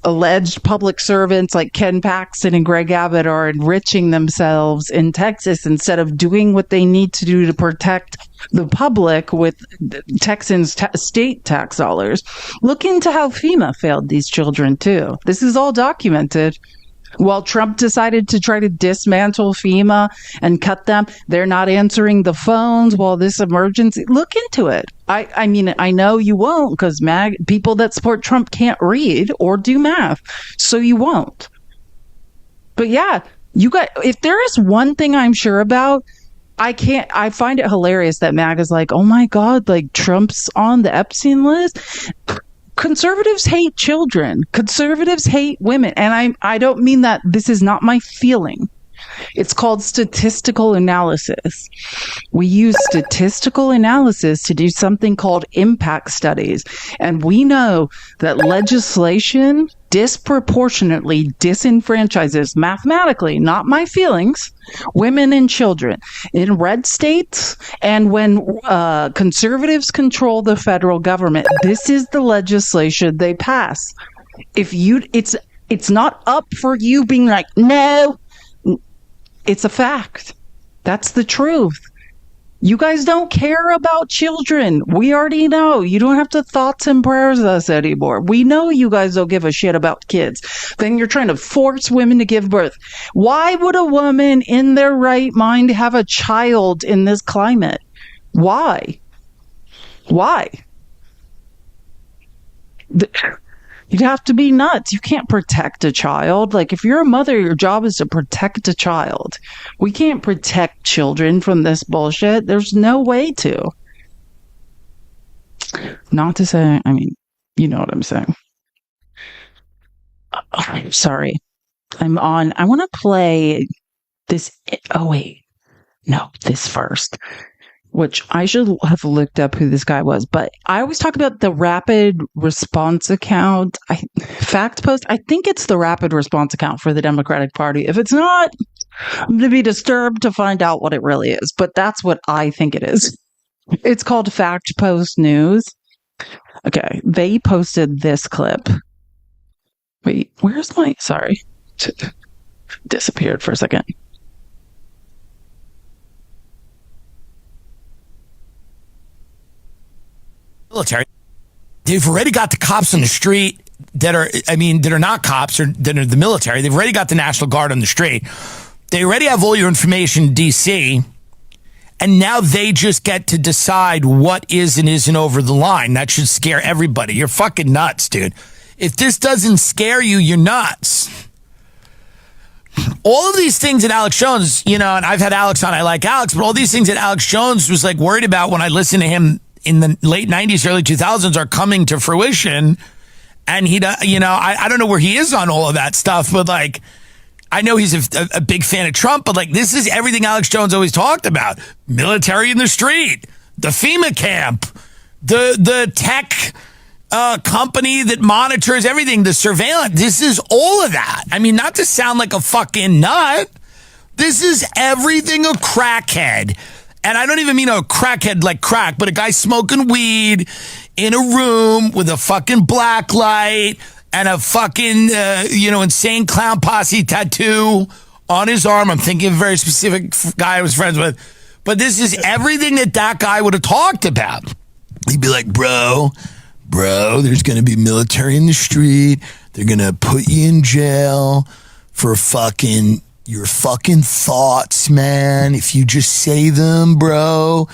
alleged public servants like Ken Paxton and Greg Abbott are enriching themselves in Texas instead of doing what they need to do to protect the public with Texans' state tax dollars. Look into how FEMA failed these children too. This is all documented. While Trump decided to try to dismantle FEMA and cut them, they're not answering the phones while this emergency. Look into it. I mean, I know you won't, because people that support Trump can't read or do math, so you won't. But yeah, if there is one thing I'm sure about, I find it hilarious that MAGA's like, oh my God, like Trump's on the Epstein list. Conservatives hate children. Conservatives hate women. And I don't mean that. This is not my feeling. It's called statistical analysis. We use statistical analysis to do something called impact studies. And we know that legislation disproportionately disenfranchises, mathematically, not my feelings, women and children in red states. And when conservatives control the federal government, this is the legislation they pass. It's not up for you being like, no. It's a fact. That's the truth. You guys don't care about children. We already know. You don't have to thoughts and prayers us anymore. We know you guys don't give a shit about kids. Then you're trying to force women to give birth. Why would a woman in their right mind have a child in this climate? Why? You'd have to be nuts. You can't protect a child. Like, if you're a mother, your job is to protect a child. We can't protect children from this bullshit. There's no way to. Not to say, I mean, you know what I'm saying. Sorry. I'm on. I want to play this. Oh, wait. No, this first, which I should have looked up who this guy was. But I always talk about the rapid response account. Fact Post. I think it's the rapid response account for the Democratic Party. If it's not, I'm going to be disturbed to find out what it really is. But that's what I think it is. It's called Fact Post News. Okay. They posted this clip. Wait, where's my... Sorry. Disappeared for a second. Military. They've already got the cops on the street that are not cops or that are the military. They've already got the National Guard on the street. They already have all your information in DC. And now they just get to decide what is and isn't over the line. That should scare everybody. You're fucking nuts, dude. If this doesn't scare you, you're nuts. All of these things that Alex Jones, and I've had Alex on, I like Alex, but all these things that Alex Jones was like worried about when I listened to him in the late 90s, early 2000s are coming to fruition. And I don't know where he is on all of that stuff, but like, I know he's a big fan of Trump, but like, this is everything Alex Jones always talked about. Military in the street, the FEMA camp, the tech company that monitors everything, the surveillance. This is all of that. I mean, not to sound like a fucking nut. This is everything a crackhead. And I don't even mean a crackhead like crack, but a guy smoking weed in a room with a fucking black light and a fucking, insane clown posse tattoo on his arm. I'm thinking of a very specific guy I was friends with. But this is everything that guy would have talked about. He'd be like, bro, there's going to be military in the street. They're going to put you in jail for your fucking thoughts, man. If you just say them, bro,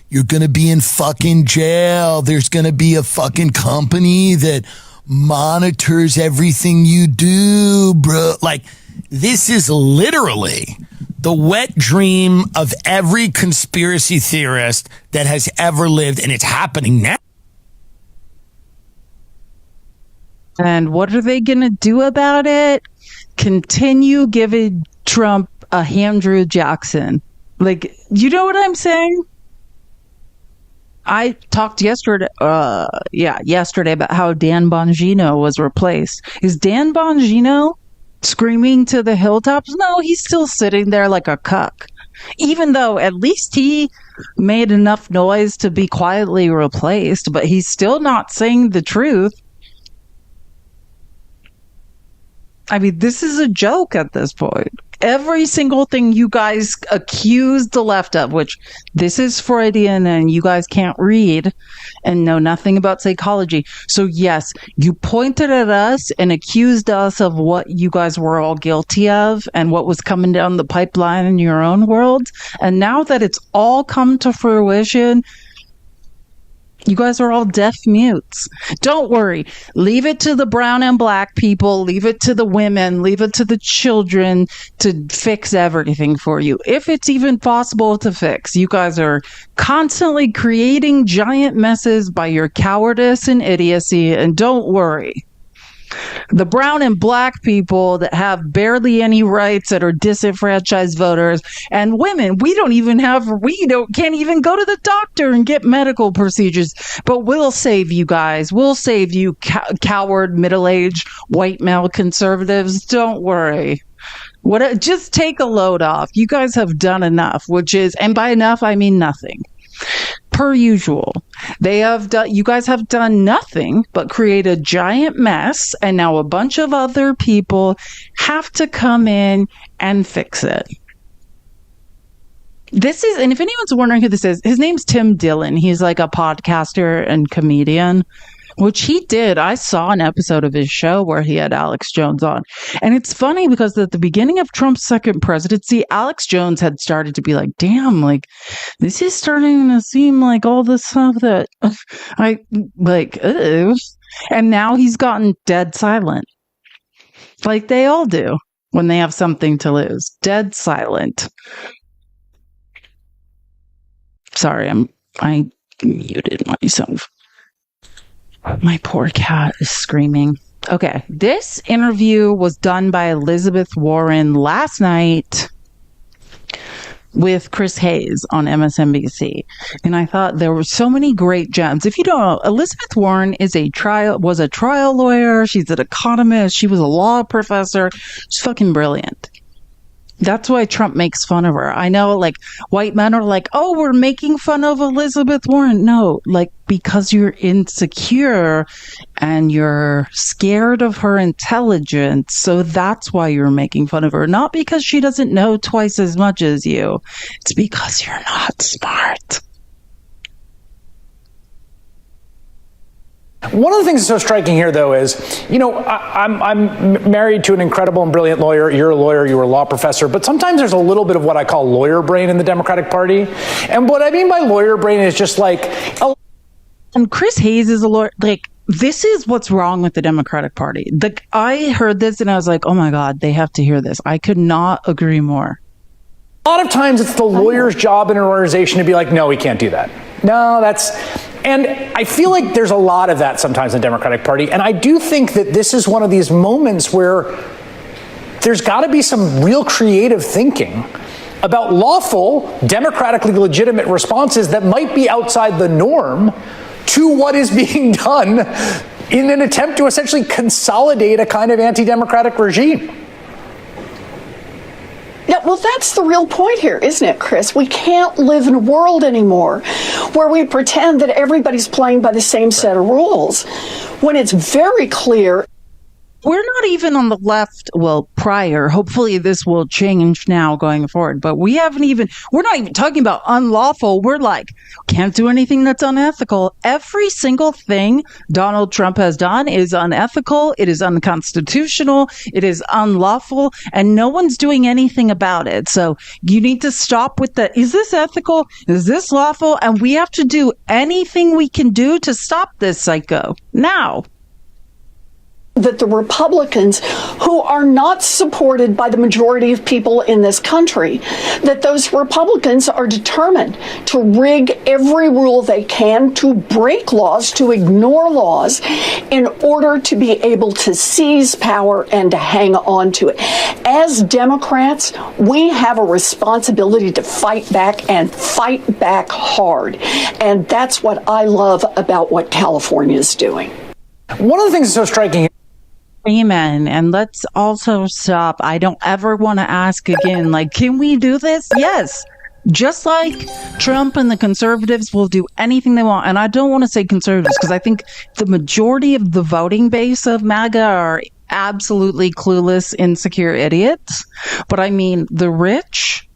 you're going to be in fucking jail. There's going to be a fucking company that monitors everything you do, bro. Like, this is literally the wet dream of every conspiracy theorist that has ever lived, and it's happening now. And what are they going to do about it? Continue giving Trump a Andrew Jackson. Like, you know what I'm saying? I talked yesterday about how Dan Bongino was replaced. Is Dan Bongino screaming to the hilltops? No, he's still sitting there like a cuck. Even though at least he made enough noise to be quietly replaced, but he's still not saying the truth. I mean, this is a joke at this point. Every single thing you guys accuse the left of, which this is Freudian and you guys can't read and know nothing about psychology. So yes, you pointed at us and accused us of what you guys were all guilty of and what was coming down the pipeline in your own world. And now that it's all come to fruition, you guys are all deaf mutes. Don't worry. Leave it to the brown and black people. Leave it to the women. Leave it to the children to fix everything for you. If it's even possible to fix. You guys are constantly creating giant messes by your cowardice and idiocy. And don't worry. The brown and black people that have barely any rights, that are disenfranchised voters, and women, can't even go to the doctor and get medical procedures. But we'll save you guys. We'll save you, coward, middle-aged, white male conservatives. Don't worry. Just take a load off. You guys have done enough, and by enough, I mean nothing. Per usual, you guys have done nothing but create a giant mess, and now a bunch of other people have to come in and fix it. And if anyone's wondering who this is, his name's Tim Dillon. He's like a podcaster and comedian, which he did. I saw an episode of his show where he had Alex Jones on. And it's funny because at the beginning of Trump's second presidency, Alex Jones had started to be like, damn, like, this is starting to seem like all the stuff that I like. Ew. And now he's gotten dead silent. Like they all do when they have something to lose. Dead silent. Sorry, I muted myself. My poor cat is screaming. Okay, this interview was done by Elizabeth Warren last night with Chris Hayes on MSNBC. And I thought there were so many great gems. If you don't know, Elizabeth Warren was a trial lawyer. She's an economist. She was a law professor. She's fucking brilliant. That's why Trump makes fun of her. I know, like, white men are like, oh, we're making fun of Elizabeth Warren. No, like, because you're insecure and you're scared of her intelligence. So that's why you're making fun of her. Not because she doesn't know twice as much as you. It's because you're not smart. One of the things that's so striking here, though, is, you know, I'm married to an incredible and brilliant lawyer. You're a lawyer. You were a law professor. But sometimes there's a little bit of what I call lawyer brain in the Democratic Party. And what I mean by lawyer brain is just like... And Chris Hayes is a lawyer. Like, this is what's wrong with the Democratic Party. I heard this and I was like, oh, my God, they have to hear this. I could not agree more. A lot of times it's the lawyer's job in an organization to be like, no, we can't do that. No, that's... And I feel like there's a lot of that sometimes in the Democratic Party. And I do think that this is one of these moments where there's got to be some real creative thinking about lawful, democratically legitimate responses that might be outside the norm to what is being done in an attempt to essentially consolidate a kind of anti-democratic regime. Yeah, well, that's the real point here, isn't it, Chris? We can't live in a world anymore where we pretend that everybody's playing by the same set of rules when it's very clear. We're not even on the left, well, prior. Hopefully this will change now going forward. But we're not even talking about unlawful. We're like, can't do anything that's unethical. Every single thing Donald Trump has done is unethical. It is unconstitutional. It is unlawful. And no one's doing anything about it. So you need to stop with is this ethical? Is this lawful? And we have to do anything we can do to stop this psycho now. That the Republicans, who are not supported by the majority of people in this country, that those Republicans are determined to rig every rule they can, to break laws, to ignore laws, in order to be able to seize power and to hang on to it. As Democrats, we have a responsibility to fight back and fight back hard. And that's what I love about what California is doing. One of the things that's so striking. Amen. And let's also stop. I don't ever want to ask again, like, can we do this? Yes. Just like Trump and the conservatives will do anything they want. And I don't want to say conservatives because I think the majority of the voting base of MAGA are absolutely clueless, insecure idiots. But I mean, the rich,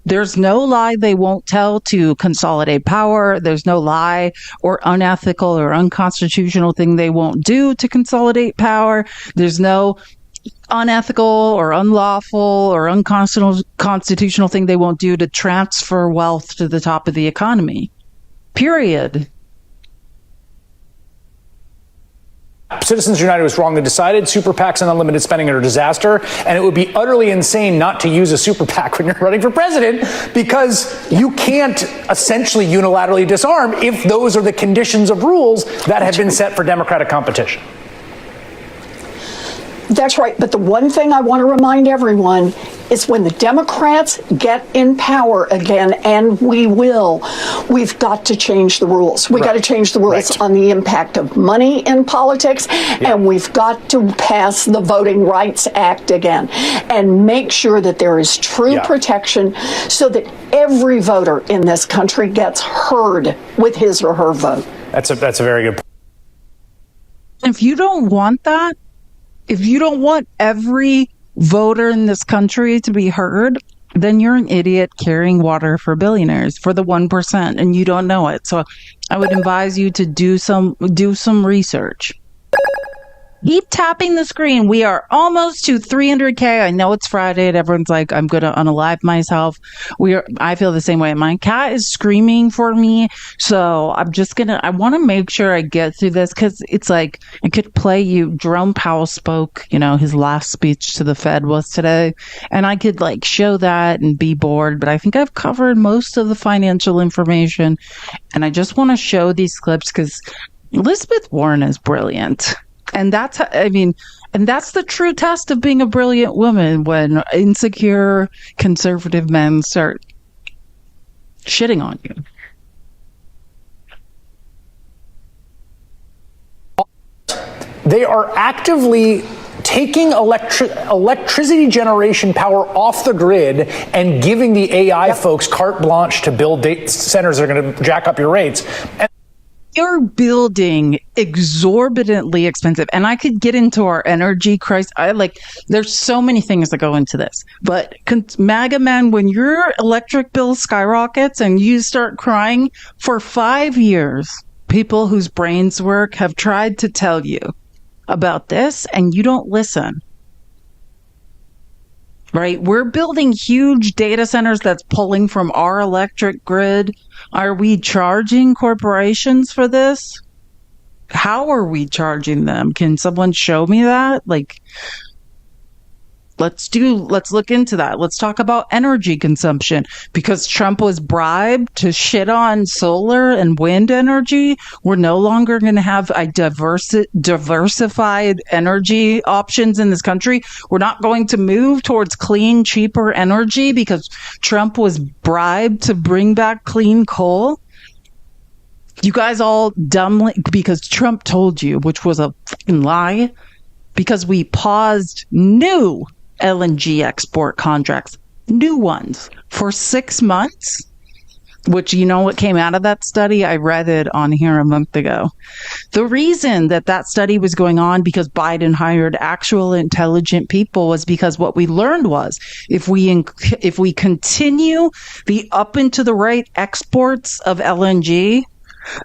there's no lie they won't tell to consolidate power. There's no lie or unethical or unconstitutional thing they won't do to consolidate power. There's no unethical or unlawful or unconstitutional thing they won't do to transfer wealth to the top of the economy. Period. Citizens United was wrongly decided. Super PACs and unlimited spending are a disaster. And it would be utterly insane not to use a super PAC when you're running for president because you can't essentially unilaterally disarm if those are the conditions of rules that have been set for democratic competition. That's right. But the one thing I want to remind everyone is when the Democrats get in power again, and we will, we've got to change the rules. We've got to change the rules on the impact of money in politics, and we've got to pass the Voting Rights Act again and make sure that there is true protection so that every voter in this country gets heard with his or her vote. That's a very good point. If you don't want that, if you don't want every voter in this country to be heard, then you're an idiot carrying water for billionaires, for the 1%, and you don't know it. So I would advise you to do some research. Keep tapping the screen. We are almost to 300K. I know it's Friday and everyone's like, I'm going to unalive myself. I feel the same way. My cat is screaming for me. So I want to make sure I get through this because it's like, I could play you. Jerome Powell spoke, his last speech to the Fed was today. And I could show that and be bored. But I think I've covered most of the financial information. And I just want to show these clips because Elizabeth Warren is brilliant. And that's, and that's the true test of being a brilliant woman, when insecure conservative men start shitting on you. They are actively taking electricity generation power off the grid and giving the AI folks carte blanche to build data centers that are going to jack up your rates. You're building exorbitantly expensive, and I could get into our energy crisis. There's so many things that go into this, but MAGA man, when your electric bill skyrockets and you start crying for 5 years, people whose brains work have tried to tell you about this and you don't listen. Right? We're building huge data centers that's pulling from our electric grid. Are we charging corporations for this? How are we charging them? Can someone show me that? Let's look into that. Let's talk about energy consumption, because Trump was bribed to shit on solar and wind energy. We're no longer going to have a diversified energy options in this country. We're not going to move towards clean, cheaper energy because Trump was bribed to bring back clean coal. You guys all dumbly, because Trump told you, which was a fucking lie, because we paused new LNG export contracts, new ones, for 6 months, which, you know what came out of that study? I read it on here a month ago. The reason that study was going on, because Biden hired actual intelligent people, was because what we learned was if we continue the up and to the right exports of LNG,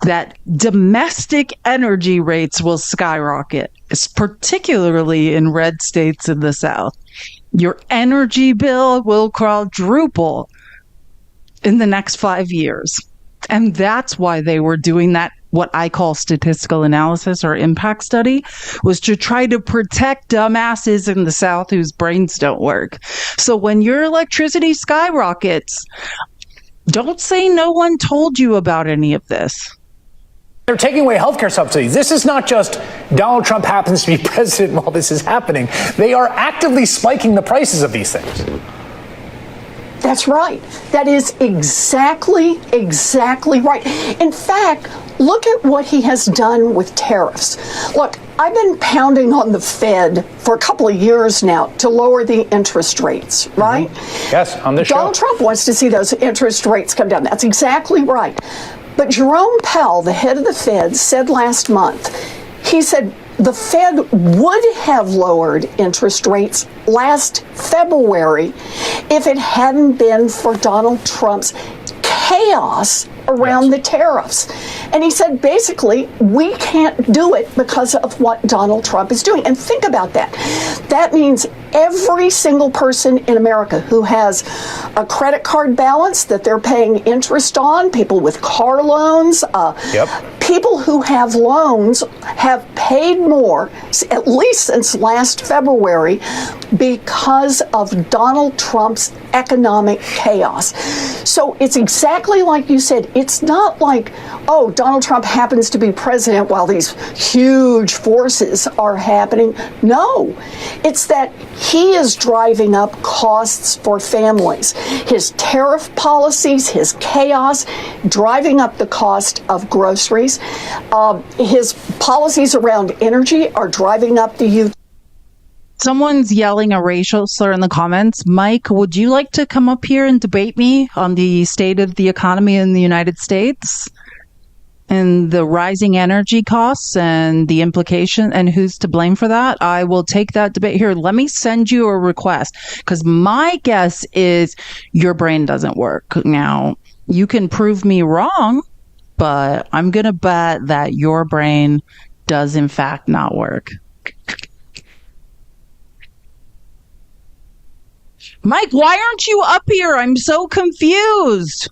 that domestic energy rates will skyrocket, particularly in red states in the South. Your energy bill will quadruple in the next 5 years. And that's why they were doing that, what I call statistical analysis or impact study, was to try to protect dumbasses in the South whose brains don't work. So when your electricity skyrockets, don't say no one told you about any of this. They're taking away healthcare subsidies. This is not just Donald Trump happens to be president while this is happening. They are actively spiking the prices of these things. That's right. That is exactly right. In fact, look at what he has done with tariffs. Look, I've been pounding on the Fed for a couple of years now to lower the interest rates, right? Mm-hmm. Yes, on this show. Donald Trump wants to see those interest rates come down. That's exactly right. But Jerome Powell, the head of the Fed, said last month, he said the Fed would have lowered interest rates last February if it hadn't been for Donald Trump's chaos around the tariffs. And he said, basically, we can't do it because of what Donald Trump is doing. And think about that. That means every single person in America who has a credit card balance that they're paying interest on, people with car loans, people who have loans have paid more, at least since last February, because of Donald Trump's economic chaos. So it's exactly like you said. It's not like, oh, Donald Trump happens to be president while these huge forces are happening. No, it's that he is driving up costs for families. His tariff policies, his chaos, driving up the cost of groceries. His policies around energy are driving up the Someone's yelling a racial slur in the comments. Mike, would you like to come up here and debate me on the state of the economy in the United States and the rising energy costs and the implication and who's to blame for that? I will take that debate here. Let me send you a request, because my guess is your brain doesn't work. Now, you can prove me wrong, but I'm going to bet that your brain does in fact not work. Mike, why aren't you up here? I'm so confused.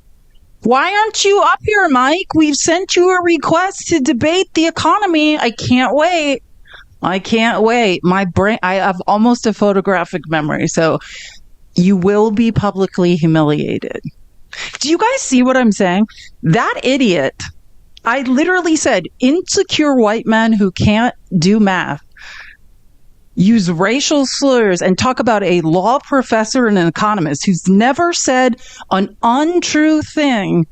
Why aren't you up here, Mike? We've sent you a request to debate the economy. I can't wait. My brain, I have almost a photographic memory, so you will be publicly humiliated. Do you guys see what I'm saying? That idiot, I literally said, insecure white men who can't do math use racial slurs and talk about a law professor and an economist who's never said an untrue thing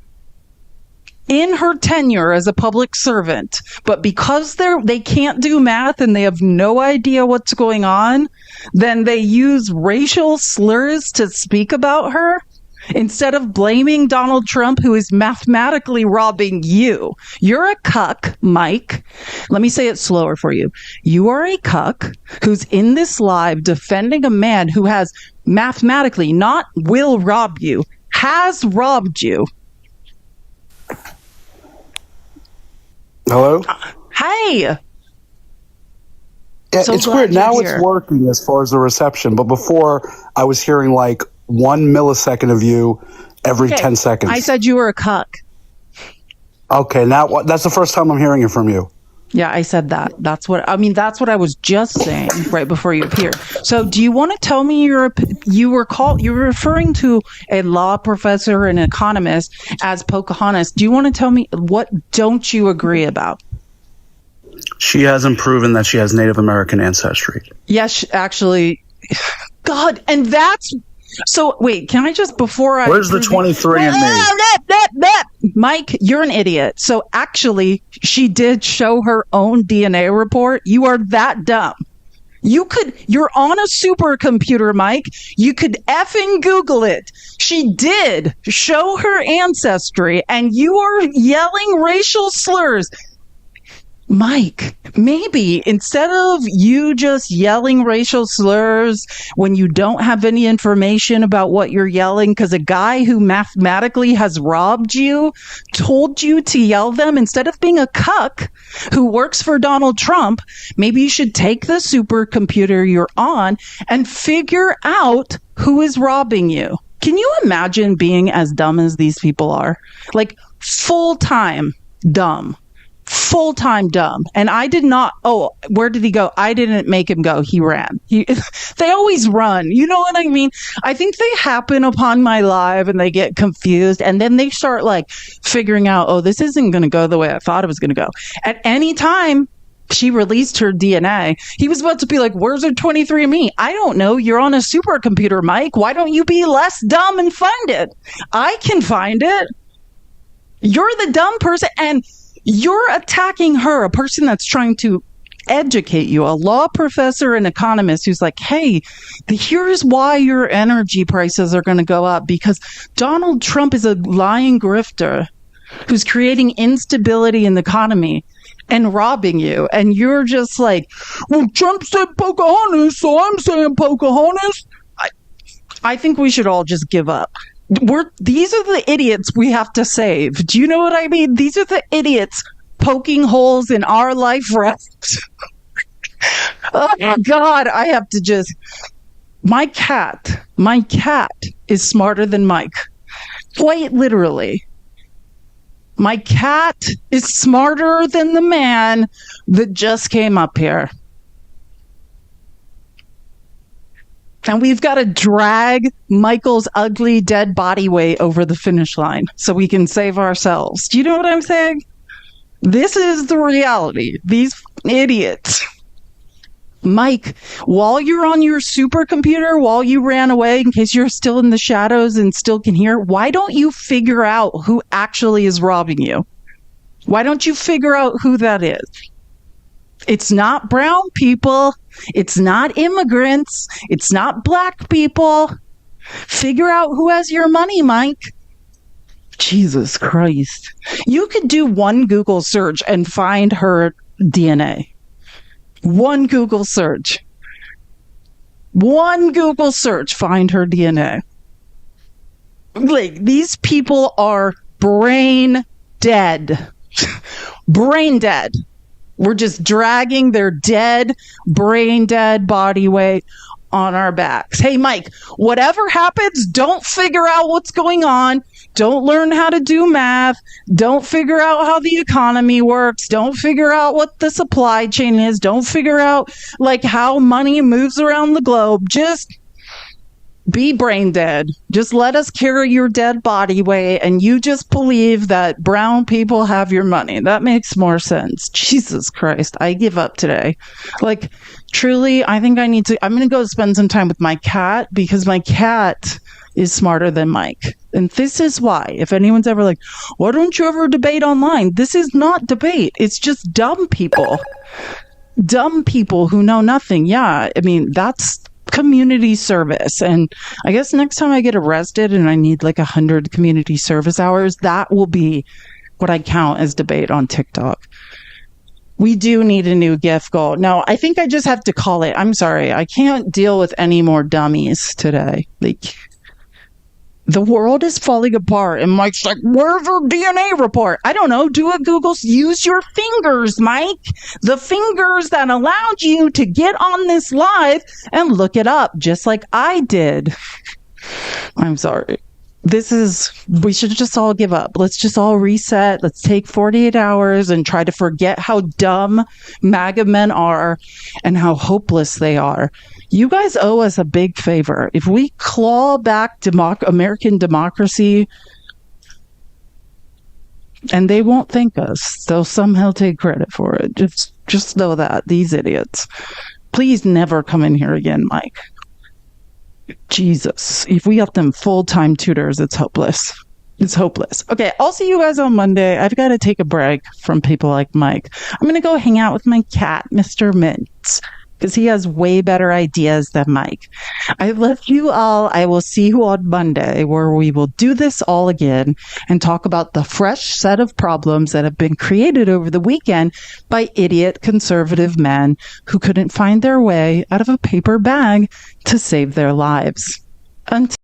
in her tenure as a public servant, but because they can't do math and they have no idea what's going on, then they use racial slurs to speak about her instead of blaming Donald Trump, who is mathematically robbing you. You're a cuck, Mike. Let me say it slower for you. You are a cuck who's in this live defending a man who has mathematically, not will rob you, has robbed you. Hello? Hey! Yeah, So it's glad weird. you're Now here. it's working as far as the reception, but before I was hearing like 1 millisecond of you every Okay, 10 seconds. I said you were a cuck. Okay, now that's the first time I'm hearing it from you. Yeah, I said that. That's what I was just saying right before you appeared. So, do you want to tell me you were referring to a law professor and economist as Pocahontas? Do you want to tell me what don't you agree about? She hasn't proven that she has Native American ancestry. Yes, actually. God, and that's so. Wait, can I just before I? Where's the 23 and me? Mike, you're an idiot. So actually, she did show her own DNA report. You are that dumb. You're on a supercomputer, Mike. You could effing Google it. She did show her ancestry, and you are yelling racial slurs. Mike, maybe instead of you just yelling racial slurs when you don't have any information about what you're yelling, because a guy who mathematically has robbed you told you to yell them, instead of being a cuck who works for Donald Trump, maybe you should take the supercomputer you're on and figure out who is robbing you. Can you imagine being as dumb as these people are? Like full-time dumb. Full-time dumb. And I did not, where did he go? I didn't make him go. He ran. They always run. You know what I mean? I think they happen upon my live and they get confused and then they start like figuring out, this isn't going to go the way I thought it was going to go. At any time she released her DNA, he was about to be like, where's her 23andMe? I don't know. You're on a supercomputer, Mike. Why don't you be less dumb and find it? I can find it. You're the dumb person, and you're attacking her, a person that's trying to educate you, a law professor and economist who's like, hey, here's why your energy prices are going to go up, because Donald Trump is a lying grifter who's creating instability in the economy and robbing you. And you're just like, well, Trump said Pocahontas, so I'm saying Pocahontas. I think we should all just give up. These are the idiots we have to save. Do you know what I mean? These are the idiots poking holes in our life raft. Oh my God, I have to just. My cat is smarter than Mike. Quite literally. My cat is smarter than the man that just came up here. And we've got to drag Michael's ugly dead body weight over the finish line so we can save ourselves. Do you know what I'm saying? This is the reality. These idiots. Mike, while you're on your supercomputer, while you ran away, in case you're still in the shadows and still can hear, why don't you figure out who actually is robbing you? Why don't you figure out who that is? It's not brown people. It's not immigrants. It's not black people. Figure out who has your money, Mike. Jesus Christ. You could do one Google search and find her DNA. One Google search. One Google search, find her DNA. Like, these people are brain dead. Brain dead. We're just dragging their dead, brain dead body weight on our backs. Hey, Mike, whatever happens, don't figure out what's going on. Don't learn how to do math. Don't figure out how the economy works. Don't figure out what the supply chain is. Don't figure out like how money moves around the globe. Just Be brain dead. Just let us carry your dead body weight, and you just believe that brown people have your money. That makes more sense. Jesus Christ, I give up today. Like, truly, I think I'm going to go spend some time with my cat, because my cat is smarter than Mike. And this is why, if anyone's ever like, why don't you ever debate online? This is not debate. It's just dumb people. Dumb people who know nothing. Yeah, I mean, that's community service. And I guess next time I get arrested and I need like 100 community service hours, that will be what I count as debate on TikTok. We do need a new gift goal. No, I think I just have to call it. I'm sorry. I can't deal with any more dummies today. Like, the world is falling apart, and Mike's like, where's your DNA report? I don't know. Do a Google. Use your fingers, Mike. The fingers that allowed you to get on this live and look it up, just like I did. I'm sorry. We should just all give up. Let's just all reset. Let's take 48 hours and try to forget how dumb MAGA men are and how hopeless they are. You guys owe us a big favor. If we claw back American democracy, and they won't thank us, they'll somehow take credit for it. Just know that, these idiots. Please never come in here again, Mike. Jesus. If we got them full-time tutors, it's hopeless. It's hopeless. Okay, I'll see you guys on Monday. I've got to take a break from people like Mike. I'm going to go hang out with my cat, Mr. Mintz, because he has way better ideas than Mike. I love you all. I will see you on Monday, where we will do this all again and talk about the fresh set of problems that have been created over the weekend by idiot conservative men who couldn't find their way out of a paper bag to save their lives. Until